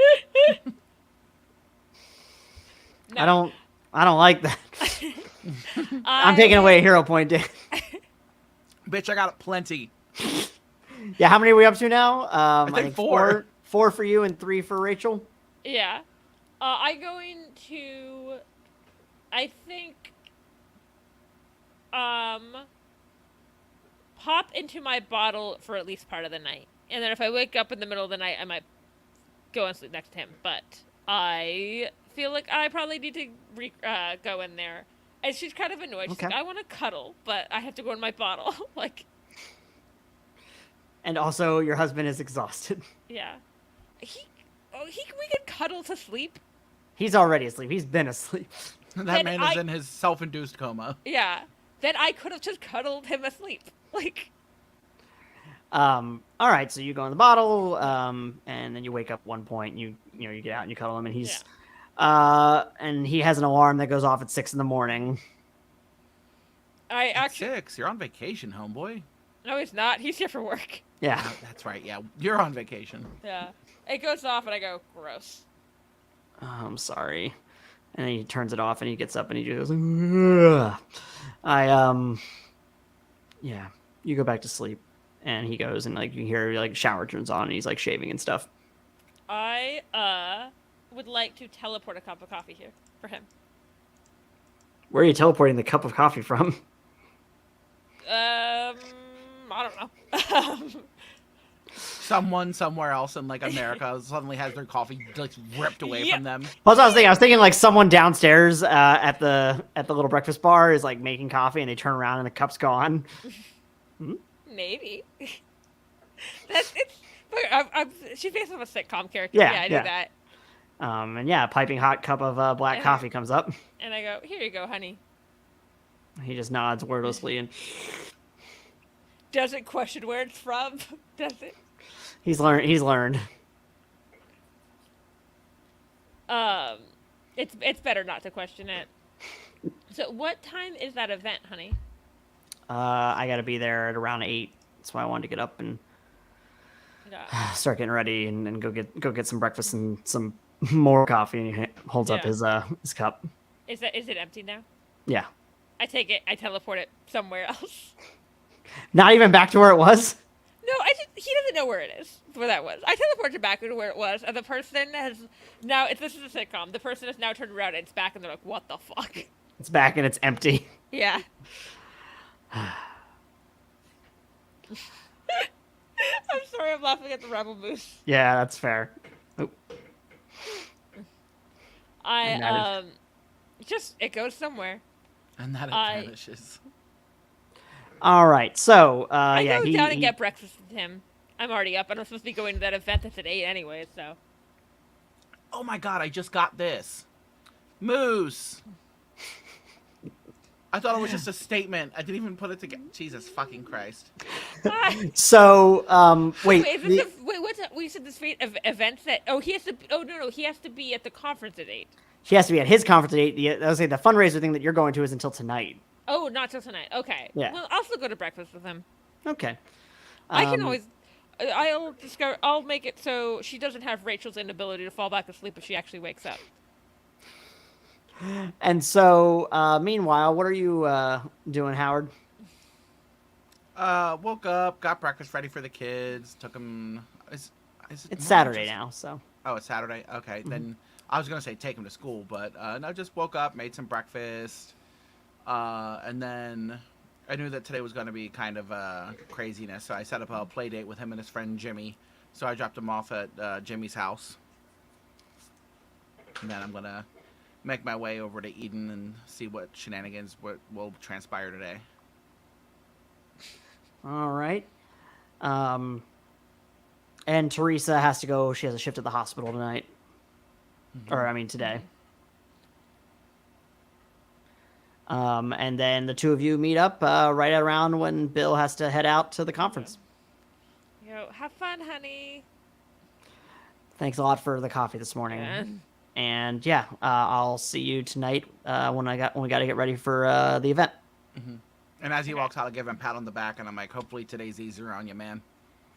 No, I don't like that. I'm taking away a hero point, Dan. Bitch, I got plenty. Yeah, how many are we up to now? I think 4. 4 for you and 3 for Rachel. Yeah. I'm going to, I think, pop into my bottle for at least part of the night. And then if I wake up in the middle of the night, I might go and sleep next to him. But I feel like I probably need to go in there. And she's kind of annoyed. She's Okay. like, I want to cuddle, but I have to go in my bottle. Like, And also, your husband is exhausted. yeah. We could cuddle to sleep. He's already asleep. He's been asleep. That Then man is in his self-induced coma. Yeah. Then I could have just cuddled him asleep. Like, All right, so you go in the bottle, and then you wake up one point. And you get out and you cuddle him, and he's, and he has an alarm that goes off at 6 a.m. I At actually. 6, you're on vacation, homeboy. No, he's not. He's here for work. Yeah. Oh, that's right. Yeah, you're on vacation. Yeah. It goes off, and I go, gross. Oh, I'm sorry. And then he turns it off, and he gets up, and he goes, "Ugh." Yeah. You go back to sleep, and he goes, and like you hear like shower turns on, and he's like shaving and stuff. I would like to teleport a cup of coffee here for him. Where are you teleporting the cup of coffee from? I don't know. Someone somewhere else in like America suddenly has their coffee like ripped away from them. Plus, I was thinking like someone downstairs at the little breakfast bar is like making coffee, and they turn around and the cup's gone. Maybe. That's it's. She's based off a sitcom character. Yeah, Yeah, I know yeah. that. And yeah, a piping hot cup of black coffee comes up. And I go, here you go, honey. He just nods wordlessly, and Doesn't question where it's from. Does it? he's learned. It's better not to question it. So, what time is that event, honey? I got to be there at around 8. That's why I wanted to get up and Yeah. start getting ready and go get some breakfast and some more coffee. And he holds up Yeah. his cup. Is it empty now? Yeah. I take it. I teleport it somewhere else. Not even back to where it was. No, he doesn't know where it is. Where that was. I teleported back to where it was, and the person has now. This is a sitcom. The person has now turned around and it's back, and they're like, "What the fuck?" It's back and it's empty. Yeah. I'm sorry, I'm laughing at the rebel moose. Yeah, that's fair. Oh, And that It goes somewhere. And that it I- vanishes. all right. So, I yeah, go down and get breakfast with him. I'm already up, and I'm supposed to be going to that event that's at 8 anyway, so. Oh my god, I just got this. Moose. I thought it was just a statement. I didn't even put it together. Jesus fucking Christ. So, wait. Wait, what's that? We said this events that. Oh, he has to. Oh, no, he has to be at the conference at 8. He has to be at his conference at 8. I was saying the fundraiser thing that you're going to is until tonight. Oh, not till tonight. Okay. Yeah. Well, I'll still go to breakfast with him. Okay. I can always. I'll make it so she doesn't have Rachel's inability to fall back asleep if she actually wakes up. And so, meanwhile, what are you doing, Howard? Woke up, got breakfast ready for the kids, took them. Is it It's more Saturday just- now, so. Oh, it's Saturday? Okay, then I was going to say take them to school, but no, just woke up, made some breakfast, and then I knew that today was going to be kind of craziness, so I set up a play date with him and his friend Jimmy. So I dropped him off at Jimmy's house. And then I'm going to make my way over to Eden and see what shenanigans will transpire today. All right. And Teresa has to go. She has a shift at the hospital tonight. Or, I mean, today. And then the two of you meet up right around when Bill has to head out to the conference. Yo, have fun, honey. Thanks a lot for the coffee this morning. Yeah. And yeah, I'll see you tonight when we got to get ready for the event. And as he walks out, I give him a pat on the back, and I'm like, hopefully today's easier on you, man.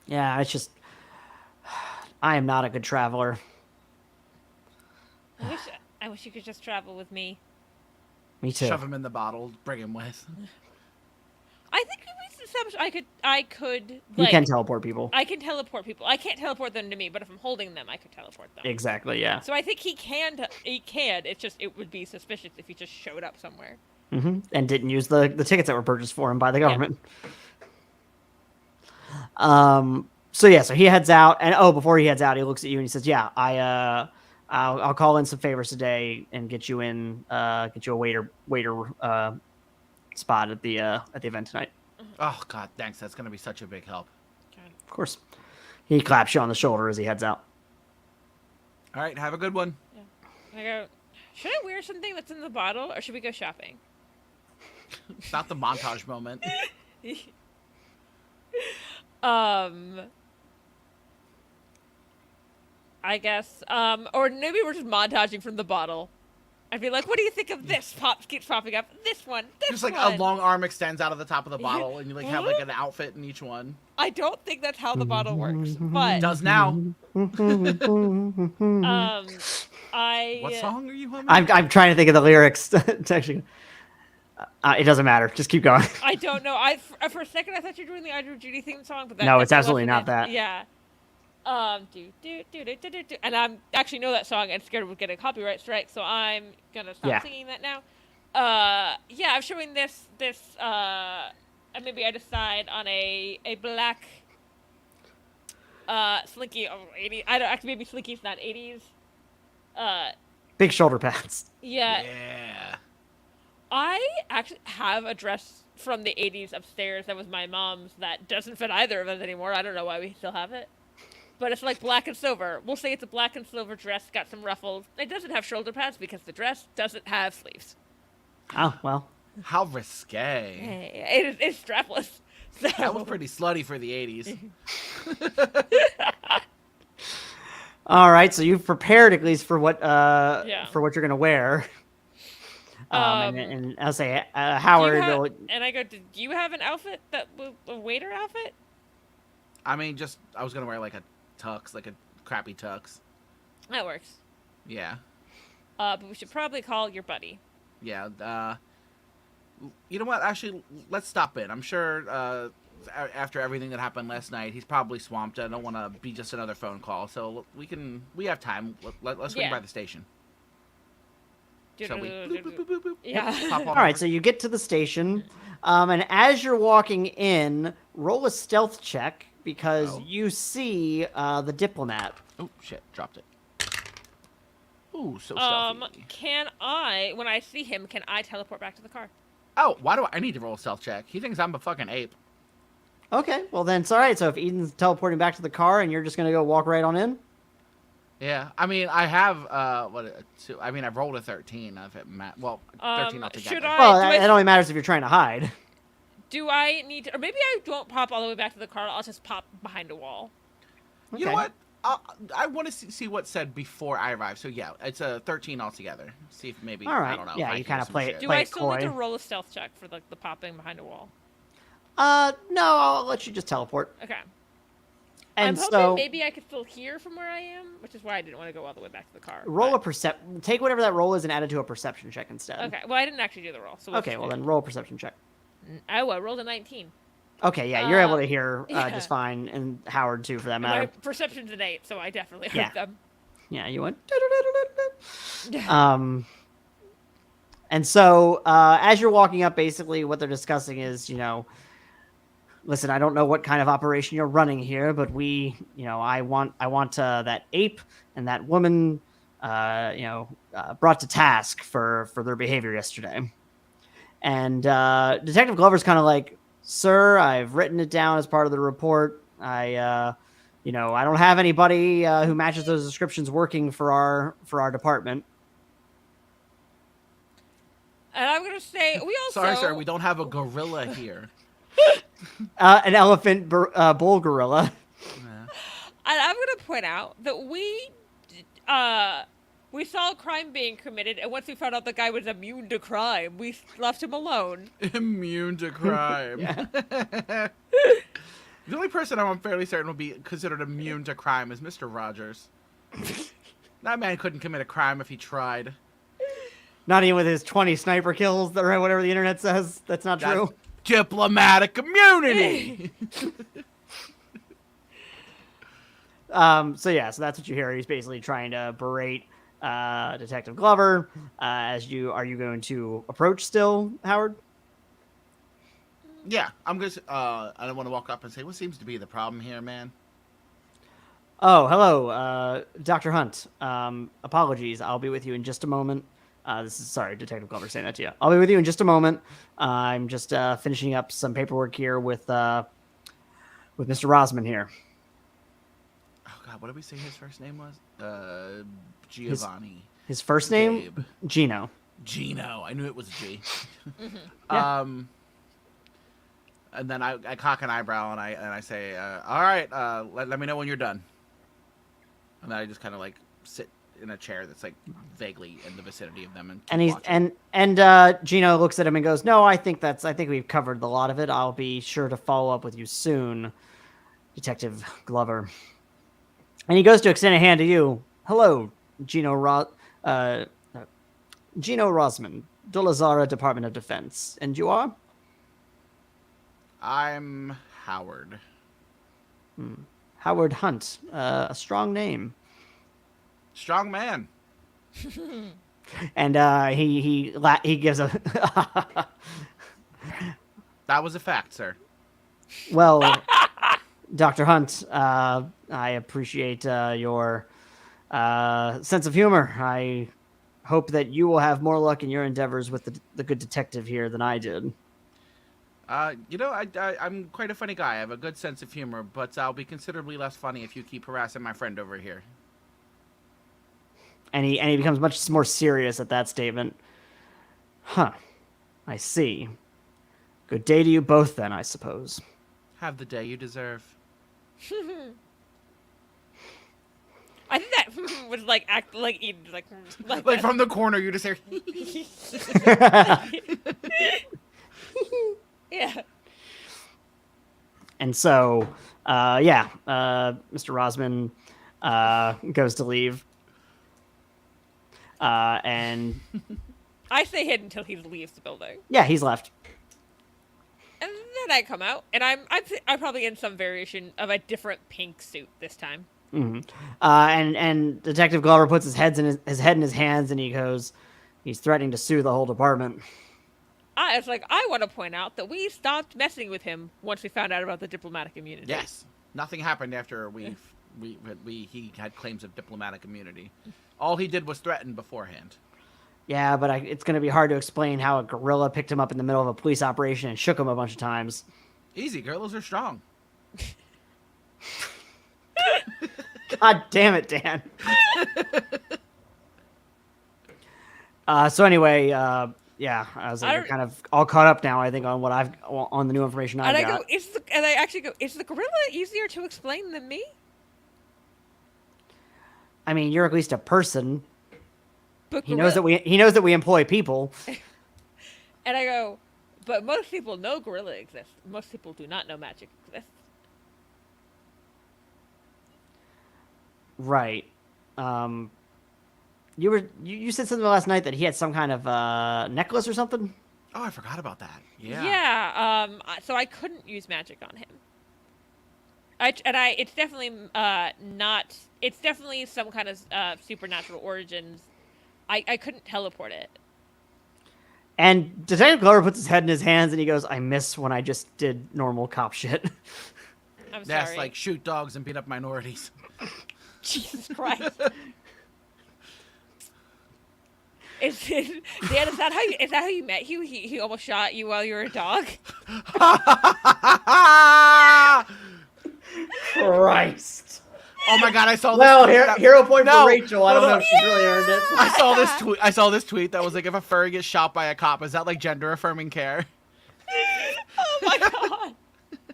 Yeah, it's just I am not a good traveler. I wish you could just travel with me. Me too. Shove him in the bottle, bring him with. I think we established I could. You Like, can teleport people. I can teleport people. I can't teleport them to me, but if I'm holding them, I could teleport them. Exactly. Yeah. So I think he can. He can. It's just it would be suspicious if he just showed up somewhere. And didn't use the tickets that were purchased for him by the government. So he heads out, and before he heads out, he looks at you and he says, "Yeah, I'll call in some favors today and get you a waiter spot at the event tonight. Oh God, thanks. That's gonna be such a big help. God. Of course. He claps you on the shoulder as he heads out. All right, have a good one. I go, should I wear something that's in the bottle, or should we go shopping? It's not the montage moment. I guess, or maybe we're just montaging from the bottle. I'd be like, what do you think of this? Keeps popping up. This one, this Just like one. a long arm extends out of the top of the bottle, and you like have like an outfit in each one. I don't think that's how the bottle works, but It does now. I. What song are you humming? I'm trying to think of the lyrics. To actually, it doesn't matter. Just keep going. I don't know. For a second I thought you were doing the I Drew Judy theme song, but that No, it's definitely absolutely not wasn't it. that. Yeah. Do, and I actually know that song and scared we'd get a copyright strike, so I'm gonna stop singing that now. Yeah, I'm showing this. And maybe I decide on a black. Slinky. Oh, 80. I don't actually. Maybe Slinky's not 80s. Big shoulder pads. Yeah. Yeah. I actually have a dress from the 80s upstairs that was my mom's that doesn't fit either of us anymore. I don't know why we still have it. But it's like black and silver. We'll say it's a black and silver dress, got some ruffles. It doesn't have shoulder pads because the dress doesn't have sleeves. Oh, well. How risque. Hey, it's strapless. So. That was pretty slutty for the 80s. All right, so you've prepared at least for what you're going to wear. And I'll say, Howard. And I go, do you have an outfit a waiter outfit? I mean, I was gonna wear like a tux, like a crappy tux. That works. Yeah. But we should probably call your buddy. Yeah. You know what? Actually, let's stop in. I'm sure after everything that happened last night, he's probably swamped. I don't want to be just another phone call, so we have time. Let's swing by the station. So we boop, boop, boop, boop, boop. Yeah. Pop on All right, over. so you get to the station, and as you're walking in, roll a stealth check because you see the diplomat. Oh shit! Dropped it. Ooh, so stealthy. When I see him, can I teleport back to the car? Oh, why do I need to roll a stealth check? He thinks I'm a fucking ape. Okay, well then it's all right. So if Eden's teleporting back to the car and you're just gonna go walk right on in. Yeah, I mean, I have I've rolled a 13. 13 altogether. It only matters if you're trying to hide. Do I need to, or maybe I don't pop all the way back to the car. I'll just pop behind a wall. You know what? I want to see what's said before I arrive. So yeah, it's a 13 altogether. See if maybe all right. I don't know. Yeah, I you hear kind of some play shit. it. Do I it still need coy. to roll a stealth check for the popping behind a wall? No, I'll let you just teleport. Okay. And I'm hoping maybe I could still hear from where I am, which is why I didn't want to go all the way back to the car. Take whatever that roll is and add it to a perception check instead. Okay. Well, I didn't actually do the roll. So Okay, well then roll a perception check. Oh, I rolled a 19. Okay, yeah, you're able to hear just fine, and Howard too, for that matter. My perception's an 8, so I definitely heard them. Yeah, you went. And so as you're walking up, basically what they're discussing is, listen, I don't know what kind of operation you're running here, but I want that ape and that woman, brought to task for their behavior yesterday. And Detective Glover's kind of like, sir, I've written it down as part of the report. I don't have anybody who matches those descriptions working for our department. And I'm gonna say we also. Sorry, sir, we don't have a gorilla here. An elephant bull gorilla. And I'm gonna point out that we saw a crime being committed, and once we found out the guy was immune to crime, we left him alone. Immune to crime. The only person I'm fairly certain would be considered immune to crime is Mr. Rogers. That man couldn't commit a crime if he tried. Not even with his 20 sniper kills, or whatever the internet says. That's not true. Diplomatic immunity. So that's what you hear. He's basically trying to berate Detective Glover. Are you going to approach still, Howard? Yeah, I'm gonna. I don't want to walk up and say, "What seems to be the problem here, man?" Oh, hello, Dr. Hunt. Apologies. I'll be with you in just a moment. This is sorry, Detective Glover saying that to you. I'll be with you in just a moment. I'm just finishing up some paperwork here with Mr. Rosman here. Oh God, what did we say his first name was? Giovanni. His first name, Gabe. Gino. Gino. I knew it was a G. Yeah. And then I cock an eyebrow and I say, all right, let me know when you're done. And then I just kind of like sit in a chair that's like vaguely in the vicinity of them And he's and Gino looks at him and goes, "No, I think we've covered a lot of it. I'll be sure to follow up with you soon, Detective Glover." And he goes to extend a hand to you. "Hello, Gino Rosman, Dolazara Department of Defense. And you are?" I'm Howard. "Howard Hunt. A strong name." Strong man. And he gives a That was a fact, sir. well, Dr. Hunt, I appreciate your sense of humor. I hope that you will have more luck in your endeavors with the good detective here than I did. I'm quite a funny guy. I have a good sense of humor, but I'll be considerably less funny if you keep harassing my friend over here. And he becomes much more serious at that statement. "Huh. I see. Good day to you both then, I suppose." Have the day you deserve. I think that was like act like Eden, like Like from the corner, you just hear. yeah. And so, Mr. Rosman goes to leave. And I stay hidden until he leaves the building, yeah, he's left. and then I come out, and I'm probably in some variation of a different pink suit this time. Mm-hmm. And Detective Glover puts his head in his hands, and he goes, "He's threatening to sue the whole department." It's like, I want to point out that we stopped messing with him once we found out about the diplomatic immunity. Yes, nothing happened after he had claims of diplomatic immunity. All he did was threaten beforehand. Yeah, but it's going to be hard to explain how a gorilla picked him up in the middle of a police operation and shook him a bunch of times. Easy, gorillas are strong. God damn it, Dan. So anyway, I was like, kind of all caught up now, I think, on the new information I got. Is the gorilla easier to explain than me? I mean, you're at least a person. But He knows that we employ people. And I go, but most people know gorilla exists. Most people do not know magic exists. Right. You said something last night that he had some kind of necklace or something? Oh, I forgot about that. Yeah. Yeah. So I couldn't use magic on him. It's definitely not. It's definitely some kind of supernatural origins. I couldn't teleport it. And Detective Glover puts his head in his hands and he goes, "I miss when I just did normal cop shit." I'm That's sorry. like shoot dogs and beat up minorities. Jesus Christ. Dan, is that how you met you? He almost shot you while you were a dog? Christ. Oh my God! I saw this. Well, tweet hero point No, for Rachel. I don't no, know if she's really earned it. I saw this tweet that was like, if a furry gets shot by a cop, is that like gender affirming care? Oh my God.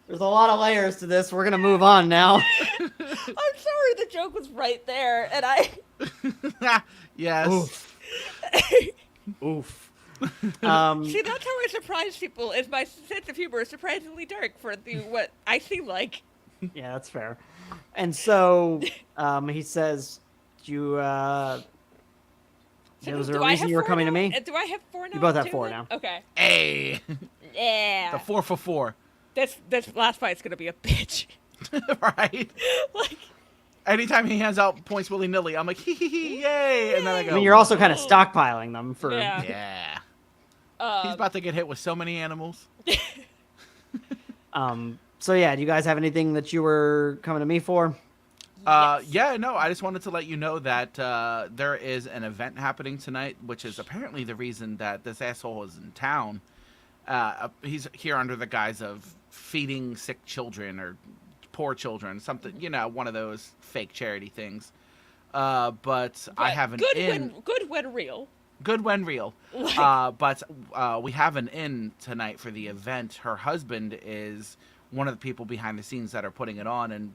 There's a lot of layers to this. We're gonna move on now. I'm sorry, the joke was right there, and I. Yes. Oof. Oof. See, that's how I surprise people. Is my sense of humor is surprisingly dark for what I seem like. Yeah, that's fair. And so, he says, "You, was there a reason you were coming to me?" Do I have 4 now? You both have too, 4 then? now. Okay. Hey. Yeah. The 4 for 4. This last fight's gonna be a bitch. Right. Like. Anytime he hands out points willy nilly, I'm like, hee hee hee, yay! And then I go. I mean, you're also kind of stockpiling them for. Yeah. Yeah. He's about to get hit with so many animals. So yeah, do you guys have anything that you were coming to me for? Yes. Yeah, no, I just wanted to let you know that there is an event happening tonight, which is apparently the reason that this asshole is in town. He's here under the guise of feeding sick children or poor children, something, one of those fake charity things. But I have an inn. Good when real. Good when real. Like, But we have an inn tonight for the event. Her husband is one of the people behind the scenes that are putting it on and,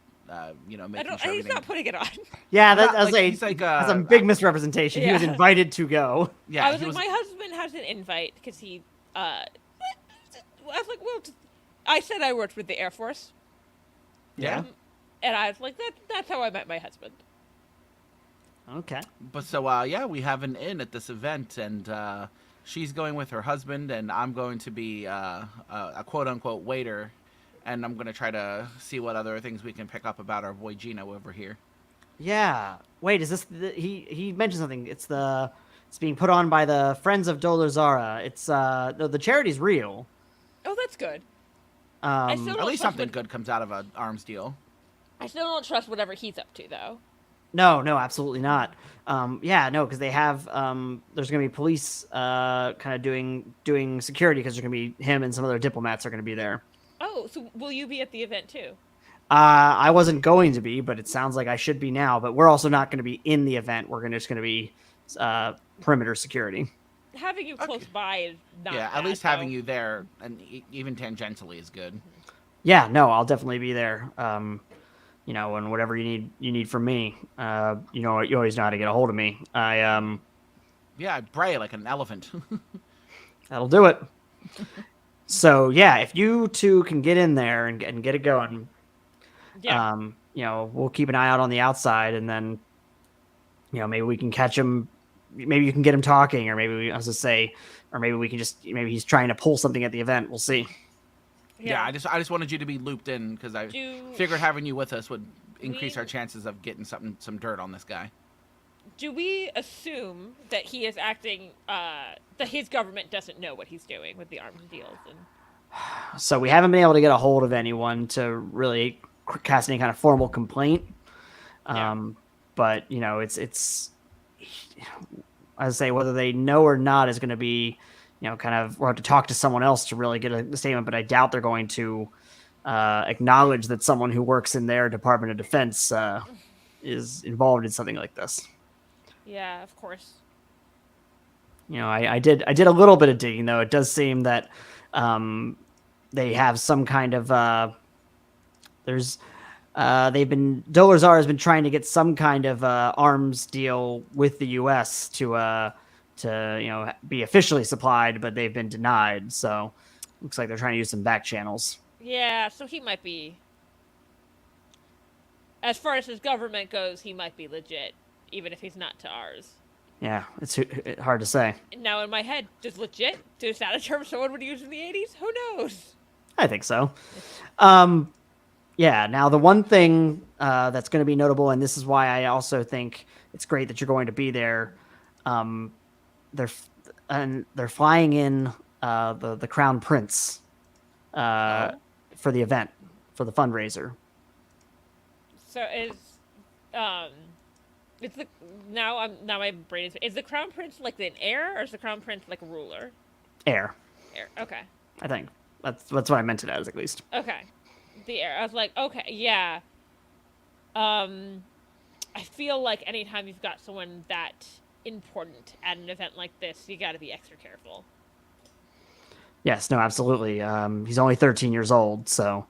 making sure he's not putting it on. Yeah, Not that's like- he's like, that's a big misrepresentation. He was Yeah. invited to go. Yeah, I was he like, my husband has an invite because he. I was like, well, I said I worked with the Air Force, yeah. and I was like, that's how I met my husband. Okay. But so yeah, we have an inn at this event, and she's going with her husband, and I'm going to be a quote unquote waiter, and I'm going to try to see what other things we can pick up about our boy Gino over here. Yeah. Wait, is this he mentioned something? It's being put on by the Friends of Dolazara. It's the charity's real. Oh, that's good. Um, still- At least trust something what- good comes out of an arms deal. I still don't trust whatever he's up to, though. No, absolutely not. Yeah, no, because they have there's going to be police kind of doing security because there's going to be him and some other diplomats are going to be there. Oh, so will you be at the event too? I wasn't going to be, but it sounds like I should be now. But we're also not going to be in the event. We're just going to be perimeter security. Having you close by is not Yeah, bad, at least though. having you there, and even tangentially, is good. Yeah, no, I'll definitely be there. And whatever you need from me, you always know how to get a hold of me. Yeah, I bray like an elephant. That'll do it. So yeah, if you two can get in there and get it going, Yeah. we'll keep an eye out on the outside, and then, maybe we can catch him. Maybe you can get him talking, or maybe we can just maybe he's trying to pull something at the event. We'll see. Yeah, I just wanted you to be looped in because I figured having you with us would increase our chances of getting some dirt on this guy. Do we assume that he is acting, that his government doesn't know what he's doing with the arms deals? And So we haven't been able to get a hold of anyone to really cast any kind of formal complaint. But it's as I say, whether they know or not is going to be, kind of, we'll have to talk to someone else to really get a statement. But I doubt they're going to acknowledge that someone who works in their Department of Defense is involved in something like this. yeah, of course. I did a little bit of digging, though. It does seem that they have some kind of Dolazar has been trying to get some kind of arms deal with the U.S. to be officially supplied, but they've been denied. So looks like they're trying to use some back channels. Yeah, so he might be. As far as his government goes, he might be legit, even if he's not to ours. Yeah, it's hard to say. Now, in my head, does legit? Is that a term someone would use in the 80s? Who knows? I think so. Yeah, now the one thing that's going to be notable, and this is why I also think it's great that you're going to be there, they're flying in the Crown Prince for the event, for the fundraiser. So now my brain is the Crown Prince like an heir, or is the Crown Prince like a ruler? Heir, Okay. I think. That's what I meant it as, at least. Okay. The heir. I was like, okay, yeah. I feel like anytime you've got someone that important at an event like this, you got to be extra careful. Yes, no, absolutely. He's only 13 years old, so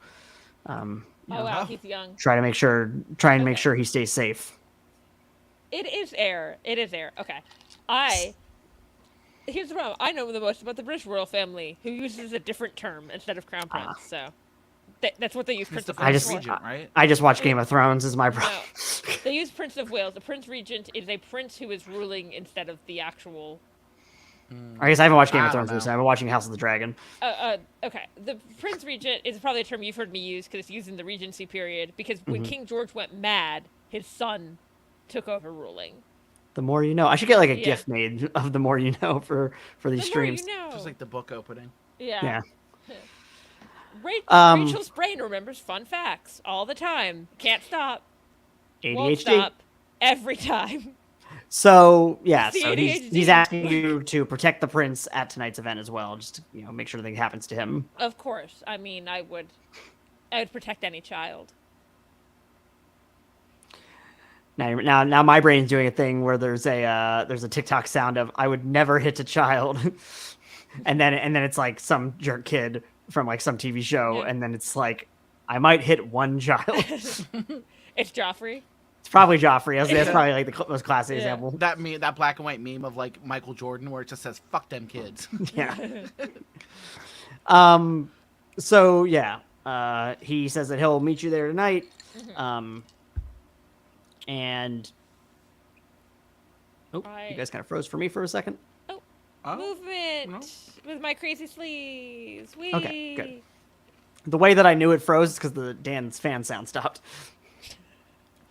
Oh wow, he's young. try and make sure he stays safe. It is heir. Okay. Here's the problem. I know the most about the British royal family, who uses a different term instead of Crown Prince. So that's what they use. Prince the of Prince Wales. Regent, right? I just watched Game of Thrones. Is my problem. No, they use Prince of Wales. The Prince Regent is a prince who is ruling instead of the actual. I guess I haven't watched Game I of don't Thrones recently. know. I've been watching House of the Dragon. Okay. The Prince Regent is probably a term you've heard me use because it's used in the Regency period. Because when King George went mad, his son took over ruling. The more you know. I should get like a Yeah. GIF made of the more you know for these The streams. more you know. Just like the book opening. Yeah. Yeah. Rachel's brain remembers fun facts all the time. Can't stop. Won't ADHD. stop every time. So yeah, It's the so he's ADHD. asking you to protect the prince at tonight's event as well, just to, make sure nothing happens to him. Of course. I mean, I would protect any child. Now my brain's doing a thing where there's a TikTok sound of "I would never hit a child," and then it's like some jerk kid from like some TV show, Yeah. and then it's like, "I might hit one child." It's Joffrey. It's probably Joffrey. That's probably like the most classic Yeah. example. That black and white meme of like Michael Jordan where it just says "fuck them kids." Yeah. So yeah, he says that he'll meet you there tonight. And you guys kind of froze for me for a second. Oh, Movement no. with my crazy sleeves. Whee! Okay, good. The way that I knew it froze is because the Dan's fan sound stopped.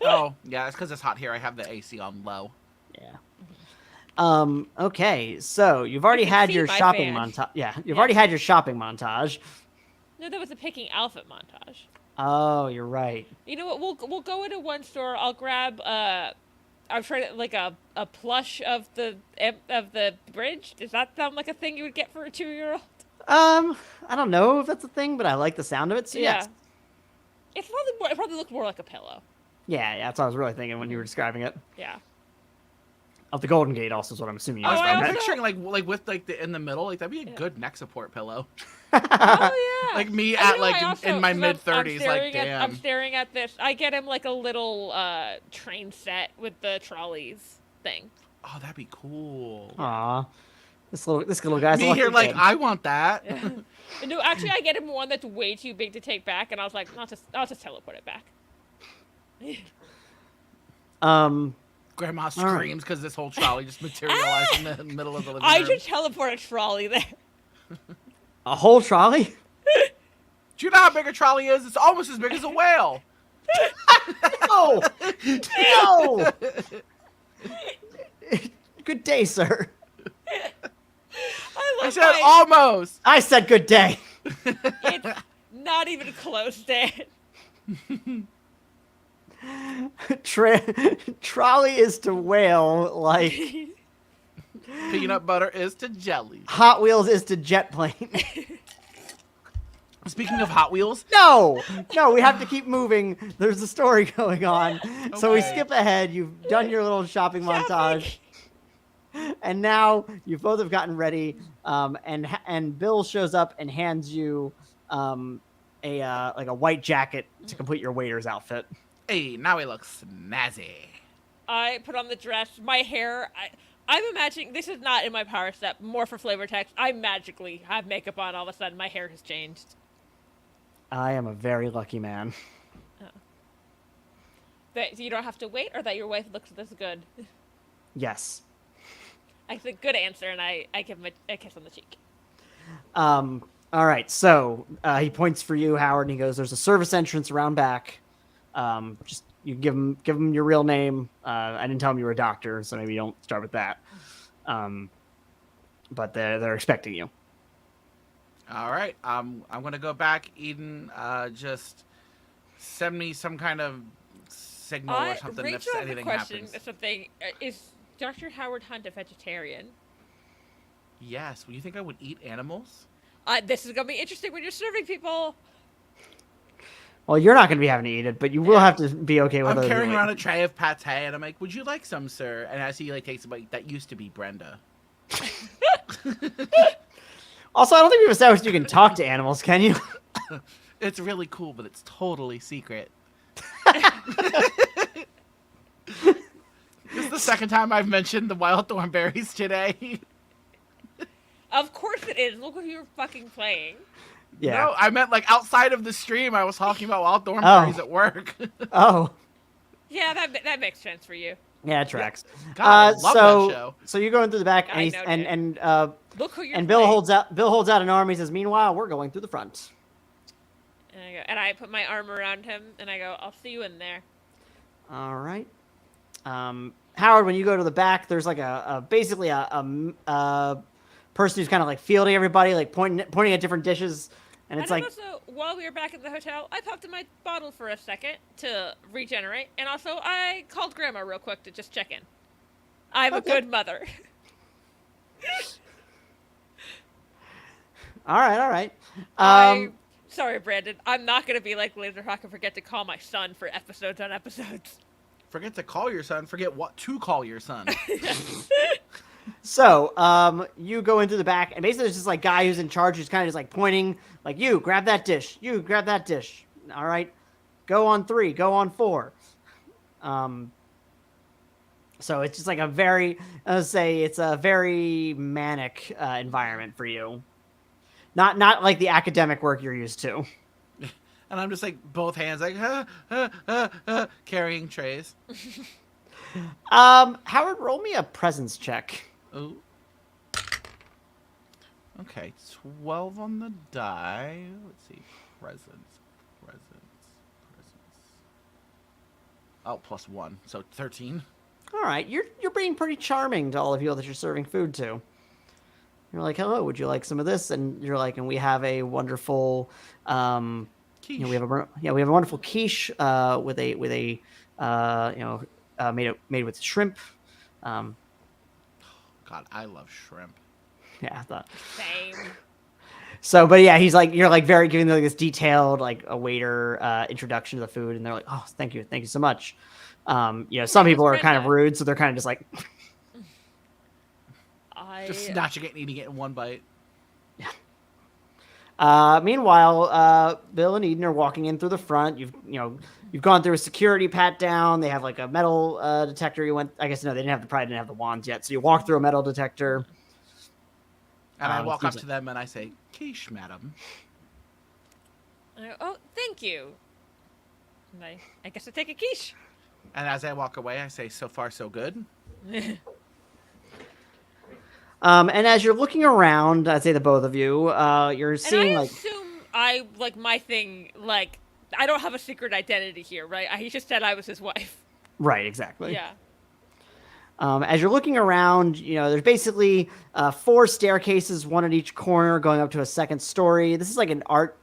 Oh, yeah, it's because it's hot here. I have the AC on low. Yeah. Okay, so you've already can had see your my shopping fan. montage. Yeah, you've Yeah. already had your shopping montage. No, that was a picking outfit montage. Oh, you're right. You know what? We'll go into one store. I'll grab I'm trying to like a plush of the bridge. Does that sound like a thing you would get for a 2-year-old? I don't know if that's a thing, but I like the sound of it. So Yeah. yes. It probably looks more like a pillow. Yeah, that's what I was really thinking when you were describing it. Yeah. Of the Golden Gate, also is what I'm assuming. I was, I I'm also- picturing like with like the in the middle, like that'd be a good neck support pillow. Oh yeah. Like me And at you know, like I also- in my 'cause I'm mid-30s, like staring at- I'm damn. staring at this. I get him like a little train set with the trolleys thing. Oh, that'd be cool. Aw, this little guy's a Me lucky here, like kid. I want that. No, actually, I get him one that's way too big to take back, and I was like, I'll just teleport it back. Grandma right. screams because this whole trolley just materialized in the middle of the living I room. should teleport a trolley there. A whole trolley? Do you know how big a trolley is? It's almost as big as a whale. No! No! Good day, sir. I I love said my- almost. I said good day. It's not even close, Dan. Trolley is to whale like Peanut butter is to jelly. Hot Wheels is to jet plane. Speaking of Hot Wheels, No, we have to keep moving. There's a story going on. So we Okay. skip ahead. You've done your little shopping montage. And now you both have gotten ready. And Bill shows up and hands you a white jacket to complete your waiter's outfit. hey, now he looks snazzy. I put on the dress, my hair. I'm imagining this is not in my power step. More for flavor text. I magically have makeup on. All of a sudden, my hair has changed. I am a very lucky man. That you don't have to wait, or that your wife looks this good. Yes. It's a good answer, and I give him a kiss on the cheek. All right. So he points for you, Howard, and he goes, "There's a service entrance around back. Just you give him your real name. I didn't tell him you were a doctor, so maybe you don't start with that. But they're expecting you." All right, I'm gonna go back. Eden, just send me some kind of signal or something if Rachel has a anything question. happens. Something is Dr. Howard Hunt a vegetarian? Yes. Well, you think I would eat animals? This is gonna be interesting when you're serving people. Well, you're not going to be having to eat it, but you will have to be okay with I'm other carrying people around a eating tray of pate, and I'm like, "Would you like some, sir?" And as he like takes a bite, that used to be Brenda. it. Also, I don't think we've established you can talk to animals, can you? It's really cool, but it's totally secret. This is the second time I've mentioned the wild thornberries today. Of course it is. Look who you're fucking playing. Yeah. No, I meant like outside of the stream. I was talking about wild thornberries Oh. at work. Oh. Yeah, that makes sense for you. Yeah, it tracks. God, I love so, that show. So you're going through the back, I and know, and Look who you're and Bill playing. holds out an arm. He says, "Meanwhile, we're going through the front." And I put my arm around him, and I go, "I'll see you in there." All right. Howard, when you go to the back, there's like basically a person who's kind of like fielding everybody, like pointing at different dishes, And it's then like, also, while we were back at the hotel, I popped in my bottle for a second to regenerate, and also I called Grandma real quick to just check in. I'm a good mother. all right. Sorry, Brandon. I'm not gonna be like Laserhawk and forget to call my son for episodes on episodes. Forget to call your son. Forget what to call your son. So, you go into the back, and basically there's this like guy who's in charge who's kind of just like pointing, like, you grab that dish, you grab that dish. All right, go on 3, go on 4. So it's just like it's a very manic environment for you. Not like the academic work you're used to. And I'm just like both hands like carrying trays. Howard, roll me a presence check. Ooh. Okay, 12 on the die. Let's see. Presence. Oh, +1. So 13. All right, you're being pretty charming to all of you that you're serving food to. You're like, hello, would you like some of this? And you're like, and we have a wonderful, Quiche. we have a wonderful quiche with a made with shrimp. God, I love shrimp. Yeah, I thought. Same. So, but yeah, you're like very giving like this detailed like a waiter introduction to the food, and they're like, oh, thank you so much. Some people are kind of rude, so they're kind of just like. Just snatching it and eating it in one bite. Yeah. Meanwhile, Bill and Eden are walking in through the front. You've gone through a security pat down. They have like a metal detector. I guess no, they probably didn't have the wands yet. So you walk through a metal detector. And I walk up to them and I say, quiche, madam. Oh, thank you. And I guess I take a quiche. And as I walk away, I say, so far, so good. And as you're looking around, I'd say the both of you, you're seeing and I assume my thing, like, I don't have a secret identity here, right? He just said I was his wife. Right, exactly. Yeah. As you're looking around, there's basically 4 staircases, one at each corner, going up to a second story. This is like an art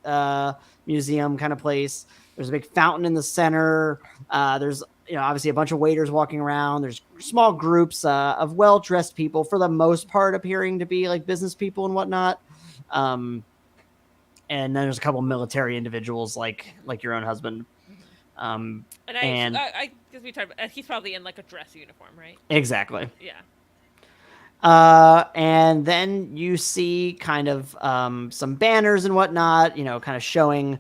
museum kind of place. There's a big fountain in the center. There's obviously a bunch of waiters walking around. There's small groups of well-dressed people, for the most part, appearing to be like business people and whatnot. And then there's a couple military individuals like your own husband. And I guess we talked about, he's probably in like a dress uniform, right? Exactly. Yeah. And then you see kind of some banners and whatnot, kind of showing,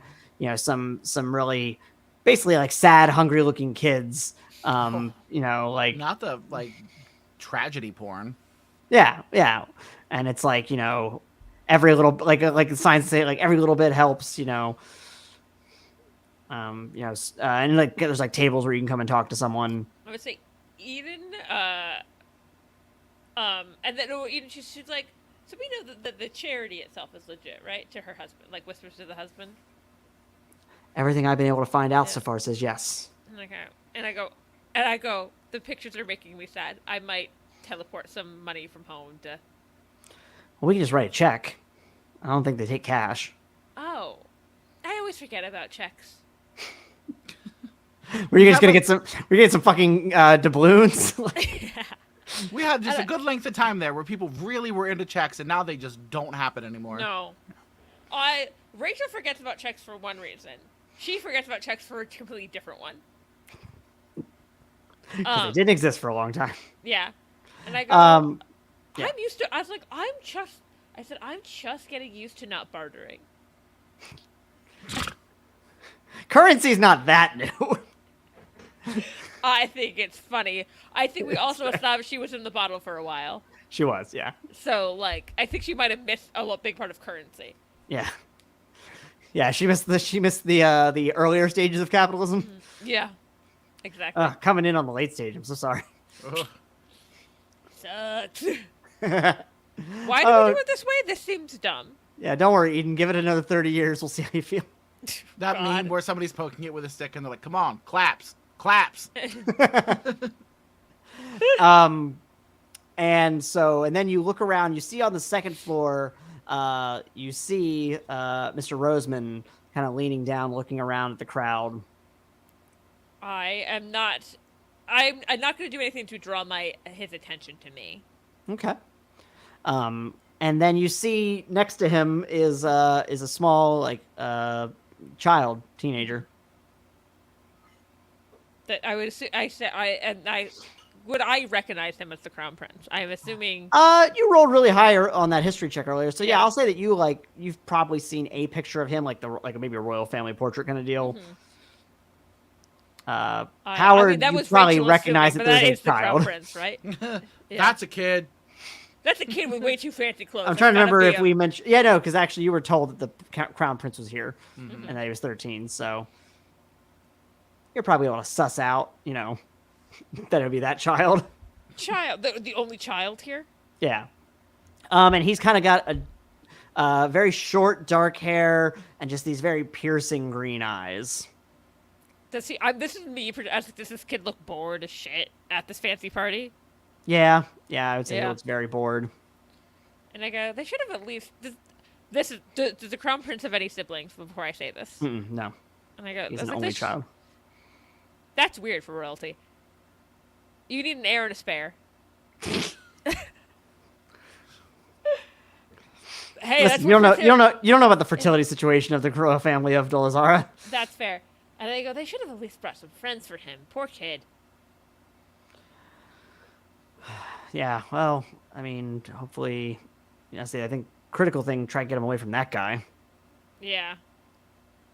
some really basically like sad, hungry looking kids. Like not the like tragedy porn. Yeah. And it's like, every little like the signs say like every little bit helps, and like there's like tables where you can come and talk to someone. I would say Eden, and then Eden, she's like, so we know that the charity itself is legit, right? To her husband, like whispers to the husband. Everything I've been able to find out so far says yes. And I go, the pictures are making me sad. I might teleport some money from home to. Well, we can just write a check. I don't think they take cash. Oh, I always forget about checks. Were you guys gonna get some? We're getting some fucking doubloons. Yeah. We had just a good length of time there where people really were into checks, and now they just don't happen anymore. No, Rachel forgets about checks for one reason. She forgets about checks for a completely different one. Because they didn't exist for a long time. Yeah, and I go. Yeah. I'm used to. I was like, I'm just getting used to not bartering. Currency's not that new. I think it's funny. I think we also established she was in the bottle for a while. She was, yeah. So, like, I think she might have missed a big part of currency. Yeah. Yeah, she missed the earlier stages of capitalism. Mm-hmm. Yeah, exactly. Coming in on the late stage. I'm so sorry. Sucks. Why do we do it this way? This seems dumb. Yeah, don't worry, Eden. Give it another 30 years. We'll see how you feel. That meme where somebody's poking it with a stick and they're like, come on, claps. And then you look around, you see on the second floor, you see Mr. Roseman kind of leaning down, looking around at the crowd. I'm not going to do anything to draw his attention to me. Okay. And then you see next to him is a small child, teenager. That I would assume, would I recognize him as the Crown Prince? I'm assuming. You rolled really high on that history check earlier, so yeah, Yeah. I'll say that you've probably seen a picture of him, like maybe a royal family portrait kind of deal. Mm-hmm. Howard, that you was probably Rachel recognize assuming, that but there's that a is the Crown child. Prince, right? Yeah. That's a kid. That's a kid with way too fancy clothes. I'm trying to It's gotta remember be if a- we mentioned. Yeah, no, because actually you were told that the Crown Prince was here, Mhm. and that he was 13. So you're probably able to suss out, that it would be that child. child, the only child here. Yeah. And he's kind of got a very short, dark hair and just these very piercing green eyes. Does he? This is me. Does this kid look bored as shit at this fancy party? Yeah, I would say he Yeah. looks very bored. And I go, they should have at least. Does the Crown Prince have any siblings? Before I say this, No, and I go, he's "That's an like only this- child. That's weird for royalty. You need an heir and a spare. Hey, that's Listen, you don't know, what you don't know about the fertility situation of the royal family of Dolazara. That's fair. And they go, they should have at least brought some friends for him. Poor kid. Yeah, well, I mean, hopefully, I think critical thing, try to get him away from that guy. Yeah,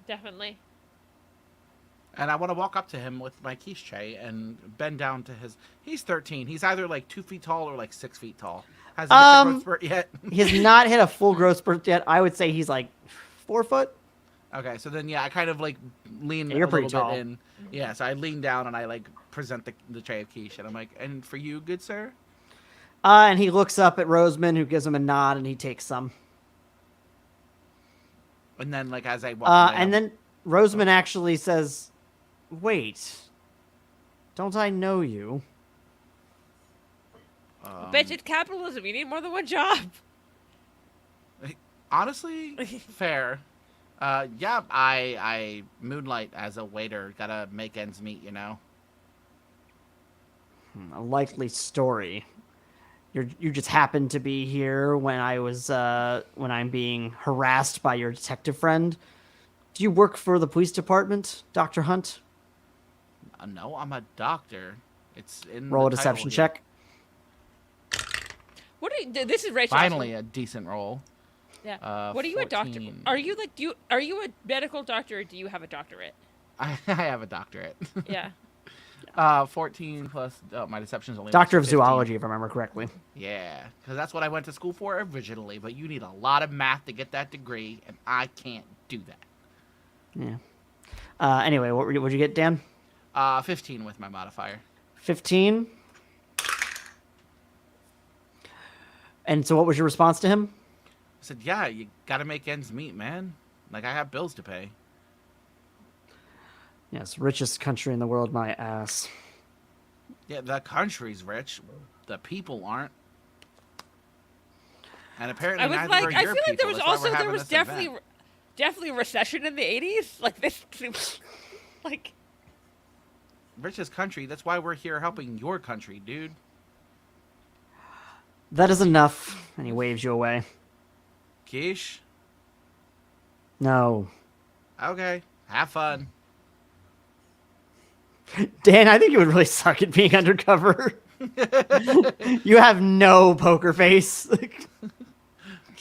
definitely. And I want to walk up to him with my quiche tray and bend down to his. He's 13. He's either like 2 feet tall or like 6 feet tall. Has he hit the growth spurt yet? He has not hit a full growth spurt yet. I would say he's like 4 foot. Okay, so then yeah, I kind of like lean Yeah, you're a pretty little tall. bit in. Yeah, so I lean down and I like present the tray of quiche, and I'm like, "And for you, good sir." And he looks up at Roseman, who gives him a nod, and he takes some. And then like as I walk away, And then Roseman actually says, "Wait, don't I know you?" Bet it's capitalism. You need more than one job. honestly, fair. Yeah, I moonlight as a waiter. Gotta make ends meet, you know. A likely story. You just happened to be here when I'm being harassed by your detective friend. Do you work for the police department, Dr. Hunt? No, I'm a doctor. It's in Roll a the title deception here. check. What are you? This is Rachel. Finally, a decent roll. Yeah. What are you a doctor? 14. Are you like are you a medical doctor or do you have a doctorate? I have a doctorate. Yeah. 14 plus. Oh, my deception's only. Doctor of 15. Zoology, if I remember correctly. Yeah, because that's what I went to school for originally. But you need a lot of math to get that degree, and I can't do that. Yeah. Anyway, what'd you get, Dan? 15 with my modifier. 15. And so what was your response to him? I said, "Yeah, you gotta make ends meet, man. Like I have bills to pay." Yes, richest country in the world, my ass. Yeah, the country's rich, the people aren't. And apparently, I was neither like, are I your feel like there people. was That's why we're also there having was this definitely event. definitely a recession in the 80s. Like this seems like richest country. That's why we're here helping your country, dude. That is enough. And he waves you away. Quiche. No. Okay, have fun. Dan, I think you would really suck at being undercover. You have no poker face.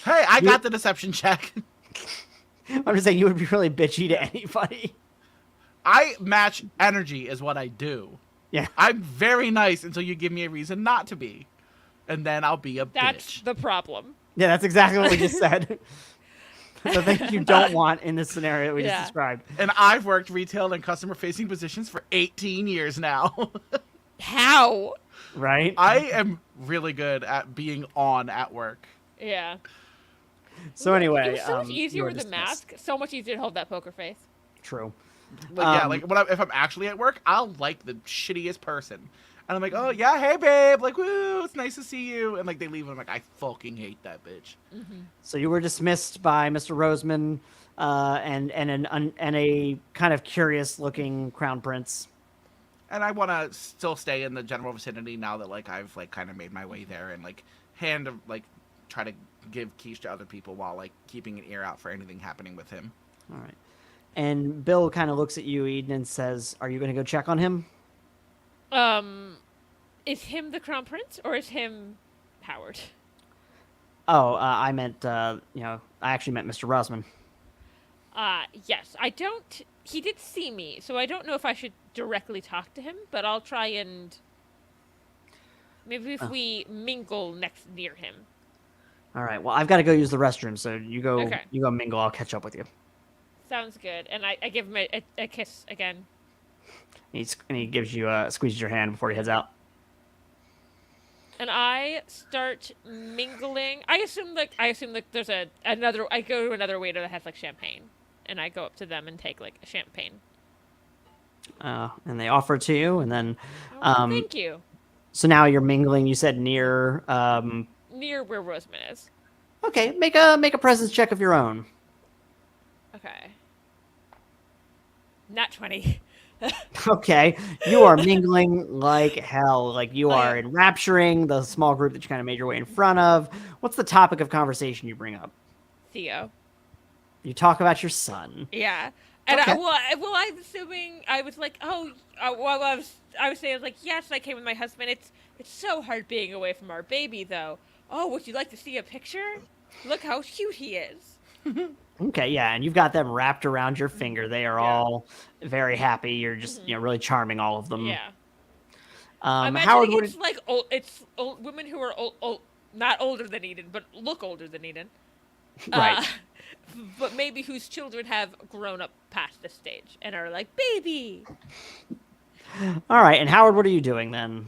Hey, I got the deception check. I'm just saying you would be really bitchy to anybody. I match energy is what I do. Yeah. I'm very nice until you give me a reason not to be. And then I'll be a that's bitch. the problem. Yeah, that's exactly what we just said. The things you don't want in this scenario that we just Yeah. described. And I've worked retail and customer facing positions for 18 years now. How? Right? I am really good at being on at work. Yeah. So anyway, It was so much you easier are with the dismissed. mask. So much easier to hold that poker face. True. Like, yeah, Um, like if I'm actually at work, I'll like the shittiest person. And I'm like, oh yeah, hey babe, like woo, it's nice to see you. And like they leave, and I'm like, I fucking hate that bitch. So you were dismissed by Mr. Roseman, and a kind of curious looking crown prince. And I want to still stay in the general vicinity now that like I've like kind of made my way there, and like try to give quiche to other people while like keeping an ear out for anything happening with him. All right. And Bill kind of looks at you, Eden, and says, "Are you going to go check on him?" Is him the crown prince or is him Howard? Oh, I meant, I actually meant Mr. Rosman. Yes. I don't. He did see me, so I don't know if I should directly talk to him, but I'll try and maybe if we mingle near him. All right. Well, I've got to go use the restroom, so you go. Okay. You go mingle. I'll catch up with you. Sounds good. And I give him a kiss again. And he gives you squeezes your hand before he heads out. And I start mingling. I assume there's another. I go to another waiter that has like champagne, and I go up to them and take like a champagne. And they offer it to you, and then. Thank you. So now you're mingling. You said near. Near where Roseman is. Okay, make a presence check of your own. Okay. Nat 20. Okay, you are mingling like hell. Like you are enrapturing the small group that you kind of made your way in front of. What's the topic of conversation you bring up? Theo. You talk about your son. Yeah. And Okay. I'm assuming I was like, I was saying like, yes, I came with my husband. It's so hard being away from our baby, though. Oh, would you like to see a picture? Look how cute he is. Okay, yeah, and you've got them wrapped around your finger. They are all very happy. You're just, really charming all of them. Yeah. Howard, it's like it's old women who are old, not older than Eden, but look older than Eden. Right. But maybe whose children have grown up past this stage and are like, baby. All right, and Howard, what are you doing then?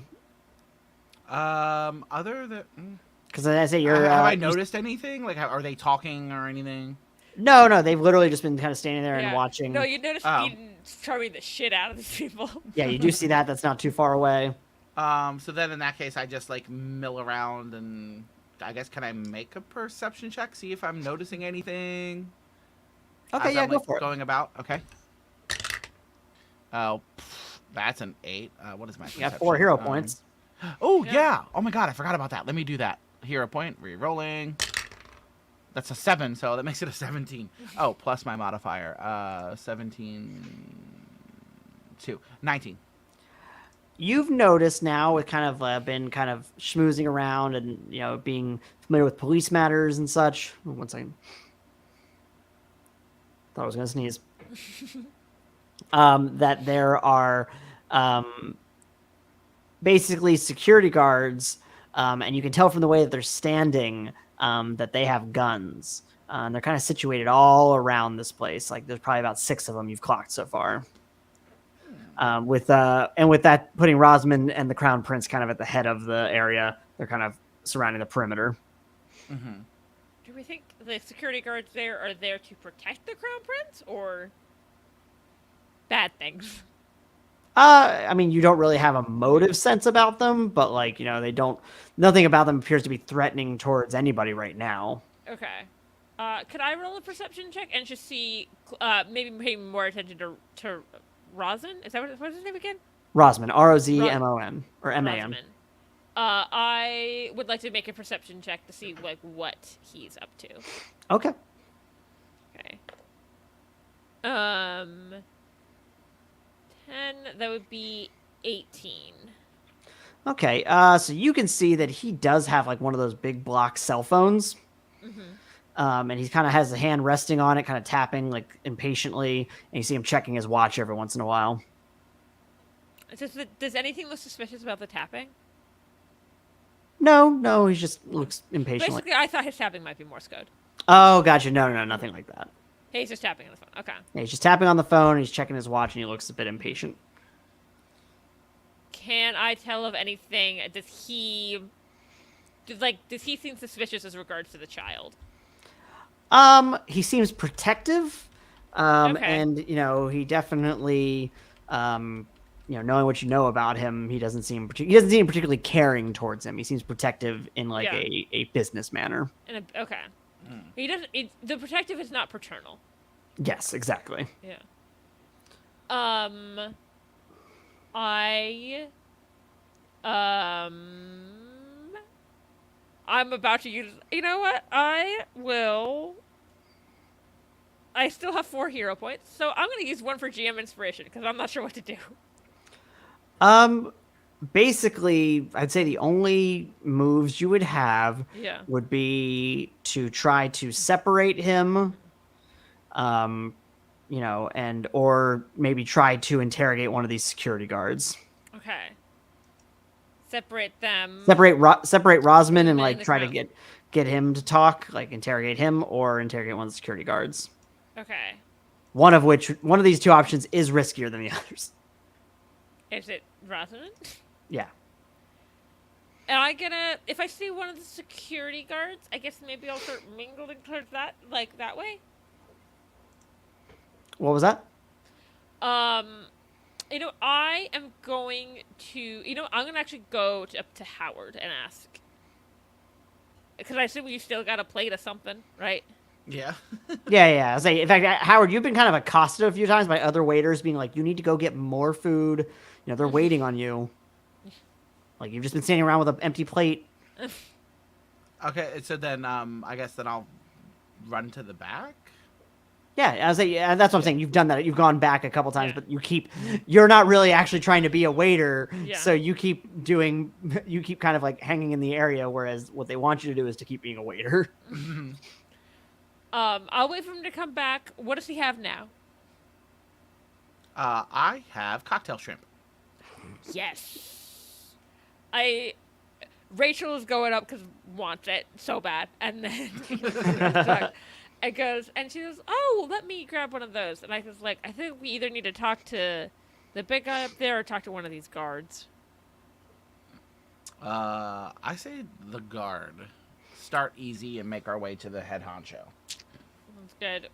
Other than Because I say you're. have I noticed anything? Like, are they talking or anything? No, they've literally just been kind of standing there and watching. No, you notice Eden charming the shit out of these people. Yeah, you do see that. That's not too far away. So then in that case, I just like mill around and I guess can I make a perception check? See if I'm noticing anything. Okay, as yeah, I'm, go like, for it. Going about. Okay. Oh, that's an 8. What is my? You got 4 hero points. Oh yeah. Oh my god, I forgot about that. Let me do that. Hero point. Re-rolling. That's a 7, so that makes it a 17. Oh, plus my modifier. 17. 2. 19. You've noticed now with kind of been kind of schmoozing around and being familiar with police matters and such. One second. Thought I was gonna sneeze. That there are basically security guards, and you can tell from the way that they're standing that they have guns. And they're kind of situated all around this place. Like there's probably about 6 of them you've clocked so far. With that putting Rosman and the Crown Prince kind of at the head of the area, they're kind of surrounding the perimeter. Mm-hmm. Do we think the security guards there are there to protect the Crown Prince or bad things? I mean, you don't really have a motive sense about them, but nothing about them appears to be threatening towards anybody right now. Okay. Could I roll a perception check and just see, maybe pay more attention to Rosin? Is that what's his name again? Rosman, Rozmon, or Man. Rosman. I would like to make a perception check to see what he's up to. Okay. Okay. 10, that would be 18. Okay, so you can see that he does have one of those big block cell phones. Mm-hmm. And he kind of has the hand resting on it, kind of tapping impatiently, and you see him checking his watch every once in a while. Does anything look suspicious about the tapping? No, he just looks impatient. Basically, I thought his tapping might be Morse code. Oh, gotcha. No, nothing like that. Hey, he's just tapping on the phone. Okay. Yeah, he's just tapping on the phone, and he's checking his watch, and he looks a bit impatient. Can I tell of anything? Does he seem suspicious as regards to the child? He seems protective, Okay. and he definitely, knowing what you know about him, he doesn't seem particularly caring towards him. He seems protective in like Yeah. a business manner. Okay. He doesn't. The protective is not paternal. Yes, exactly. Yeah. I. I'm about to use. You know what? I will. I still have 4 hero points, so I'm gonna use 1 for GM inspiration because I'm not sure what to do. Basically, I'd say the only moves you would have Yeah. would be to try to separate him, and or maybe try to interrogate one of these security guards. Okay. Separate them. Separate Rosman and in like the try to crowd. get him to talk, like interrogate him or interrogate one of the security guards. Okay. One of these two options is riskier than the others. Is it Rosamund? Yeah. Am I gonna, if I see one of the security guards, I guess maybe I'll start mingling towards that, like that way? What was that? I am going to, I'm gonna actually go up to Howard and ask. Because I assume you still got a plate of something, right? Yeah. Yeah. I was like, in fact, Howard, you've been kind of accosted a few times by other waiters being like, you need to go get more food. They're waiting on you. Like, you've just been standing around with an empty plate. Okay, so then I guess then I'll run to the back. Yeah, I was like, yeah, that's what I'm saying. You've done that. You've gone back a couple times, Yeah. but you're not really actually trying to be a waiter. Yeah. So you keep kind of like hanging in the area, whereas what they want you to do is to keep being a waiter. I'll wait for him to come back. What does he have now? I have cocktail shrimp. Yes. Rachel is going up because wants it so bad, and then it goes, and she goes, "Oh, well, let me grab one of those." And I was like, "I think we either need to talk to the big guy up there or talk to one of these guards." I say the guard. Start easy and make our way to the head honcho. That's good.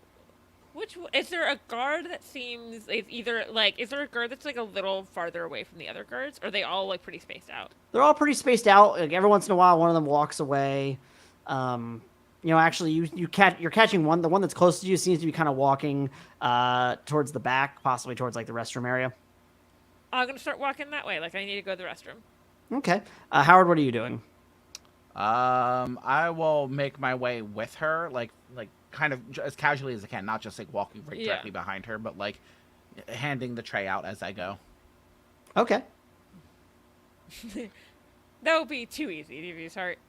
Is there a guard that seems either like is there a guard that's like a little farther away from the other guards, or are they all like pretty spaced out? They're all pretty spaced out. Like every once in a while, one of them walks away. Actually, you're catching one. The one that's closest to you seems to be kind of walking towards the back, possibly towards like the restroom area. I'm gonna start walking that way. Like I need to go to the restroom. Okay, Howard, what are you doing? I will make my way with her, like kind of as casually as I can, not just like walking right directly behind her, but like handing the tray out as I go. Okay. That would be too easy to use heart.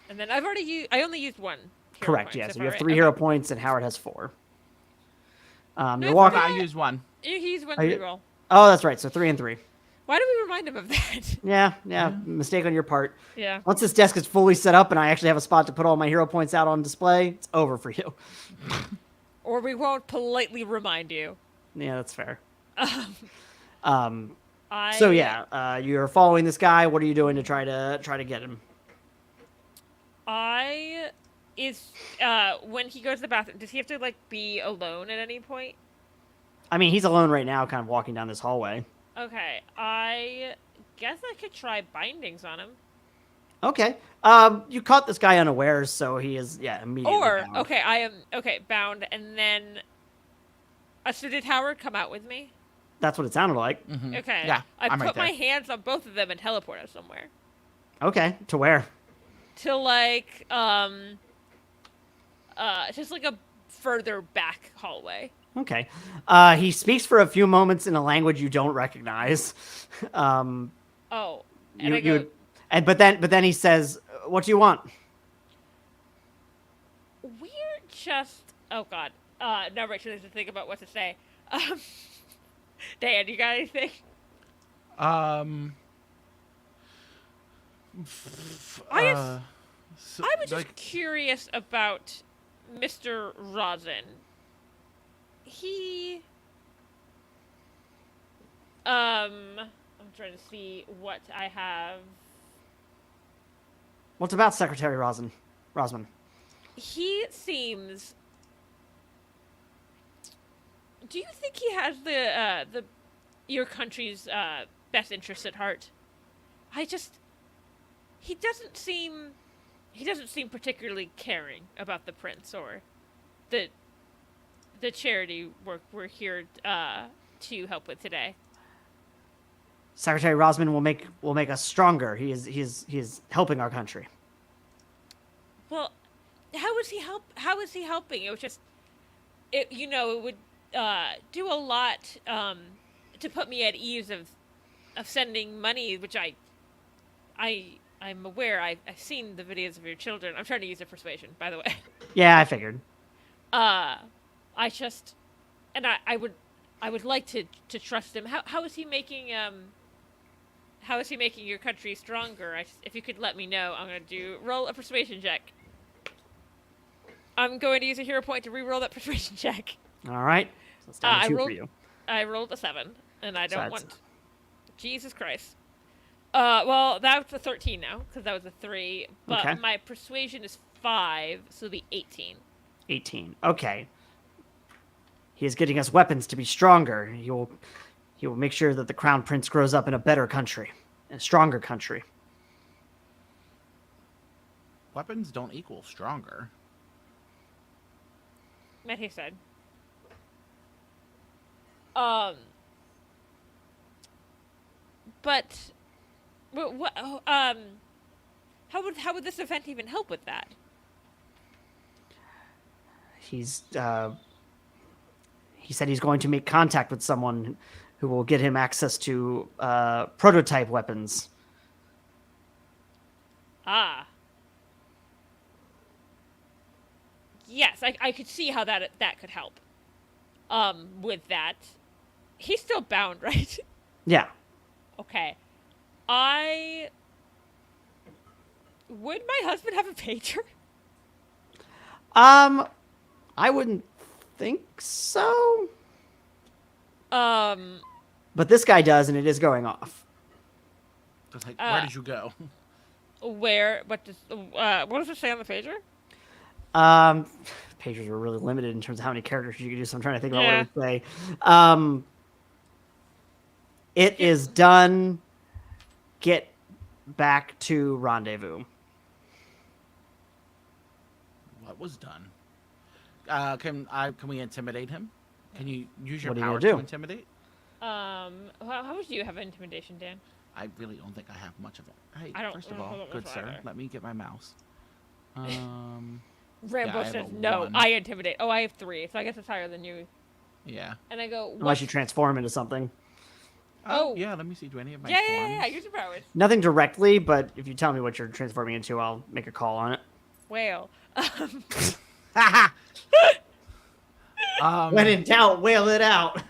And then I only used 1. Correct. Point, Yeah. So far, you have right? 3 hero points, and Howard has 4. No, You're walking. I use 1. He's 1 you- reroll. Oh, that's right. So 3 and 3. Why do we remind him of that? Yeah. Mistake on your part. Yeah. Once this desk is fully set up and I actually have a spot to put all my hero points out on display, it's over for you. Or we won't politely remind you. Yeah, that's fair. I So yeah, you're following this guy. What are you doing to try to get him? When he goes to the bathroom, does he have to like be alone at any point? I mean, he's alone right now, kind of walking down this hallway. Okay, I guess I could try bindings on him. Okay. You caught this guy unawares, so he is immediately bound. Okay, I am bound, and then. So did Howard come out with me? That's what it sounded like. Mm-hmm. Okay. Yeah, I I'm put right there. my hands on both of them and teleport us somewhere. Okay, to where? To like just like a further back hallway. Okay. He speaks for a few moments in a language you don't recognize. Oh. And but then he says, "What do you want?" We're just. Oh God. Now Rachel needs to think about what to say. Dan, you got anything? I was just curious about Mr. Rosin. I'm trying to see what I have. What's about Secretary Rosman? He seems. Do you think he has the your country's best interests at heart. He doesn't seem particularly caring about the prince or the charity work we're here to help with today. Secretary Rosman will make us stronger. He is helping our country. Well, how is he helping? It was just it would do a lot to put me at ease of sending money, which I'm aware. I've seen the videos of your children. I'm trying to use a persuasion, by the way. Yeah, I figured. I would like to trust him. How is he making your country stronger? If you could let me know, I'm going to roll a persuasion check. I'm going to use a hero point to re-roll that persuasion check. All right. So it's down to 2 for you. I rolled a 7, and I don't want... Jesus Christ. Well, that's a 13 now, because that was a 3. But okay. My persuasion is 5, so it'll be 18. 18. Okay. He is getting us weapons to be stronger. He will make sure that the Crown Prince grows up in a better country, a stronger country. Weapons don't equal stronger. That he said. But what? How would this event even help with that? He said he's going to make contact with someone who will get him access to prototype weapons. Ah. Yes, I could see how that could help. With that, he's still bound, right? Yeah. Okay. Would my husband have a pager? I wouldn't think so. But this guy does, and it is going off. It's like, where did you go? Where? What does it say on the pager? Pagers were really limited in terms of how many characters you could do, so I'm trying to think about what it would say. It is done. Get back to rendezvous. What was done? Can we intimidate him? Can you use your What are you powers gonna to do? intimidate? How much do you have intimidation, Dan? I really don't think I have much of it. Hey, I don't- first of I don't all, hold good up sir, either. let me get my mouse. Rambo I have says a no. 1. I intimidate. Oh, I have 3, so I guess it's higher than you. Yeah. And I go, Unless you transform into something. Oh. Yeah, let me see. Do any of my Yeah. forms? Use your powers. Nothing directly, but if you tell me what you're transforming into, I'll make a call on it. Whale. When in doubt, whale it out.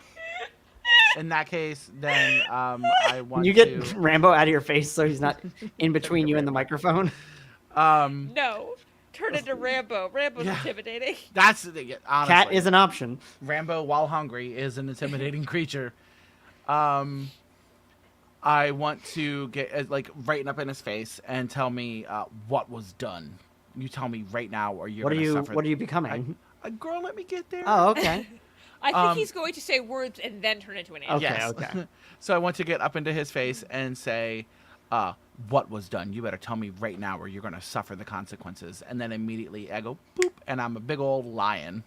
In that case, then I want Can you get Rambo out of your face so he's not in between you and the microphone? No. Turn into Rambo. Rambo's intimidating. That's the thing. Honestly, Cat is an option. Rambo, while hungry, is an intimidating creature. I want to get right up in his face and tell me what was done. You tell me right now, or you're going to suffer. What are you becoming? Girl, let me get there. Oh, okay. I think he's going to say words and then turn into an animal. Okay, Yes. okay. So I want to get up into his face and say, what was done? You better tell me right now, or you're going to suffer the consequences. And then immediately I go, boop, and I'm a big old lion.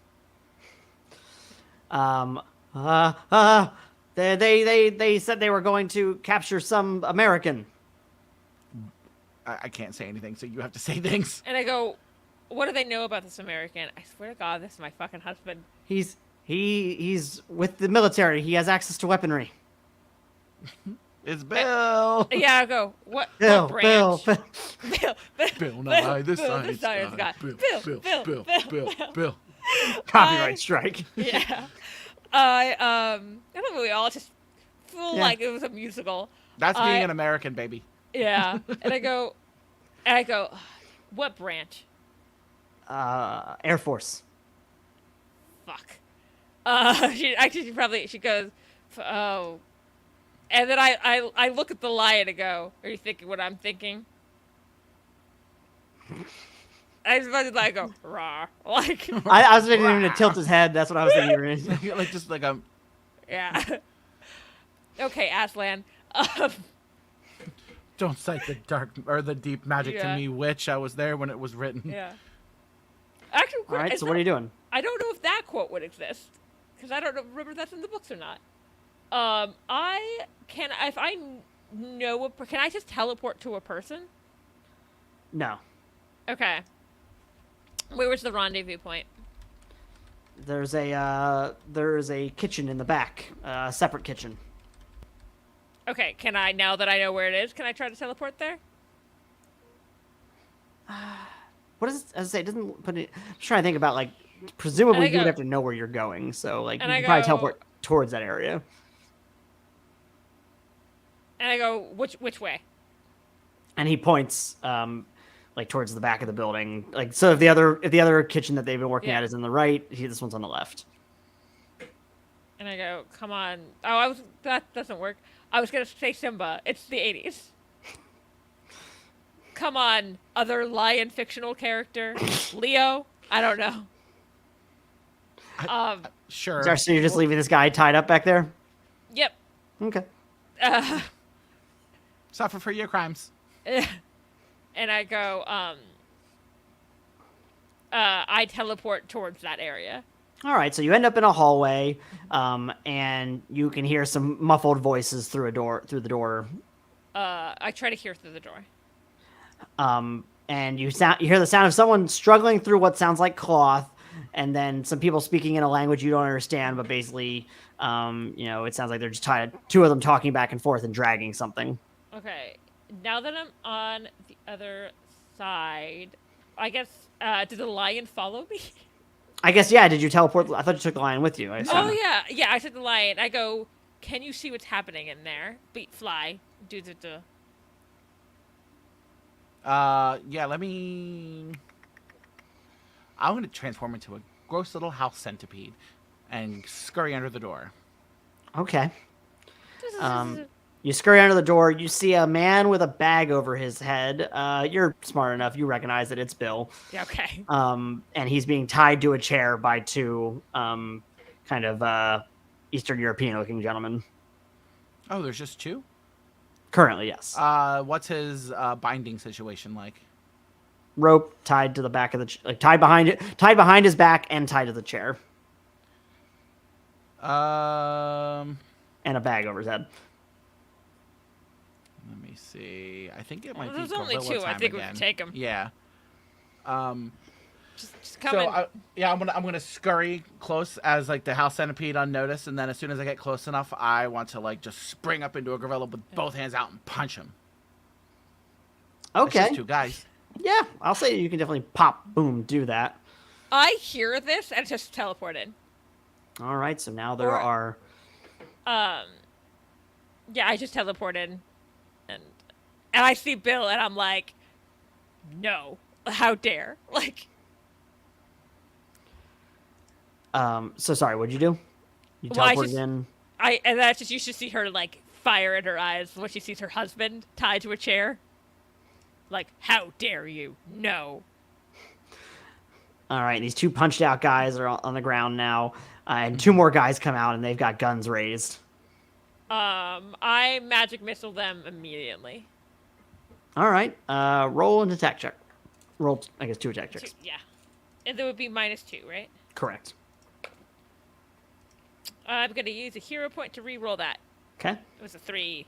They said they were going to capture some American. I can't say anything, so you have to say things. And I go, what do they know about this American? I swear to God, this is my fucking husband. He's with the military. He has access to weaponry. It's Bill. Yeah, I go, what Bill, branch? Bill. Bill Nye, the science guy. Bill. Copyright strike. Yeah. I don't know, we all just feel like it was a musical. That's being an American, baby. Yeah. And I go, what branch? Air Force. Fuck. She goes, oh. And then I look at the lion and go, are you thinking what I'm thinking? I was about to go, rah. Like. I was thinking him to tilt his head. That's what I was thinking. Like, just like Yeah. Okay, Aslan. Um, Don't cite the dark or the deep magic to Yeah. me, witch. I was there when it was written. yeah. Actually, All right, so what are you doing? I don't know if that quote would exist because I don't remember if that's in the books or not. I can if I know can I just teleport to a person? No. Okay. Where was the rendezvous point? There's a kitchen in the back, a separate kitchen. Okay, can I now that I know where it is? Can I try to teleport there? What does it, as I say, it doesn't put it. I'm just trying to think about like, presumably And I you would go- have to know where you're going, so like and you I can probably go- teleport towards that area. And I go, which way? And he points like towards the back of the building. Like, so if the other kitchen that they've been working Yeah. at is on the right, this one's on the left. And I go, come on. That doesn't work. I was gonna say Simba. It's the 80s. Come on, other lion fictional character. Leo? I don't know. Sure. So you're just leaving this guy tied up back there? Yep. Okay. Suffer for your crimes. And I go, I teleport towards that area. All right, so you end up in a hallway, and you can hear some muffled voices through the door. I try to hear through the door. And you hear the sound of someone struggling through what sounds like cloth, and then some people speaking in a language you don't understand, but basically, it sounds like they're just two of them talking back and forth and dragging something. Okay. Now that I'm on the other side, I guess, did the lion follow me? I guess, yeah, did you teleport? I thought you took the lion with you. I assume. Oh, yeah. Yeah, I took the lion. I go, can you see what's happening in there? Fly. Do. Yeah, let me. I'm going to transform into a gross little house centipede and scurry under the door. Okay. You scurry under the door. You see a man with a bag over his head. You're smart enough. You recognize that it's Bill. Yeah, okay. And he's being tied to a chair by two kind of Eastern European-looking gentlemen. Oh, there's just two? Currently, yes. What's his binding situation like? Rope tied to the back of tied behind his back and tied to the chair. Um, And a bag over his head. Let me see. I think it might be There's only gorilla two. I time think we again. can take 'em. Yeah. Just come So in. I'm gonna scurry close as like the house centipede unnoticed, and then as soon as I get close enough, I want to like just spring up into a gorilla with both hands out and punch him. It's Okay. just two guys. Yeah, I'll say you can definitely pop, boom, do that. I hear this and just teleported. All right, so now there are. Yeah, I just teleported, and I see Bill, and I'm like, no, how dare, like. So sorry, what'd you do? You Well, teleported in. And that's just, you should see her like fire in her eyes when she sees her husband tied to a chair. Like, how dare you? No. All right, these two punched out guys are on the ground now, and two more guys come out and they've got guns raised. I magic missile them immediately. All right, roll an attack check. Roll, I guess, two attack checks. Yeah. And there would be -2, right? Correct. I'm going to use a hero point to re-roll that. Okay. It was a 3.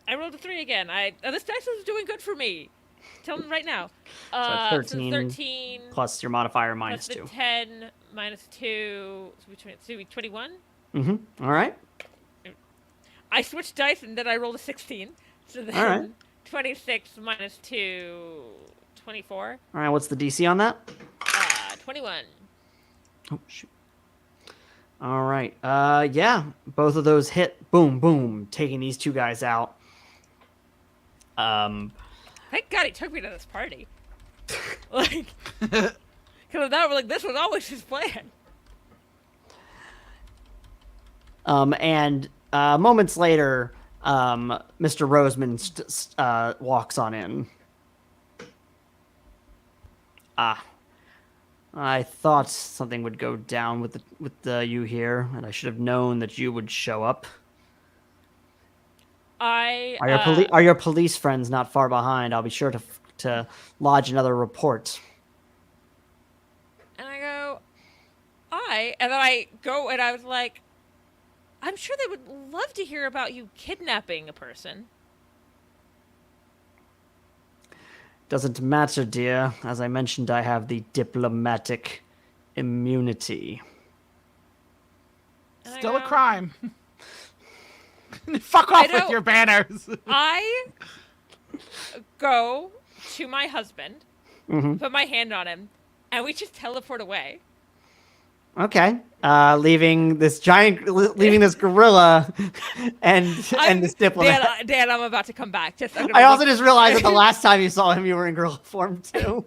I rolled a 3 again. This dice is doing good for me. Tell them right now. So 13, 13 plus your modifier plus the -2. 10 -2, so which means 21. All right. I switched dice and then I rolled a 16. So then All right. 26 -2, 24. All right, what's the DC on that? 21. Oh, shoot. All right. Yeah, both of those hit. Boom, boom, taking these two guys out. Thank God he took me to this party. Like, because of that, like, this was always his plan. And moments later, Mr. Roseman walks on in. I thought something would go down with you here, and I should have known that you would show up. I Are your police friends not far behind? I'll be sure to lodge another report. and I go, and then I go and I was like, I'm sure they would love to hear about you kidnapping a person. Doesn't matter, dear. As I mentioned, I have the diplomatic immunity. And I Still a go, crime. Fuck off with your banners. I go to my husband, Mm-hmm. put my hand on him, and we just teleport away. Okay. Leaving this gorilla and this diplomat. Dan, I'm about to come back. I also just realized that the last time you saw him, you were in gorilla form too.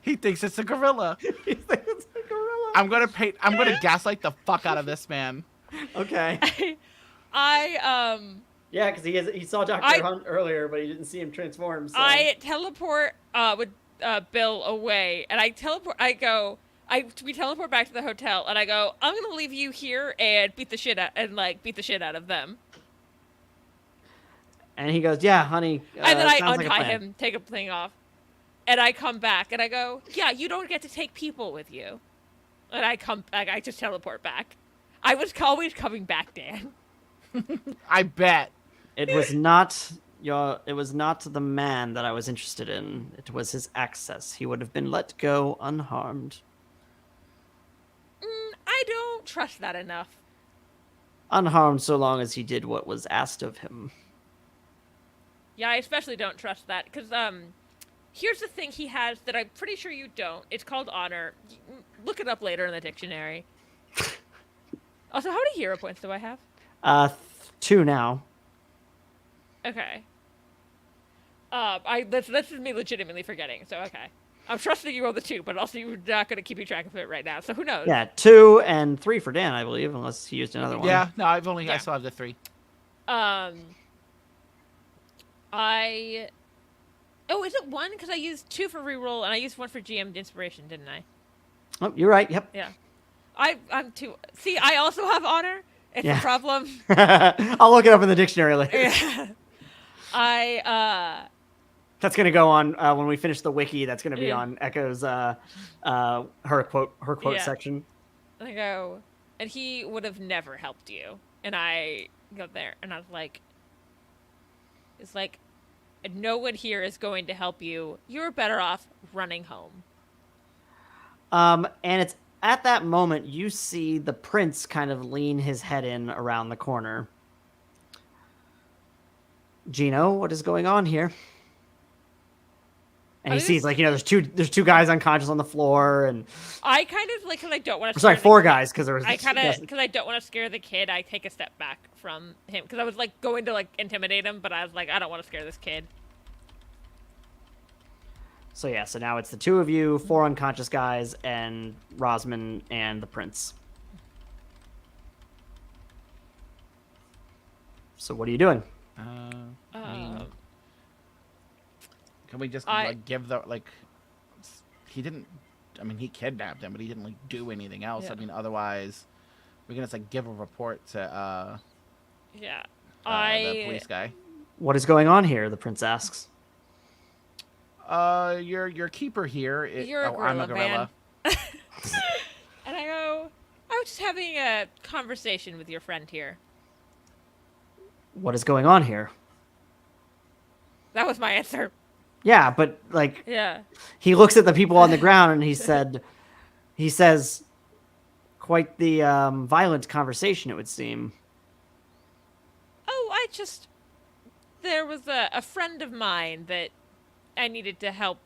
He thinks it's a gorilla. He thinks it's a gorilla. I'm gonna gaslight the fuck out of this man. Okay. I Yeah, because he saw Dr. Hunt earlier, but he didn't see him transform. So. I teleport with Bill away, and we teleport back to the hotel, and I go, I'm gonna leave you here and beat the shit out of them. And he goes, "Yeah, honey." And then I sounds untie like a plan. him, take a thing off, and I come back, and I go, yeah, you don't get to take people with you. And I just teleport back. I was always coming back, Dan. I bet. It was not the man that I was interested in. It was his access. He would have been let go unharmed. I don't trust that enough. Unharmed so long as he did what was asked of him. Yeah, I especially don't trust that, because, here's the thing he has that I'm pretty sure you don't. It's called honor. Look it up later in the dictionary. Also, how many hero points do I have? 2 now. Okay. This is me legitimately forgetting, so okay. I'm trusting you on the 2, but also you're not going to keep track of it right now, so who knows? Yeah, 2 and 3 for Dan, I believe, unless he used another one. Yeah, no, I still have the 3. Oh, is it 1? Because I used 2 for reroll, and I used 1 for GM inspiration, didn't I? Oh, you're right, yep. Yeah. I'm too... See, I also have honor. It's a problem. I'll look it up in the dictionary later. Yeah. That's gonna go on when we finish the wiki. That's gonna be on Echo's her quote section. And I go, and he would have never helped you. And I go there, and I was like, it's like, no one here is going to help you. You're better off running home. And it's at that moment you see the prince kind of lean his head in around the corner. Gino, what is going on here? And he sees, like, there's two guys unconscious on the floor, and I kind of like, because I don't want to. Sorry, 4 guys, because there was. Because I don't want to scare the kid. I take a step back from him because I was like going to like intimidate him, but I was like, I don't want to scare this kid. So yeah, so now it's the 2 of you, 4 unconscious guys, and Rosman and the prince. So what are you doing? Can we just give the he didn't? I mean, he kidnapped him, but he didn't do anything else. Yeah. I mean, otherwise, we can just give a report to the police guy. What is going on here? The prince asks. Your keeper here. You're a gorilla, I'm a gorilla. man. And I go, I was just having a conversation with your friend here. What is going on here? That was my answer. Yeah, but he looks at the people on the ground and he says, quite the violent conversation, it would seem. Oh, there was a friend of mine that I needed to help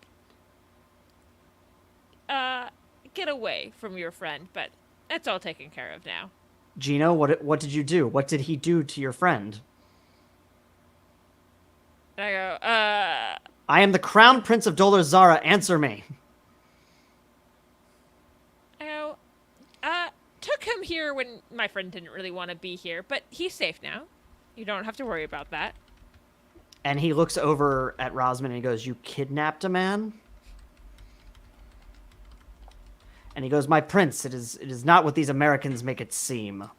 get away from your friend, but that's all taken care of now. Gino, what did you do? What did he do to your friend? And I go, I am the Crown Prince of Dolar Zara. Answer me. I go, took him here when my friend didn't really want to be here, but he's safe now. You don't have to worry about that. And he looks over at Rosman and he goes, "You kidnapped a man?" And he goes, "My prince, it is not what these Americans make it seem."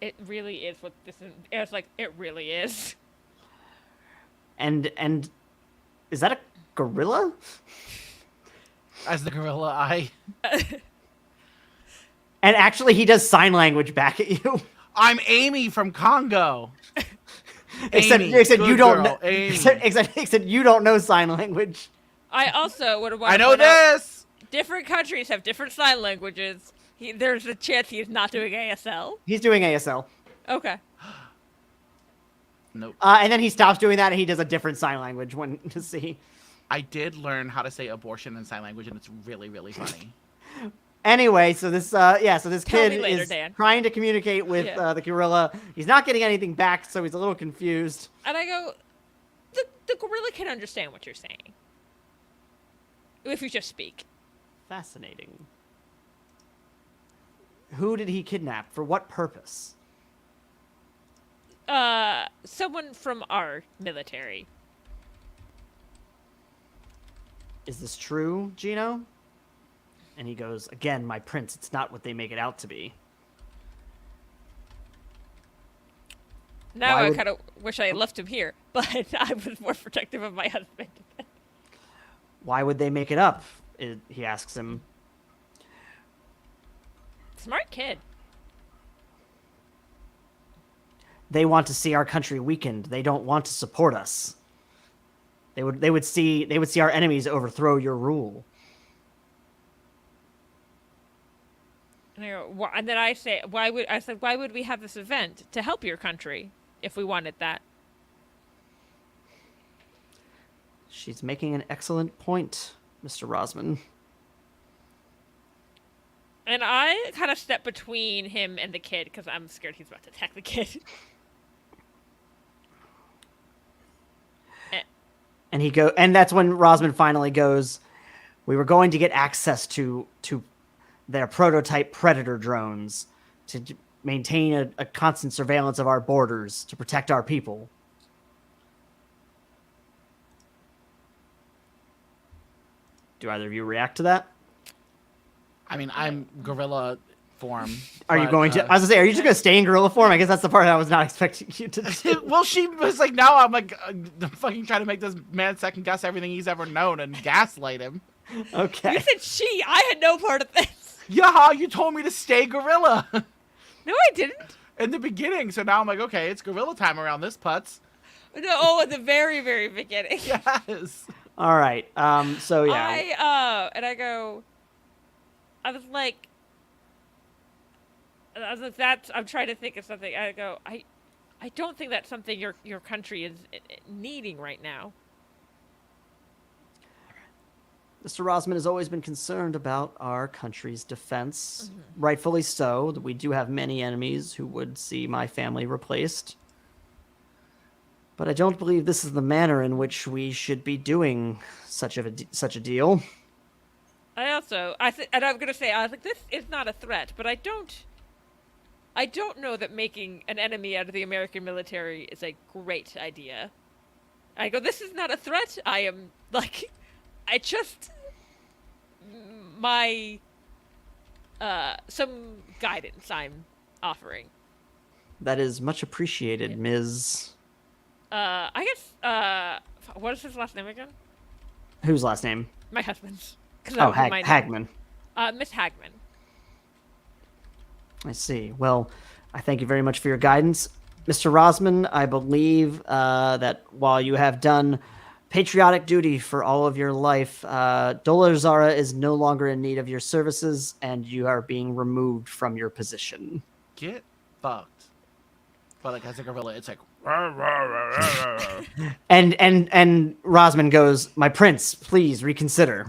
It really is what this is. It's like, it really is. And is that a gorilla? As the gorilla, And actually, he does sign language back at you. I'm Amy from Congo. Except Amy, you good don't girl, know. Amy. Except you don't know sign language. I also would want I to know point out, this. different countries have different sign languages. There's a chance he's not doing ASL. He's doing ASL. Okay. Nope. And then he stops doing that, and he does a different sign language when to see. I did learn how to say abortion in sign language, and it's really, really funny. Anyway, so this Tell kid me later, is Dan. trying to communicate with the gorilla. He's not getting anything back, so he's a little confused. And I go, the gorilla can understand what you're saying. If you just speak. Fascinating. Who did he kidnap? For what purpose? Someone from our military. Is this true, Gino? And he goes, again, my prince, it's not what they make it out to be. Now Why I would- kind of wish I had left him here, but I was more protective of my husband. Why would they make it up? He asks him. Smart kid. They want to see our country weakened. They don't want to support us. They would see our enemies overthrow your rule. And I go, and then I say, why would we have this event to help your country if we wanted that? She's making an excellent point, Mr. Rosman. And I kind of step between him and the kid because I'm scared he's about to attack the kid. And that's when Rosman finally goes, we were going to get access to their prototype Predator drones to maintain a constant surveillance of our borders to protect our people. Do either of you react to that? I mean, I'm gorilla form. Are you going to? I was gonna say, are you just gonna stay in gorilla form? I guess that's the part I was not expecting you to do. Well, she was like, now I'm like, fucking trying to make this man second guess everything he's ever known and gaslight him. Okay. You said she. I had no part of this. Yeah, you told me to stay gorilla No, I didn't. in the beginning. So now I'm like, okay, it's gorilla time around this putz. No, at the very, very beginning. Yes. All right. So yeah. I go. I was like, that's. I'm trying to think of something. I go, I don't think that's something your country is needing right now. Mr. Rosman has always been concerned about our country's defense. Mm-hmm. Rightfully so. We do have many enemies who would see my family replaced. But I don't believe this is the manner in which we should be doing such a deal. And I'm gonna say, I was like, this is not a threat, but I don't know that making an enemy out of the American military is a great idea. I go, this is not a threat. I am like, some guidance I'm offering. That is much appreciated, Ms. I guess, what is his last name again? Whose last name? My husband's. Oh, Hagman. Miss Hagman. I see. Well, I thank you very much for your guidance. Mr. Rosman, I believe that while you have done patriotic duty for all of your life, Dolarzara is no longer in need of your services, and you are being removed from your position. Get fucked. But like as a gorilla, it's like. And Rosman goes, "My prince, please reconsider."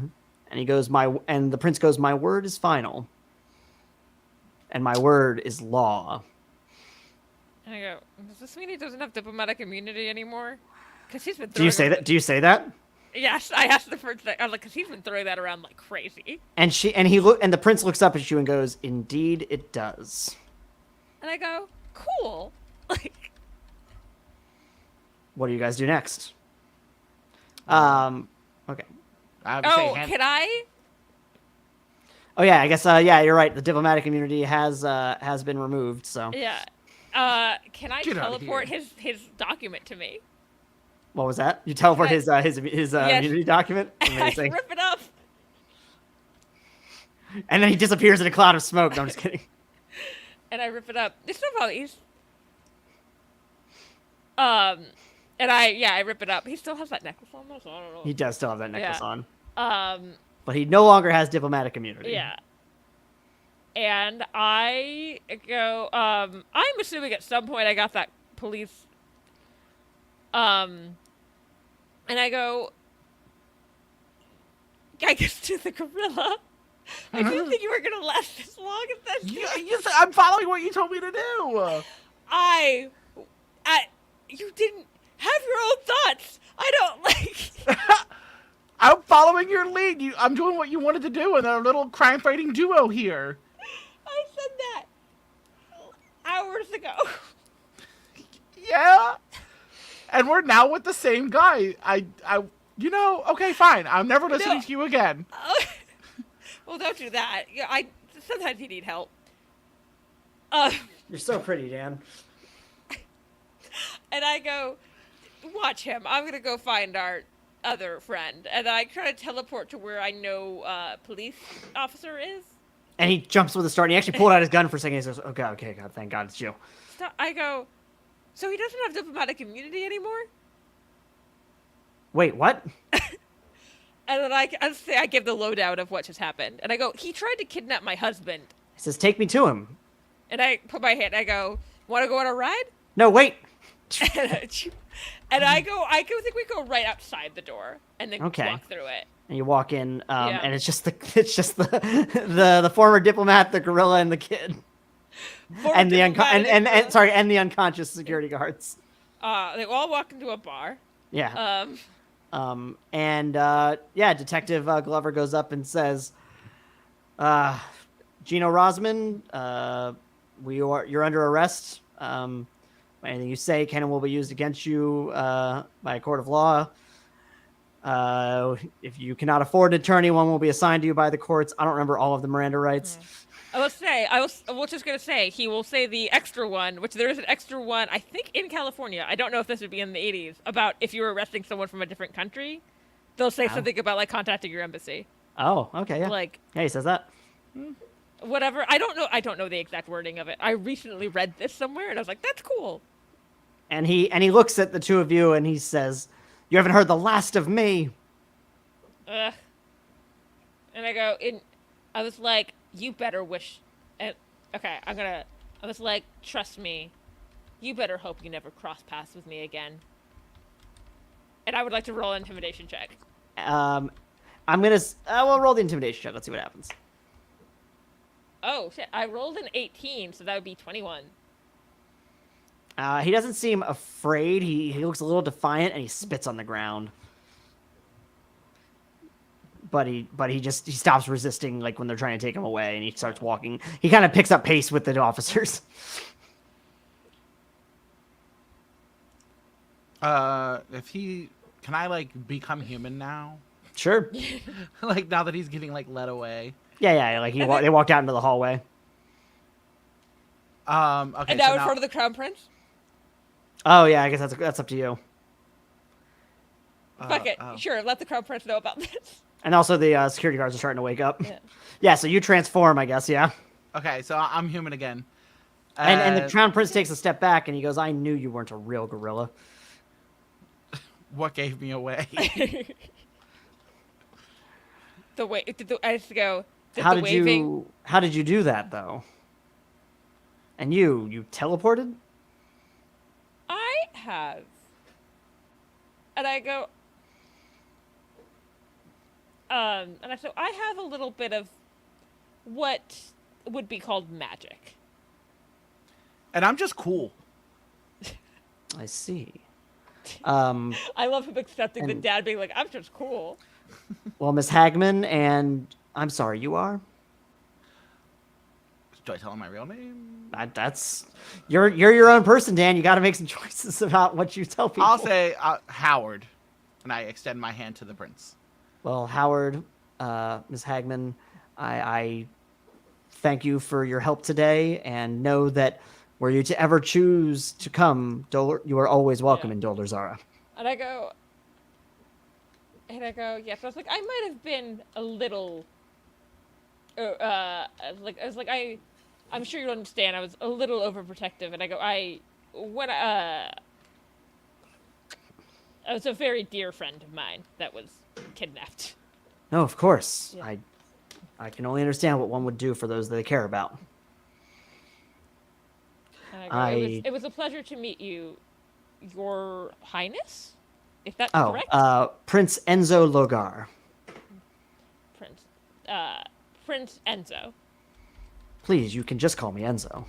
And he goes, and the prince goes, "My word is final. And my word is law." And I go, does this mean he doesn't have diplomatic immunity anymore? Because he's been. Do you say that? Do you say that? Yes, I asked the first thing. I was like, because he's been throwing that around like crazy. And the prince looks up at you and goes, "Indeed, it does." And I go, cool. Like, what do you guys do next? Okay. can I? Oh yeah, I guess. Yeah, you're right. The diplomatic immunity has been removed. So Yeah. Can I Get outta teleport here. his document to me? What was that? You teleport Yes. his Yes. immunity document? I Amazing. rip it up. And then he disappears in a cloud of smoke. No, I'm just kidding. And I rip it up. It's no problem. And I rip it up. He still has that necklace on though, so I don't know. He does still have that necklace Yeah. on. But he no longer has diplomatic immunity. Yeah. And I go, I'm assuming at some point I got that police, and I go, I guess to the gorilla. I didn't think you were gonna last this long if that's I'm following what you told me to do. you didn't have your own thoughts. I don't like. I'm following your lead. I'm doing what you wanted to do in our little crime-fighting duo here. I said that hours ago. Yeah. And we're now with the same guy. Okay, fine. I'm never listening to you again. Well, don't do that. Yeah, sometimes you need help. You're so pretty, Dan. And I go, watch him. I'm gonna go find our other friend, and I try to teleport to where I know police officer is. And he jumps with a start. And he actually pulled out his gun for a second. He says, "Okay, God, thank God it's you." So I go, so he doesn't have diplomatic immunity anymore. Wait, what? And then I give the lowdown of what just happened, and I go, he tried to kidnap my husband. He says, "Take me to him." And I put my hand. I go, want to go on a ride? No, wait. And I think we go right outside the door and then walk through it. And you walk in, and it's just the former diplomat, the gorilla, and the kid, and the unconscious security guards. They all walk into a bar. Yeah. Detective Glover goes up and says, "Gino Rosman, you're under arrest. Anything you say can and will be used against you by a court of law. If you cannot afford an attorney, one will be assigned to you by the courts." I don't remember all of the Miranda rights. I was just going to say, he will say the extra one, which there is an extra one, I think, in California. I don't know if this would be in the 80s, about if you were arresting someone from a different country. They'll say something about, like, contacting your embassy. Oh, okay, yeah. Like, yeah, he says that. Whatever. I don't know the exact wording of it. I recently read this somewhere, and I was like, that's cool. And he looks at the two of you, and he says, "You haven't heard the last of me." And I was like, you better wish. And okay, I was like, trust me, you better hope you never cross paths with me again. And I would like to roll an intimidation check. I'm gonna. We'll roll the intimidation check. Let's see what happens. Oh shit! I rolled an 18, so that would be 21. He doesn't seem afraid. He looks a little defiant, and he spits on the ground. But he stops resisting, like when they're trying to take him away, and he starts walking. He kind of picks up pace with the officers. Can I become human now? Sure. Now that he's getting led away. Yeah. Like they walked out into the hallway. Okay. And now in front of the crown prince. Oh yeah, I guess that's up to you. Fuck it. Sure, let the crown prince know about this. And also the security guards are starting to wake up. Yeah. Yeah, so you transform, I guess, yeah. Okay, so I'm human again. And the crown prince takes a step back and he goes, "I knew you weren't a real gorilla." What gave me away? I just go. How did you do that though? And you teleported? I have. And I go. So I have a little bit of what would be called magic. And I'm just cool. I see. I love him accepting the dad being like, "I'm just cool." Well, Miss Hagman, and I'm sorry, you are? Do I tell him my real name? You're your own person, Dan. You got to make some choices about what you tell people. I'll say Howard, and I extend my hand to the prince. Well, Howard, Ms. Hagman, I thank you for your help today, and know that Were you to ever choose to come, you are always welcome Yeah. in Dolderzara. And I go, yes. I was like, I might have been a little, I'm sure you understand. I was a little overprotective, and I go, it was a very dear friend of mine that was kidnapped. No, of course. Yeah. I can only understand what one would do for those they care about. And I go, it was a pleasure to meet you, Your Highness, if that's correct. Prince Enzo Logar. Prince Enzo. Please, you can just call me Enzo.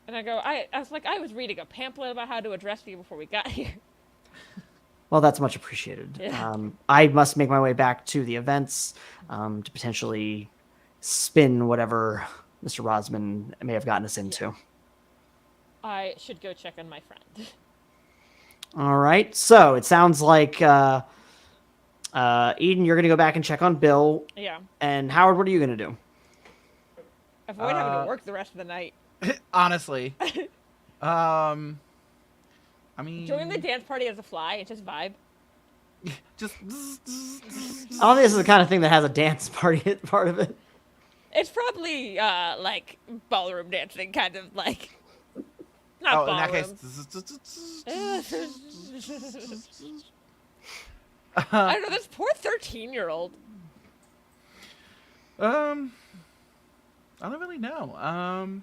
I was like, I was reading a pamphlet about how to address you before we got here. Well, that's much appreciated. Yeah. I must make my way back to the events to potentially spin whatever Mr. Rosman may have gotten us into. I should go check on my friend. All right. So it sounds like Eden, you're going to go back and check on Bill. Yeah. And Howard, what are you going to do? Avoid having to work the rest of the night. Honestly. I mean, Join the dance party as a fly and just vibe. just I don't think this is the kind of thing that has a dance party part of it. It's probably like ballroom dancing, kind of like. Not ballroom. In that case. I don't know. This poor 13-year-old. I don't really know.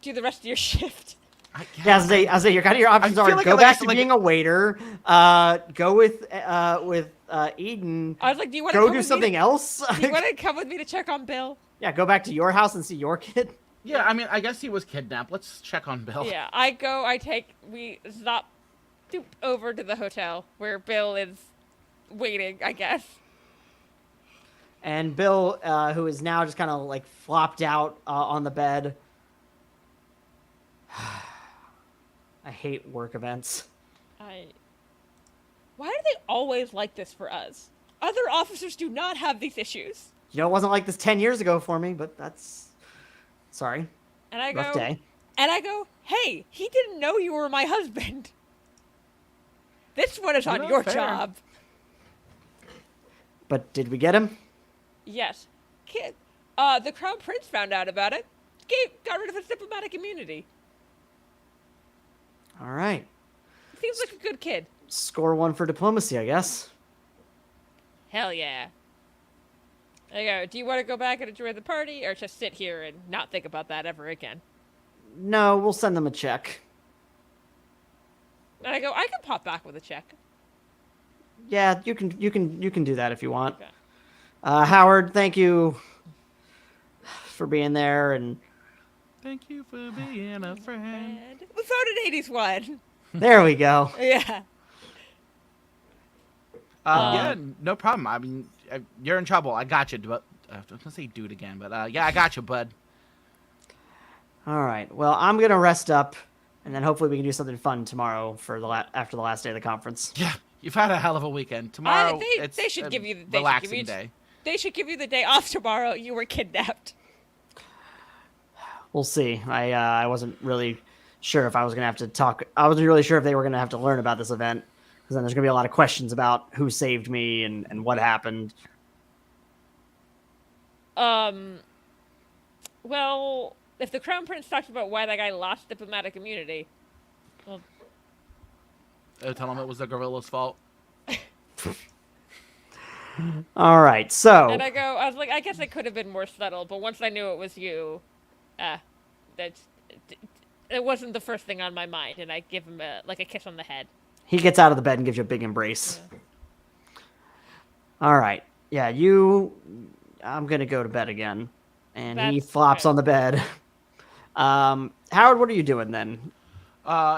Do the rest of your shift. I say your kind of your options are like go I back like to being a waiter, go with Eden. I was like, do you want to go do something else? Do you want to come with me to check on Bill? Yeah, go back to your house and see your kid. Yeah, I mean, I guess he was kidnapped. Let's check on Bill. Yeah, we stop over to the hotel where Bill is waiting, I guess. And Bill, who is now just kind of like flopped out on the bed. I hate work events. Why do they always like this for us? Other officers do not have these issues. You know, it wasn't like this 10 years ago for me, but that's... Sorry. And I Rough go... day. And I go, hey, he didn't know you were my husband. This one is on your job. But did we get him? Yes. Kid. The Crown Prince found out about it. Got rid of his diplomatic immunity. All right. Seems like a good kid. Score one for diplomacy, I guess. Hell yeah. There you go. Do you want to go back and enjoy the party, or just sit here and not think about that ever again? No, we'll send them a check. And I go, I can pop back with a check. Yeah, you can do that if you want. Okay. Howard, thank you for being there, and thank you for being a friend. We found an 80s one. There we go. Yeah. Yeah, no problem. I mean, you're in trouble. I got you. But I was gonna say dude again, but yeah, I got you, bud. All right. Well, I'm gonna rest up, and then hopefully we can do something fun tomorrow for after the last day of the conference. Yeah, you've had a hell of a weekend. Tomorrow, they should give you the relaxing day. They should give you the day off tomorrow. You were kidnapped. We'll see. I wasn't really sure if I was gonna have to talk. I wasn't really sure if they were gonna have to learn about this event, because then there's gonna be a lot of questions about who saved me and what happened. Well, if the Crown Prince talked about why that guy lost diplomatic immunity, well, tell him it was the gorilla's fault. All right, so. And I was like, I guess it could have been more subtle, but once I knew it was you, it wasn't the first thing on my mind, and I give him a kiss on the head. He gets out of the bed and gives you a big embrace. Yeah. All right. Yeah, I'm going to go to bed again. And he flops on the bed. Howard, what are you doing then?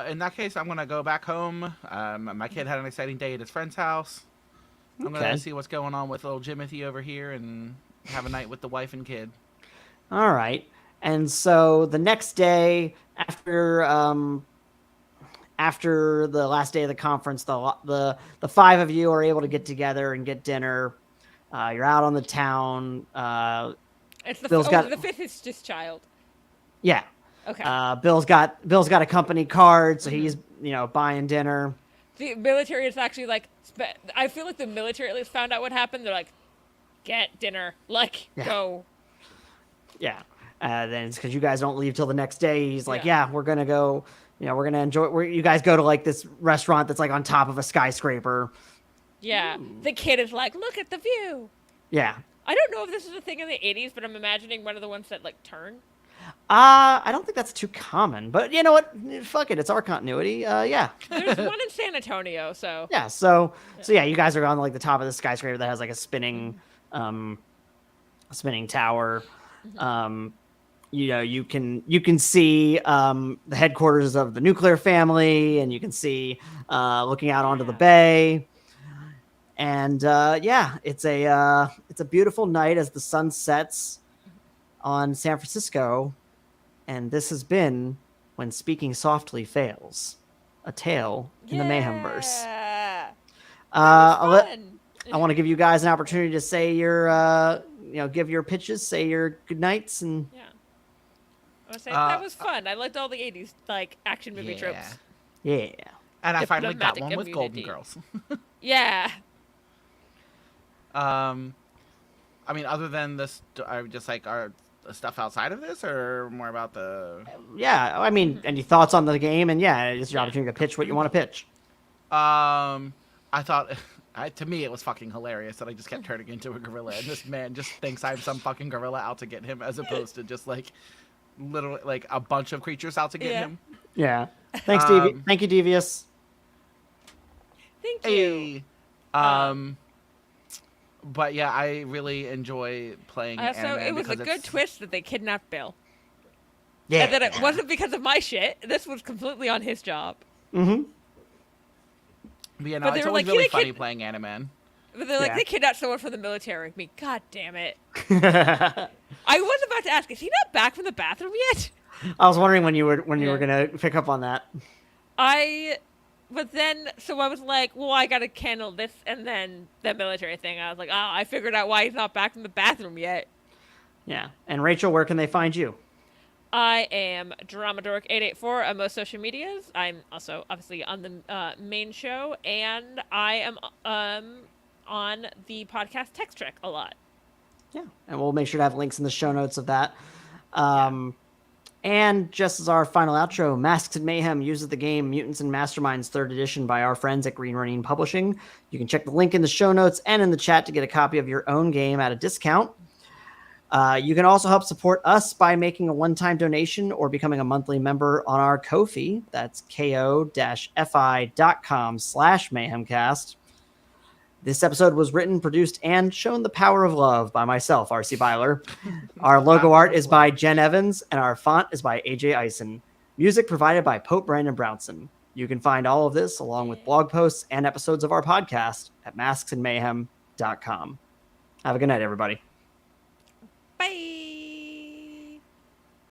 In that case, I'm going to go back home. My kid had an exciting day at his friend's house. I'm going to see what's going on with little Jimothy over here and have a night with the wife and kid. All right. And so the next day, after the last day of the conference, the five of you are able to get together and get dinner. You're out on the town. It's the Bill's got the fifth is just child. yeah. Okay. Bill's got a company card, so he's buying dinner. The military is actually like. I feel like the military at least found out what happened. They're like, get dinner. Like, go. Yeah. Then it's because you guys don't leave till the next day. He's like, Yeah. we're gonna go. We're gonna enjoy. You guys go to like this restaurant that's like on top of a skyscraper. Yeah. The kid is like, look at the view. Yeah. I don't know if this is a thing in the 80s, but I'm imagining one of the ones that like turn. I don't think that's too common, but you know what? Fuck it, it's our continuity. Yeah. There's one in San Antonio, so. Yeah. So yeah, you guys are on like the top of the skyscraper that has like a spinning tower. You can see the headquarters of the nuclear family, and you can see looking out onto the bay. And it's a beautiful night as the sun sets on San Francisco. And this has been When Speaking Softly Fails, a tale in the Mayhemverse. Yeah. I want to give you guys an opportunity to say your give your pitches, say your good nights, and Yeah. I was saying that was fun. I liked all the 80s like action movie tropes. yeah. And I finally got Diplomatic one with Golden immunity. Girls. Yeah. I mean, other than this, I just like our stuff outside of this, or more about the. Yeah, I mean, any thoughts on the game? And it's your opportunity to pitch what you want to pitch. I thought, to me, it was fucking hilarious that I just kept turning into a gorilla, and this man just thinks I'm some fucking gorilla out to get him, as opposed to just like literally like a bunch of creatures out to get him. Yeah. Thanks, Thank you, Devious. Thank you. But yeah, I really enjoy playing. So it was a good twist that they kidnapped Bill. Yeah. And that it wasn't because of my shit. This was completely on his job. Mm-hmm. But yeah, no, But they it's were always like, really "You funny kid-" playing Animan. But they're like, Yeah. they kidnapped someone from the military. Me, god damn it. I was about to ask, is he not back from the bathroom yet? I was wondering when you were gonna pick up on that. But then, so I was like, well, I gotta handle this and then the military thing. I was like, I figured out why he's not back from the bathroom yet. Yeah. And Rachel, where can they find you? I am Dramadork884 on most social medias. I'm also obviously on the main show, and I am on the podcast Text Trek a lot. Yeah. And we'll make sure to have links in the show notes of that. And just as our final outro, Masks and Mayhem uses the game Mutants and Masterminds 3rd edition by our friends at Green Running Publishing. You can check the link in the show notes and in the chat to get a copy of your own game at a discount. You can also help support us by making a one-time donation or becoming a monthly member on our Ko-fi. That's ko-fi.com/mayhemcast. This episode was written, produced, and shown the power of love by myself, R.C. Byler. Our logo art is by Jen Evans, and our font is by AJ Eisen. Music provided by Pope Brandon Brownson. You can find all of this, along with blog posts and episodes of our podcast, at masksandmayhem.com. Have a good night, everybody. Bye!